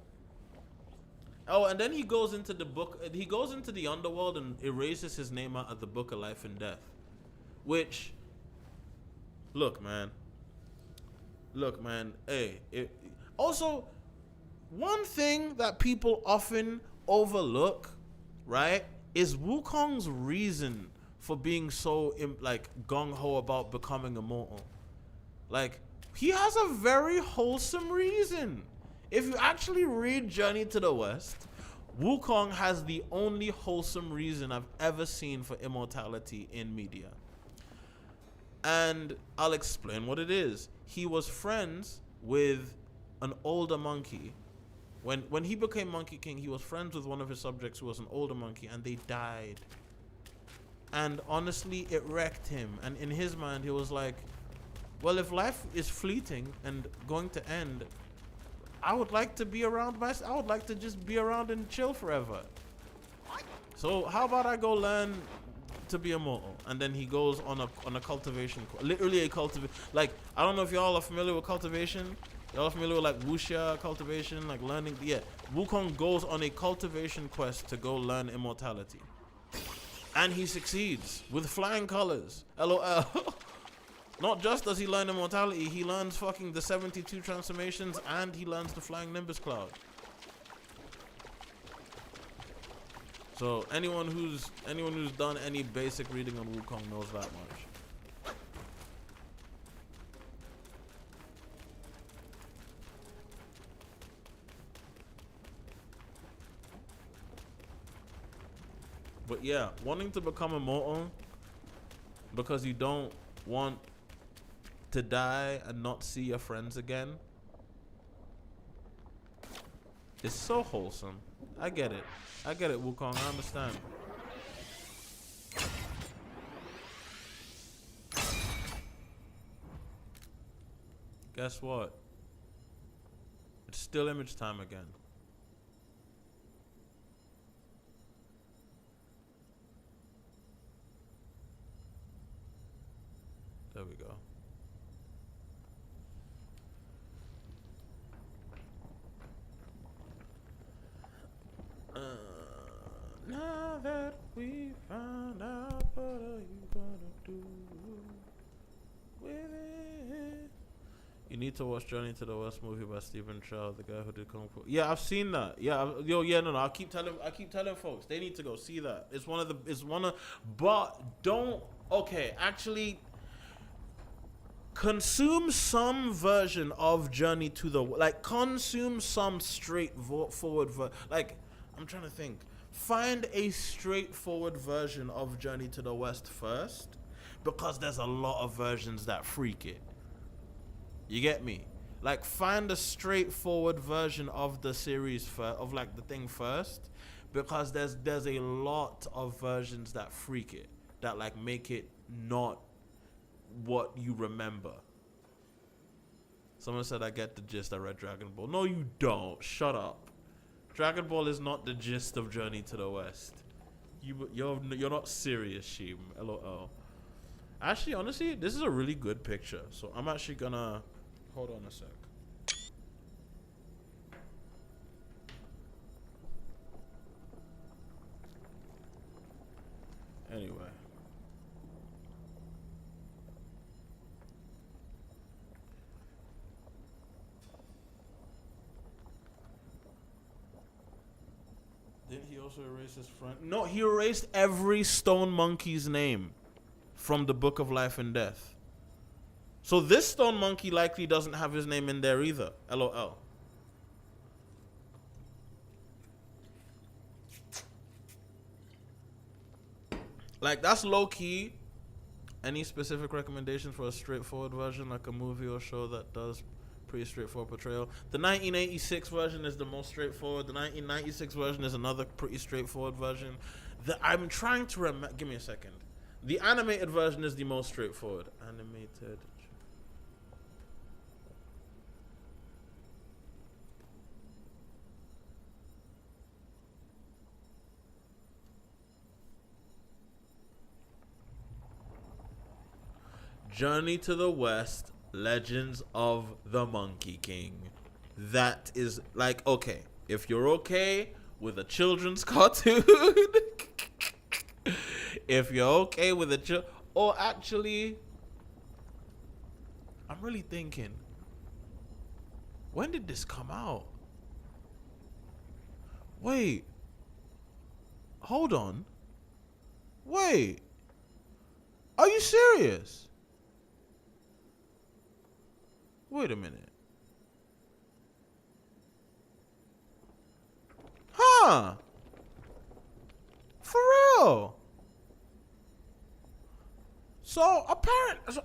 Oh, and then he goes into the underworld and erases his name out of the Book of Life and Death. Which, look, man, also, one thing that people often overlook, right, is Wukong's reason for being so, gung-ho about becoming immortal. Like, he has a very wholesome reason. If you actually read Journey to the West, Wukong has the only wholesome reason I've ever seen for immortality in media. And I'll explain what it is. He was friends with an older monkey. When he became Monkey King, he was friends with one of his subjects who was an older monkey, and they died. And honestly, it wrecked him. And in his mind, he was like, well, if life is fleeting and going to end, I would like to be around I would like to just be around and chill forever. So how about I go learn to be immortal? And then he goes on a cultivation, literally a cultivation. Like, I don't know if y'all are familiar with cultivation. Y'all are familiar with like wuxia cultivation, like learning. Yeah, Wukong goes on a cultivation quest to go learn immortality, and he succeeds with flying colors. LOL. Not just does he learn immortality, he learns fucking the 72 transformations, and he learns the flying Nimbus Cloud. So anyone who's done any basic reading on Wukong knows that much. But yeah, wanting to become immortal because you don't want to die and not see your friends again. It's so wholesome. I get it, Wukong. I understand. Guess what? It's still image time again. There we go. Now that we found out, what are you gonna do with it? You need to watch Journey to the West movie by Stephen Chow, the guy who did Kung Fu. Yeah, I've seen that. Yeah, no. I keep telling folks they need to go see that. But don't. Okay, actually, consume some version of Journey to the consume some straightforward I'm trying to think. Find a straightforward version of Journey to the West first, because there's a lot of versions that freak it. You get me? Like, find a straightforward version of the series the thing first, because there's a lot of versions that freak it, that make it not what you remember. Someone said I get the gist. I read Dragon Ball. No, you don't. Shut up. Dragon Ball is not the gist of Journey to the West. You're not serious, Sheem. LOL. Actually, honestly, this is a really good picture. So I'm actually gonna hold on a sec. Anyway. Didn't he also erase his friend? No, he erased every stone monkey's name from the Book of Life and Death. So this stone monkey likely doesn't have his name in there either. LOL. Like, that's low key. Any specific recommendations for a straightforward version, like a movie or show that does pretty straightforward portrayal? The 1986 version is the most straightforward. The 1996 version is another pretty straightforward version. I'm trying to remember. Give me a second. The animated version is the most straightforward. Animated. Journey to the West, Legends of the Monkey King. That is like, okay, if you're okay with a children's cartoon, if you're okay with or actually, I'm really thinking, when did this come out? Wait, hold on. Wait, are you serious? Wait a minute. Huh? For real? So apparently,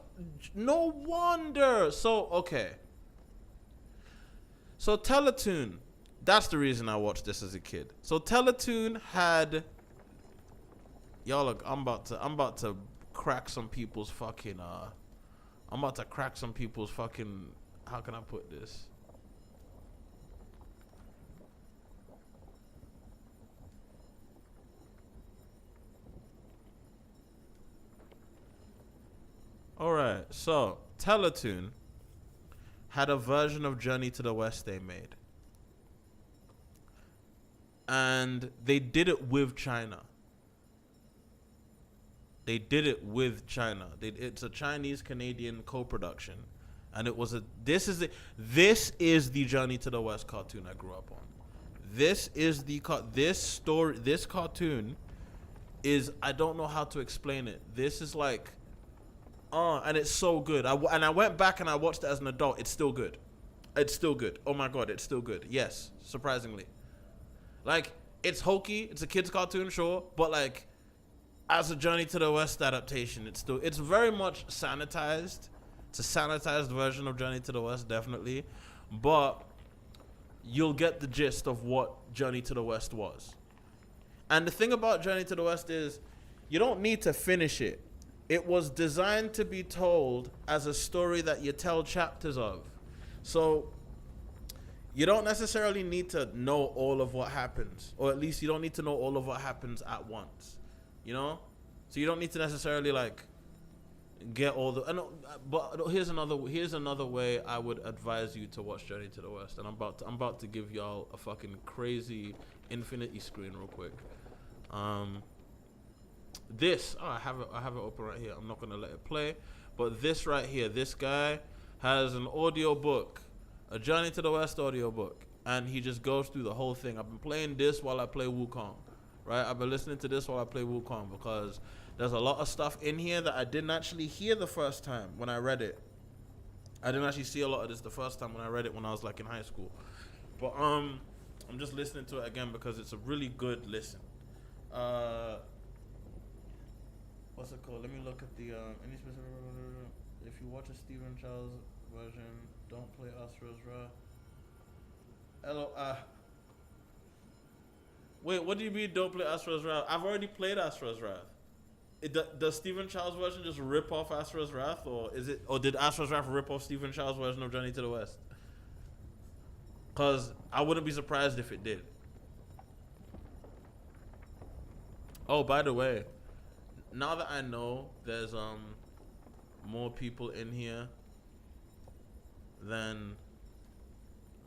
no wonder. So okay. So Teletoon, that's the reason I watched this as a kid. So Teletoon had, y'all look, I'm about to crack some people's fucking I'm about to crack some people's fucking, how can I put this? Alright, so Teletoon had a version of Journey to the West they made. And they did it with China. They did it with China. It's a Chinese-Canadian co-production, and it was this is the Journey to the West cartoon I grew up on. This cartoon is, I don't know how to explain it. This is like, and it's so good. I went back and I watched it as an adult. It's still good. It's still good. Oh my god, it's still good. Yes, surprisingly. Like, it's hokey. It's a kid's cartoon, sure, but like, as a Journey to the West adaptation, it's very much sanitized. It's a sanitized version of Journey to the West, definitely. But you'll get the gist of what Journey to the West was. And the thing about Journey to the West is, you don't need to finish it. It was designed to be told as a story that you tell chapters of. So you don't necessarily need to know all of what happens. Or at least you don't need to know all of what happens at once. You know, so you don't need to necessarily like get all the. But here's another way I would advise you to watch Journey to the West, and I'm about to give y'all a fucking crazy infinity screen real quick. I have it open right here. I'm not gonna let it play, but this right here, this guy has an audio book, a Journey to the West audio book, and he just goes through the whole thing. I've been playing this while I play Wukong. Right, I've been listening to this while I play Wukong because there's a lot of stuff in here that I didn't actually hear the first time when I read it. I didn't actually see a lot of this the first time when I read it when I was like in high school. But I'm just listening to it again because it's a really good listen. What's it called? Let me look at the any specific. If you watch a Stephen Childs version, don't play Asura's Wrath. Wait, what do you mean don't play Asura's Wrath? I've already played Asura's Wrath. Does Stephen Child's version just rip off Asura's Wrath, or did Asura's Wrath rip off Stephen Child's version of Journey to the West? Cause I wouldn't be surprised if it did. Oh, by the way, now that I know there's more people in here than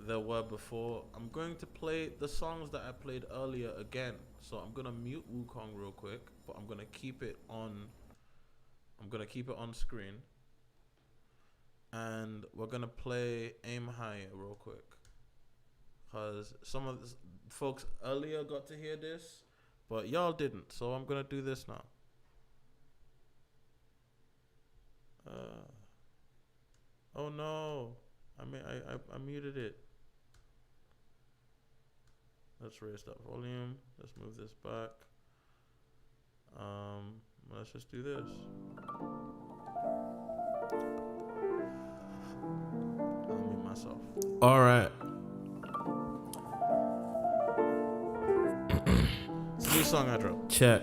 there were before, I'm going to play the songs that I played earlier again. So I'm gonna mute Wukong real quick, but I'm gonna keep it on. I'm gonna keep it on screen, and we're gonna play Aim Higher real quick, cause some of the folks earlier got to hear this, but y'all didn't. So I'm gonna do this now. Oh no! I muted it. Let's raise that volume. Let's move this back. Let's just do this. I'll mute myself. All right. It's a new song I dropped. Check.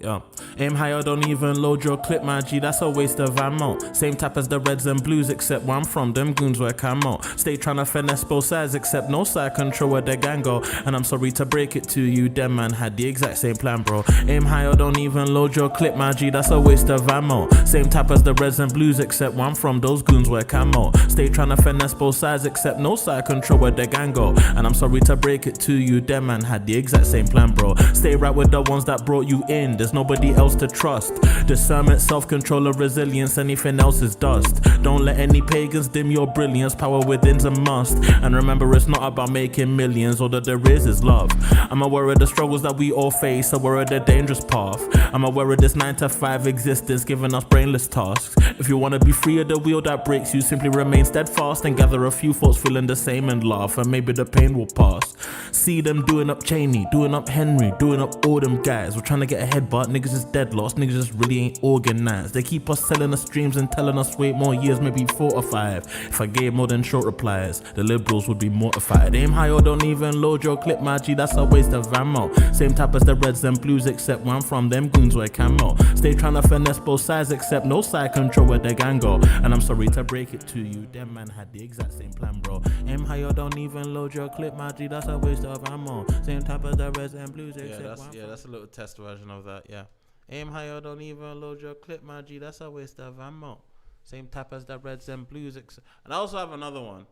Yeah. Aim higher, don't even load your clip, my G, that's a waste of ammo. Same type as the reds and blues, except where I'm from, them goons wear camo. Stay tryna finesse both sides, except no side control where the gang go. And I'm sorry to break it to you, them man had the exact same plan, bro. Aim higher, don't even load your clip, my G, that's a waste of ammo. Same type as the reds and blues, except where I'm from, those goons wear camo. Stay tryna finesse both sides, except no side control where the gang go. And I'm sorry to break it to you, them man had the exact same plan, bro. Stay right with the ones that brought you in, there's nobody else to trust. Discernment, self-control, and resilience, anything else is dust. Don't let any pagans dim your brilliance, power within's a must. And remember, it's not about making millions, all that there is love. I'm aware of the struggles that we all face, aware of the dangerous path. I'm aware of this 9-to-5 existence, giving us brainless tasks. If you want to be free of the wheel that breaks you, simply remain steadfast and gather a few thoughts feeling the same and laugh, and maybe the pain will pass. See them doing up Cheney, doing up Henry, doing up all them guys. We're trying to get ahead, but niggas is dead lost, niggas just really ain't organized. They keep us selling us dreams and telling us wait more years, maybe 4 or 5. If I gave more than short replies, the liberals would be mortified. Aim high or don't even load your clip, my G, that's a waste of ammo. Same type as the reds and blues, except where I'm from, them goons wear camo. Stay tryna finesse both sides, except no side control where the gang go. And I'm sorry to break it to you, them man had the exact same plan, bro. Aim high or don't even load your clip, my G, that's a waste of ammo. Same type as the reds and blues, except that's a little test version of that, yeah. Aim higher, don't even load your clip, my G, that's a waste of ammo. Same type as the reds and blues. And I also have another one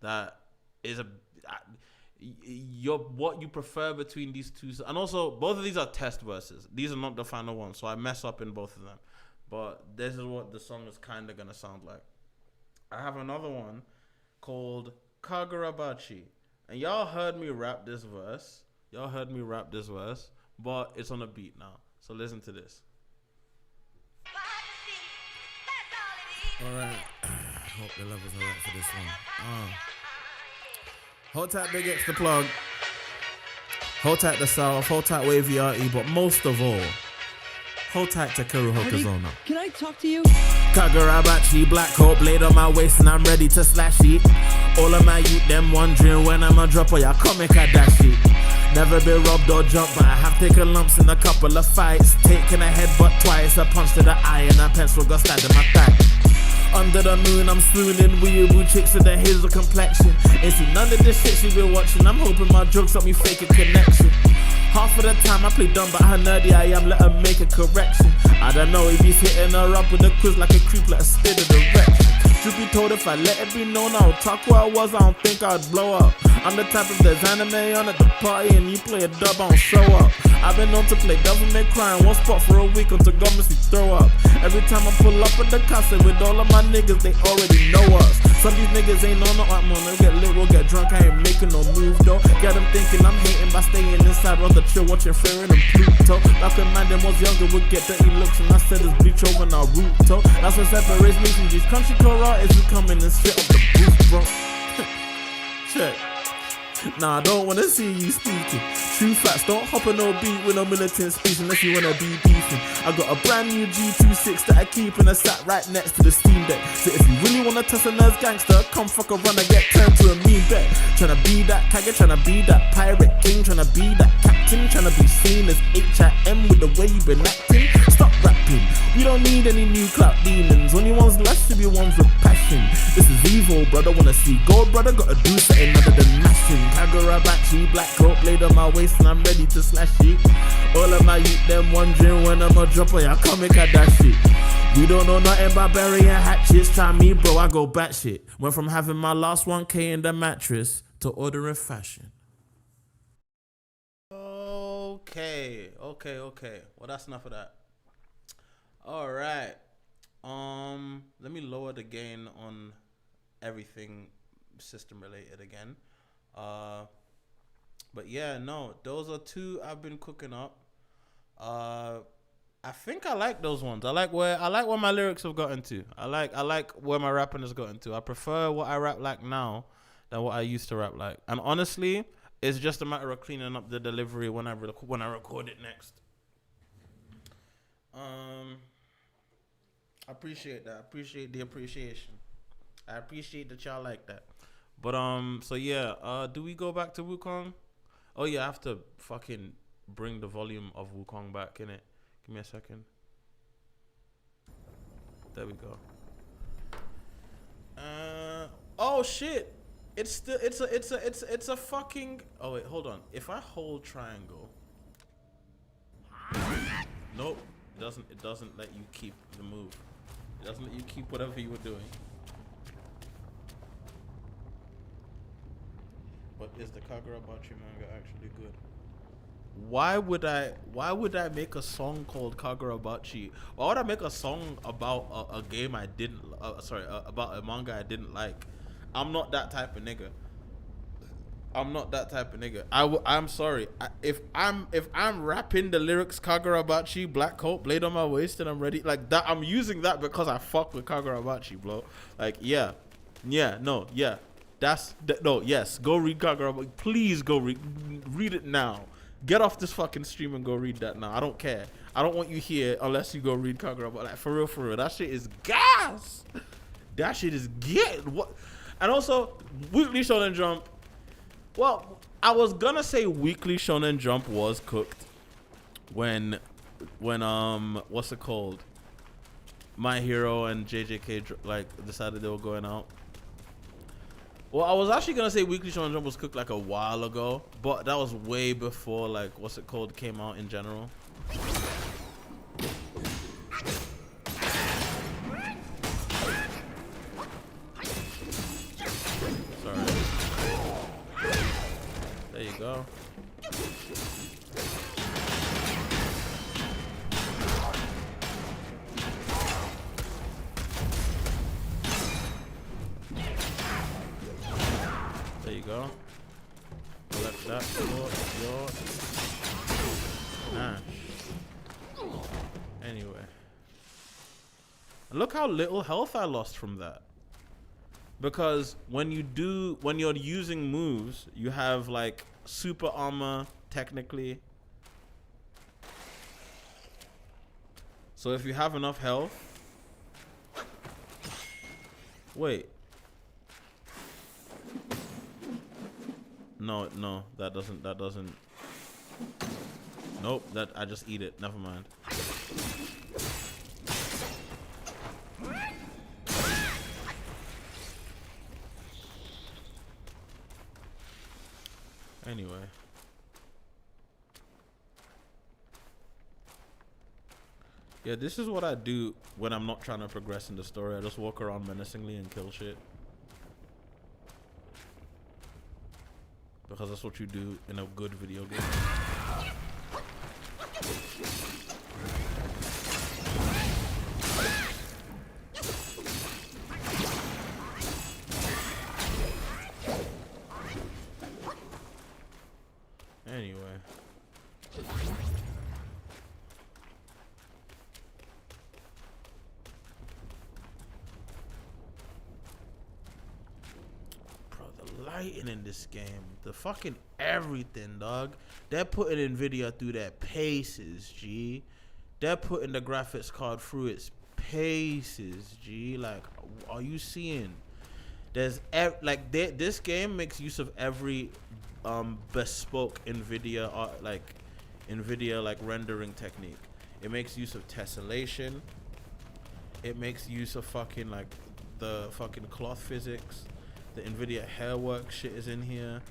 that is what you prefer between these two. And also, both of these are test verses. These are not the final ones, so I mess up in both of them. But this is what the song is kind of going to sound like. I have another one called Kagurabachi. And y'all heard me rap this verse. But it's on a beat now. So listen to this. Alright. Hope the love is alright for this one. Hold tight, Big X the plug. Hold tight the South. Hold tight Wavy RE. But most of all, hold tight to Kuru Hokazono. Can I talk to you? Kagurabachi, black coat, blade on my waist, and I'm ready to slash it. All of my youth, them wondering when I'ma drop or y'all comic I dash it. Never been robbed or jumped, but I have taken lumps in a couple of fights. Taken a headbutt twice, a punch to the eye, and a pencil got stabbed in my thigh. Under the moon, I'm swooning, weeaboo chicks with a hazel complexion. Ain't seen none of this shit she been watching. I'm hoping my drugs help me fake a connection. Half of the time I play dumb, but how nerdy I am, let her make a correction. I don't know if he's hitting her up with a quiz like a creep, like a spit of direction. Truth be told, if I let it be known, I would talk who I was, I don't think I'd blow up. I'm the type of there's anime on at the party and you play a dub, I don't show up. I've been known to play government crime, one spot for a week until governments we throw up. Every time I pull up at the casa with all of my niggas, they already know us. Some of these niggas ain't on the art, man, they get lit, we'll get drunk, I ain't making no move though. Got them thinking I'm hating by staying inside, rather chill watching Fearing and Pluto. Back when man them was younger, would get dirty looks, and I said it's bleach over Naruto. That's what separates me from these country core artists who coming and straight up the booth, bro. Check. Nah, I don't wanna see you speaking. True facts, don't hop on no beat with no militant speech unless you wanna be beefing. I got a brand new G26 that I keep in a sack right next to the Steam Deck. So if you really wanna test a nerd's gangster, come fuck a run and get turned to a mean bet. Tryna be that kage, tryna be that pirate king, tryna be that captain, tryna be seen as HIM with the way you been acting. Stop rap rapping. We don't need any new clout demons. Only ones left to be ones with passion. This is evil, brother. Wanna see gold, brother? Gotta do something other than mashing. Kagura Bachi, black coat blade on my waist, and I'm ready to slash it. All of my youth them wondering when I'ma drop on ya comic at that shit. We don't know nothing about burying hatchets. Try me, bro, I go batshit. Went from having my last 1K in the mattress to ordering fashion. Okay. Well, that's enough of that. All right. Let me lower the gain on everything system related again. But yeah, no, those are two I've been cooking up. I think I like those ones. I like where my lyrics have gotten to. I like where my rapping has gotten to. I prefer what I rap like now than what I used to rap like. And honestly, it's just a matter of cleaning up the delivery when I record it next. I appreciate that. I appreciate the appreciation. I appreciate that y'all like that. But so yeah, do we go back to Wukong? Oh yeah, I have to fucking bring the volume of Wukong back, innit? Give me a second. There we go. Oh shit. It's a fucking. Oh wait, hold on. If I hold triangle, nope, it doesn't let you keep the move. It doesn't let you keep whatever you were doing. But is the Kagurabachi manga actually good? Why would I make a song called Kagurabachi? Why would I make a song about a game I didn't about a manga I didn't like? I'm not that type of nigga. I'm sorry. If I'm rapping the lyrics Kagurabachi, black coat, blade on my waist, and I'm ready like that, I'm using that because I fuck with Kagurabachi, bro. Like yes. Go read Kagurabachi. Please go read it now. Get off this fucking stream and go read that now. I don't care. I don't want you here unless you go read Kagurabachi. Like for real. That shit is gas. That shit is what. And also, Weekly Shonen Jump. Well, I was gonna say Weekly Shonen Jump was cooked when what's it called? My Hero and JJK like decided they were going out. Well, I was actually gonna say Weekly Shonen Jump was cooked like a while ago, but that was way before like what's it called came out in general. Sorry. There you go. There you go. Collect that for your Ash. Anyway. Look how little health I lost from that. Because when you're using moves, you have like super armor technically. So if you have enough health. Wait. No, that doesn't. Nope, that I just eat it. Never mind. Anyway. Yeah, this is what I do when I'm not trying to progress in the story. I just walk around menacingly and kill shit. Because that's what you do in a good video game. Anyway. Lighting in this game, the fucking everything, dog. They're putting Nvidia through their paces, G. They're putting the graphics card through its paces, G. Like, are you seeing? There's this game makes use of every bespoke Nvidia rendering technique. It makes use of tessellation. It makes use of fucking like the fucking cloth physics. The NVIDIA Hairwork shit is in here.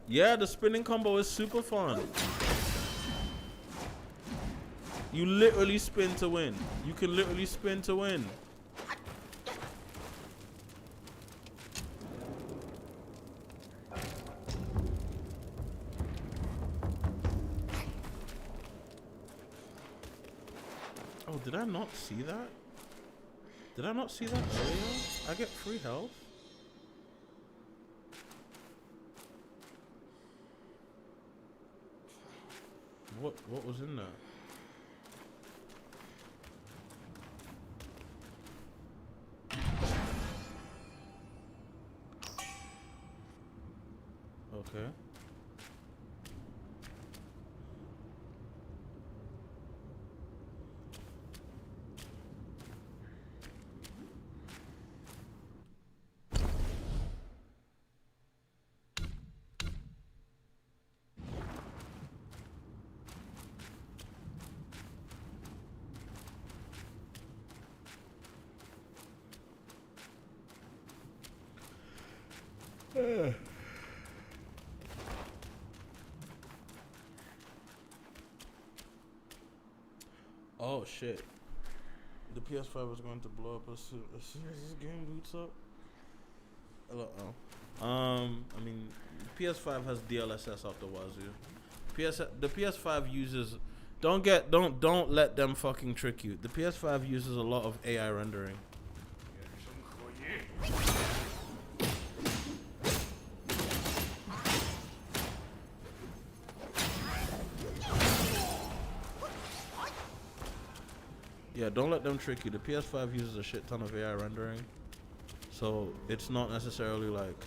Yeah, the spinning combo is super fun. You literally spin to win. You can literally spin to win. Oh, did I not see that? Did I not see that earlier? I get free health. What was in there? Okay. Oh shit. The PS5 is going to blow up as soon as this game boots up. I mean, PS5 has DLSS out the wazoo. The PS5 uses. Don't let them fucking trick you. The PS5 uses a lot of AI rendering. Yeah, don't let them trick you. The PS5 uses a shit ton of AI rendering, so it's not necessarily like.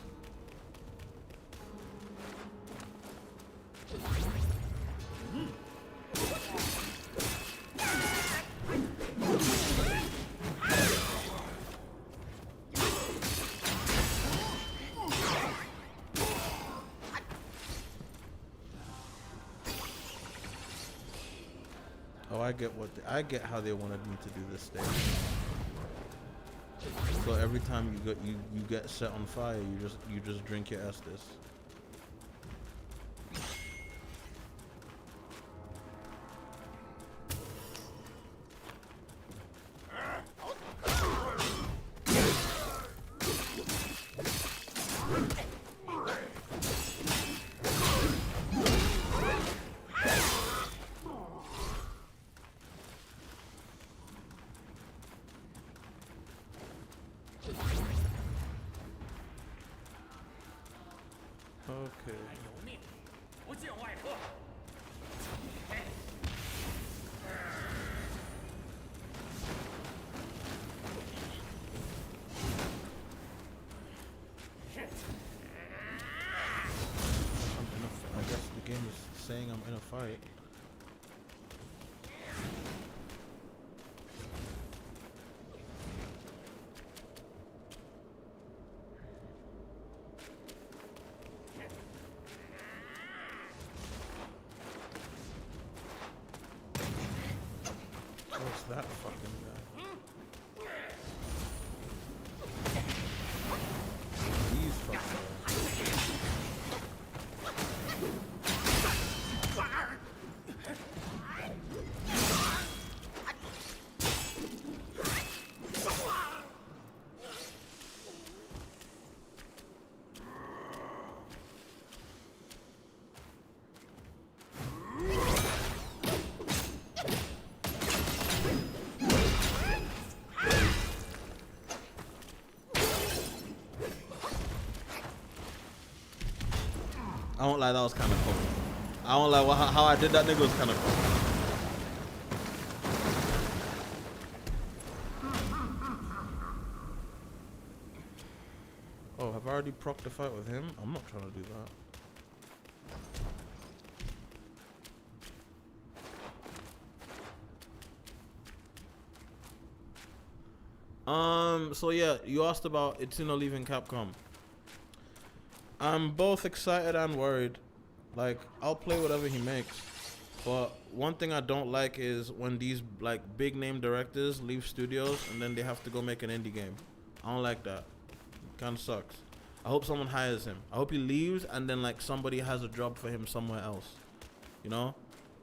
Oh, I get how they wanted me to do this stage. So every time you get set on fire, you just drink your Estus. Okay. I guess the game is saying I'm in a fight. What's that fucking guy? These fucking guys. I won't lie, that was kind of cool. I won't lie, how I did that nigga was kind of cool. Oh, have I already procced the fight with him? I'm not trying to do that. So yeah, you asked about Itsuno leaving Capcom. I'm both excited and worried. Like, I'll play whatever he makes. But one thing I don't like is when these like big name directors leave studios and then they have to go make an indie game. I don't like that. It kind of sucks. I hope someone hires him. I hope he leaves and then like somebody has a job for him somewhere else. You know?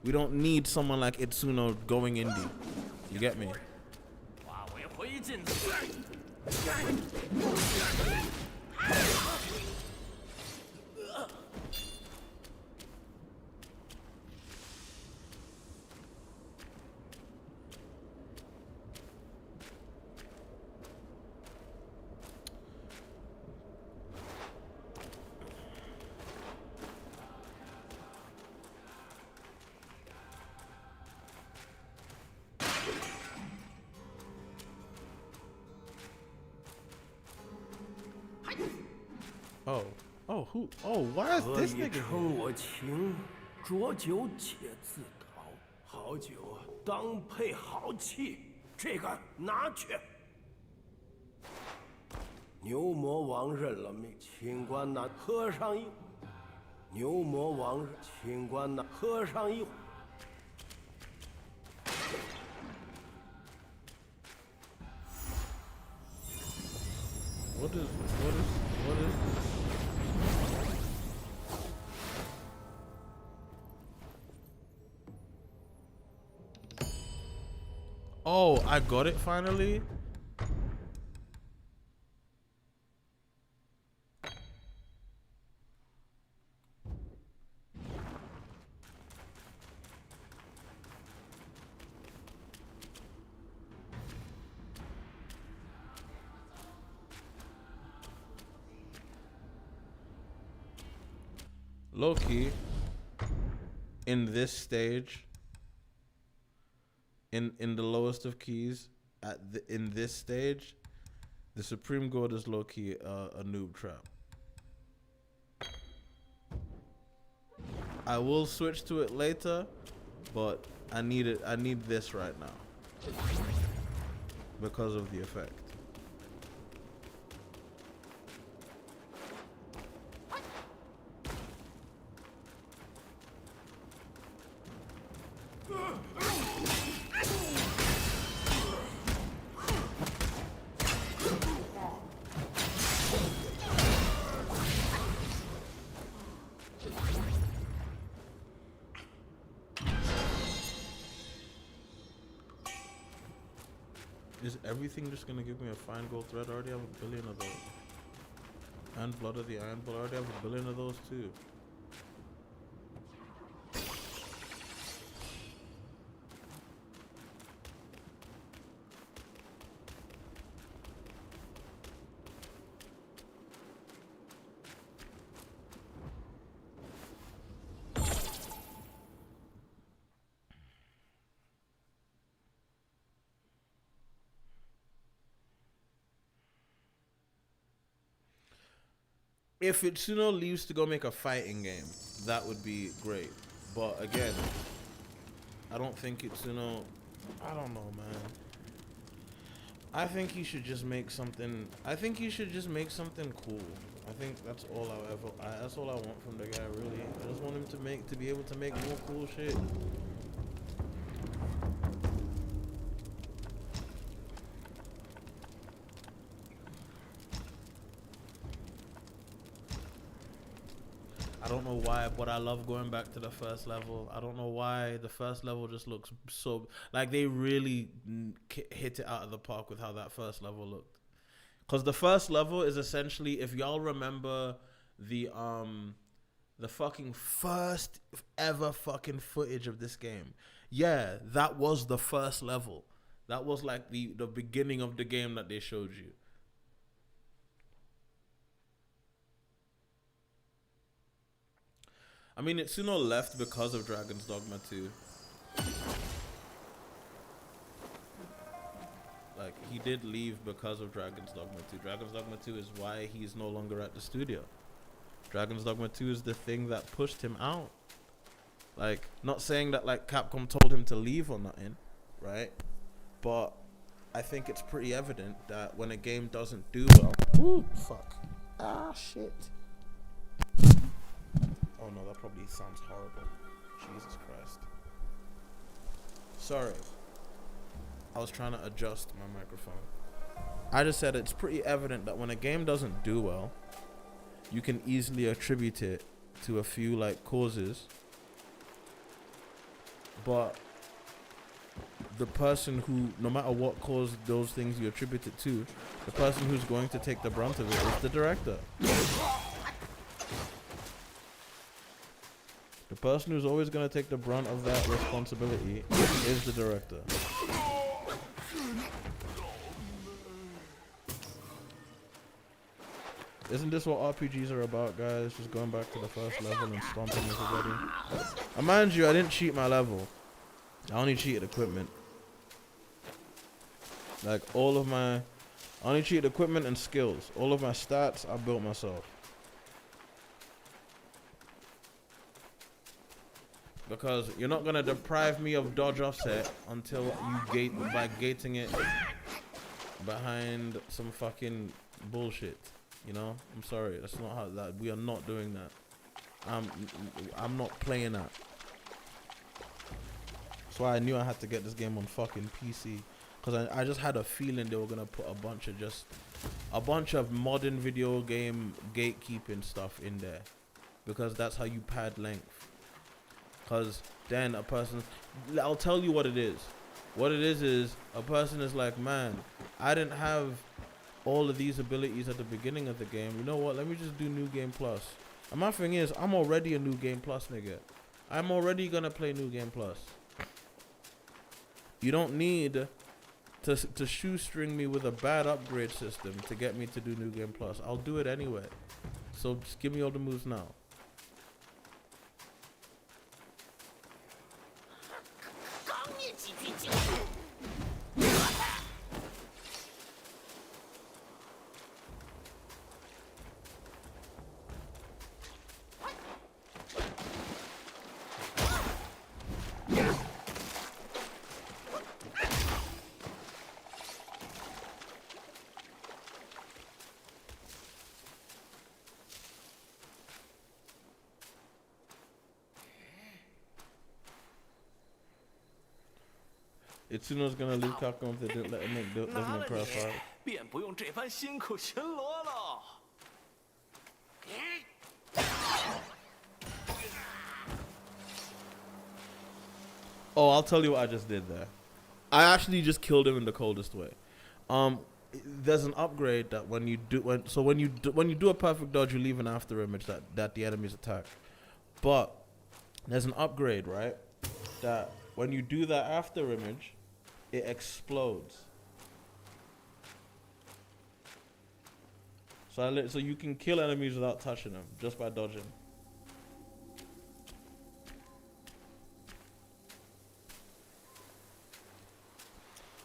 We don't need someone like Itsuno going indie. You get me? Oh, who? Oh, why is this nigga here? 称我情，浊酒且自陶。好酒当配好器，这个拿去。牛魔王认了命，请官那喝上一。牛魔王认，请官那喝上一。What is? Oh, I got it finally. Low key, in this stage, in the lowest of keys, in this stage, the Supreme God is low key a noob trap. I will switch to it later, but I need it. I need this right now because of the effect. Is everything just gonna give me a fine gold thread? I already have a billion of those. And Blood of the Iron Bull, I already have a billion of those too. If Itsuno leaves to go make a fighting game, that would be great. But again, I don't think Itsuno. I don't know, man. I think he should just make something. I think he should just make something cool. I think that's all that's all I want from the guy, really. I just want him to be able to make more cool shit. I don't know why, but I love going back to the first level. I don't know why the first level just looks so like they really hit it out of the park with how that first level looked. Cause the first level is essentially, if y'all remember the fucking first ever fucking footage of this game, yeah, that was the first level. That was like the beginning of the game that they showed you. I mean, Itsuno left because of Dragon's Dogma 2. Like, he did leave because of Dragon's Dogma 2. Dragon's Dogma 2 is why he's no longer at the studio. Dragon's Dogma 2 is the thing that pushed him out. Like, not saying that, like, Capcom told him to leave or nothing, right? But I think it's pretty evident that when a game doesn't do well, ooh, fuck, shit. Oh no, that probably sounds horrible. Jesus Christ. Sorry. I was trying to adjust my microphone. I just said it's pretty evident that when a game doesn't do well, you can easily attribute it to a few like causes. But the person who, no matter what cause those things you attribute it to, the person who's going to take the brunt of it is the director. The person who's always going to take the brunt of that responsibility is the director. Isn't this what RPGs are about, guys? Just going back to the first level and stomping everybody. And mind you, I didn't cheat my level. I only cheated equipment. Like I only cheated equipment and skills. All of my stats I built myself. Because you're not gonna deprive me of dodge offset until you by gating it behind some fucking bullshit. You know? I'm sorry. That's not how that. We are not doing that. I'm not playing that. That's why I knew I had to get this game on fucking PC. Because I just had a feeling they were gonna put a bunch of modern video game gatekeeping stuff in there. Because that's how you pad length. Because then a person, I'll tell you what it is. What it is a person is like, man, I didn't have all of these abilities at the beginning of the game. You know what? Let me just do New Game Plus. And my thing is, I'm already a New Game Plus nigga. I'm already gonna play New Game Plus. You don't need to shoestring me with a bad upgrade system to get me to do New Game Plus. I'll do it anyway. So just give me all the moves now. Itsuno's gonna leave Capcom if they didn't let him make Devil Cry 5. 便不用这番辛苦巡逻了。 Oh, I'll tell you what I just did there. I actually just killed him in the coldest way. There's an upgrade that when you do a perfect dodge, you leave an after image that the enemies attack. But there's an upgrade, right? That when you do that after image, it explodes. So you can kill enemies without touching them, just by dodging.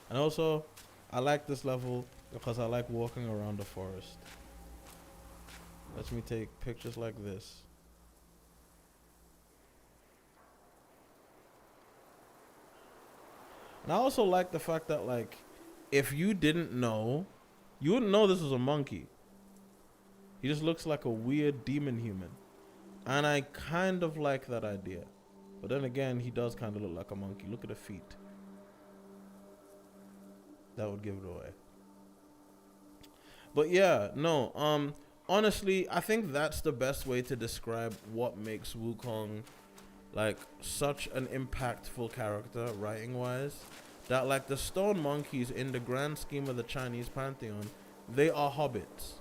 And also, I like this level because I like walking around the forest. Lets me take pictures like this. And I also like the fact that, like, if you didn't know, you wouldn't know this was a monkey. He just looks like a weird demon human. And I kind of like that idea. But then again, he does kind of look like a monkey. Look at the feet. That would give it away. But yeah, no, honestly, I think that's the best way to describe what makes Wukong like such an impactful character writing wise. That like the stone monkeys in the grand scheme of the Chinese pantheon, they are hobbits.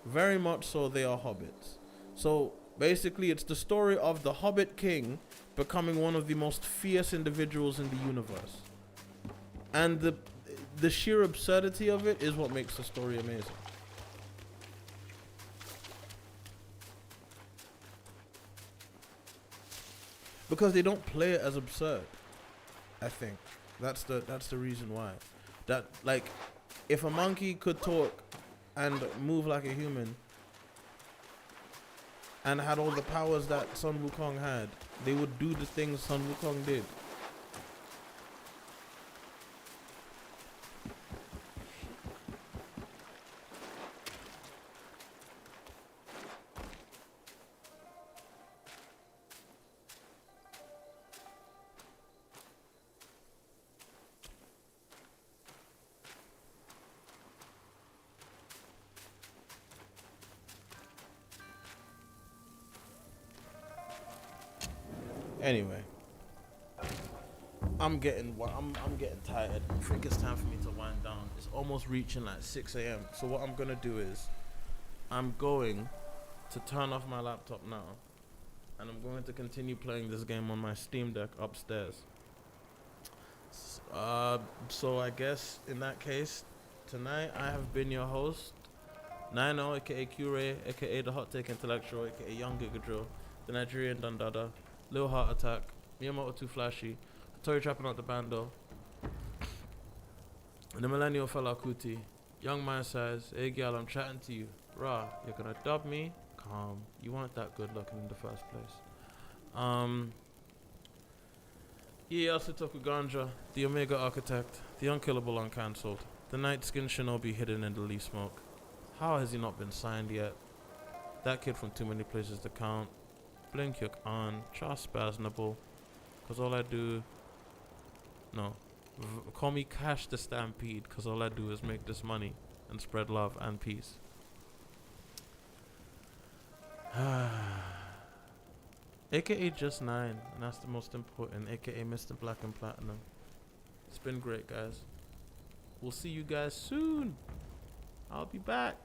Very much so, they are hobbits. So basically it's the story of the Hobbit King becoming one of the most fierce individuals in the universe. And the sheer absurdity of it is what makes the story amazing. Because they don't play it as absurd. I think that's the reason why. That like, if a monkey could talk and move like a human and had all the powers that Sun Wukong had, they would do the things Sun Wukong did. Anyway, I'm getting tired. I think it's time for me to wind down. It's almost reaching like 6 a.m. So what I'm gonna do is, I'm going to turn off my laptop now, and I'm going to continue playing this game on my Steam Deck upstairs. So I guess in that case, tonight I have been your host, Nino, aka Q-Ray, aka the Hot Take Intellectual, aka Young Gigadrill, the Nigerian Dandada, Lil Heart Attack, Miyamoto Too Flashy, Tori Trapping Out the Bando, the Millennial Fella Kuti, Young My Size, hey girl, I'm chatting to you. Rah, you're gonna dub me? Calm. You weren't that good looking in the first place. Yasutoku Ganja, the Omega Architect, the Unkillable Uncancelled, the Night Skin Shinobi hidden in the leaf smoke. How has he not been signed yet? That kid from Too Many Places to Count, Blink Yuk An, Charles Spaznable, cause all I do, call me Cash the Stampede, cause all I do is make this money and spread love and peace. AKA Just 9, and that's the most important, AKA Mr. Black and Platinum. It's been great, guys. We'll see you guys soon. I'll be back.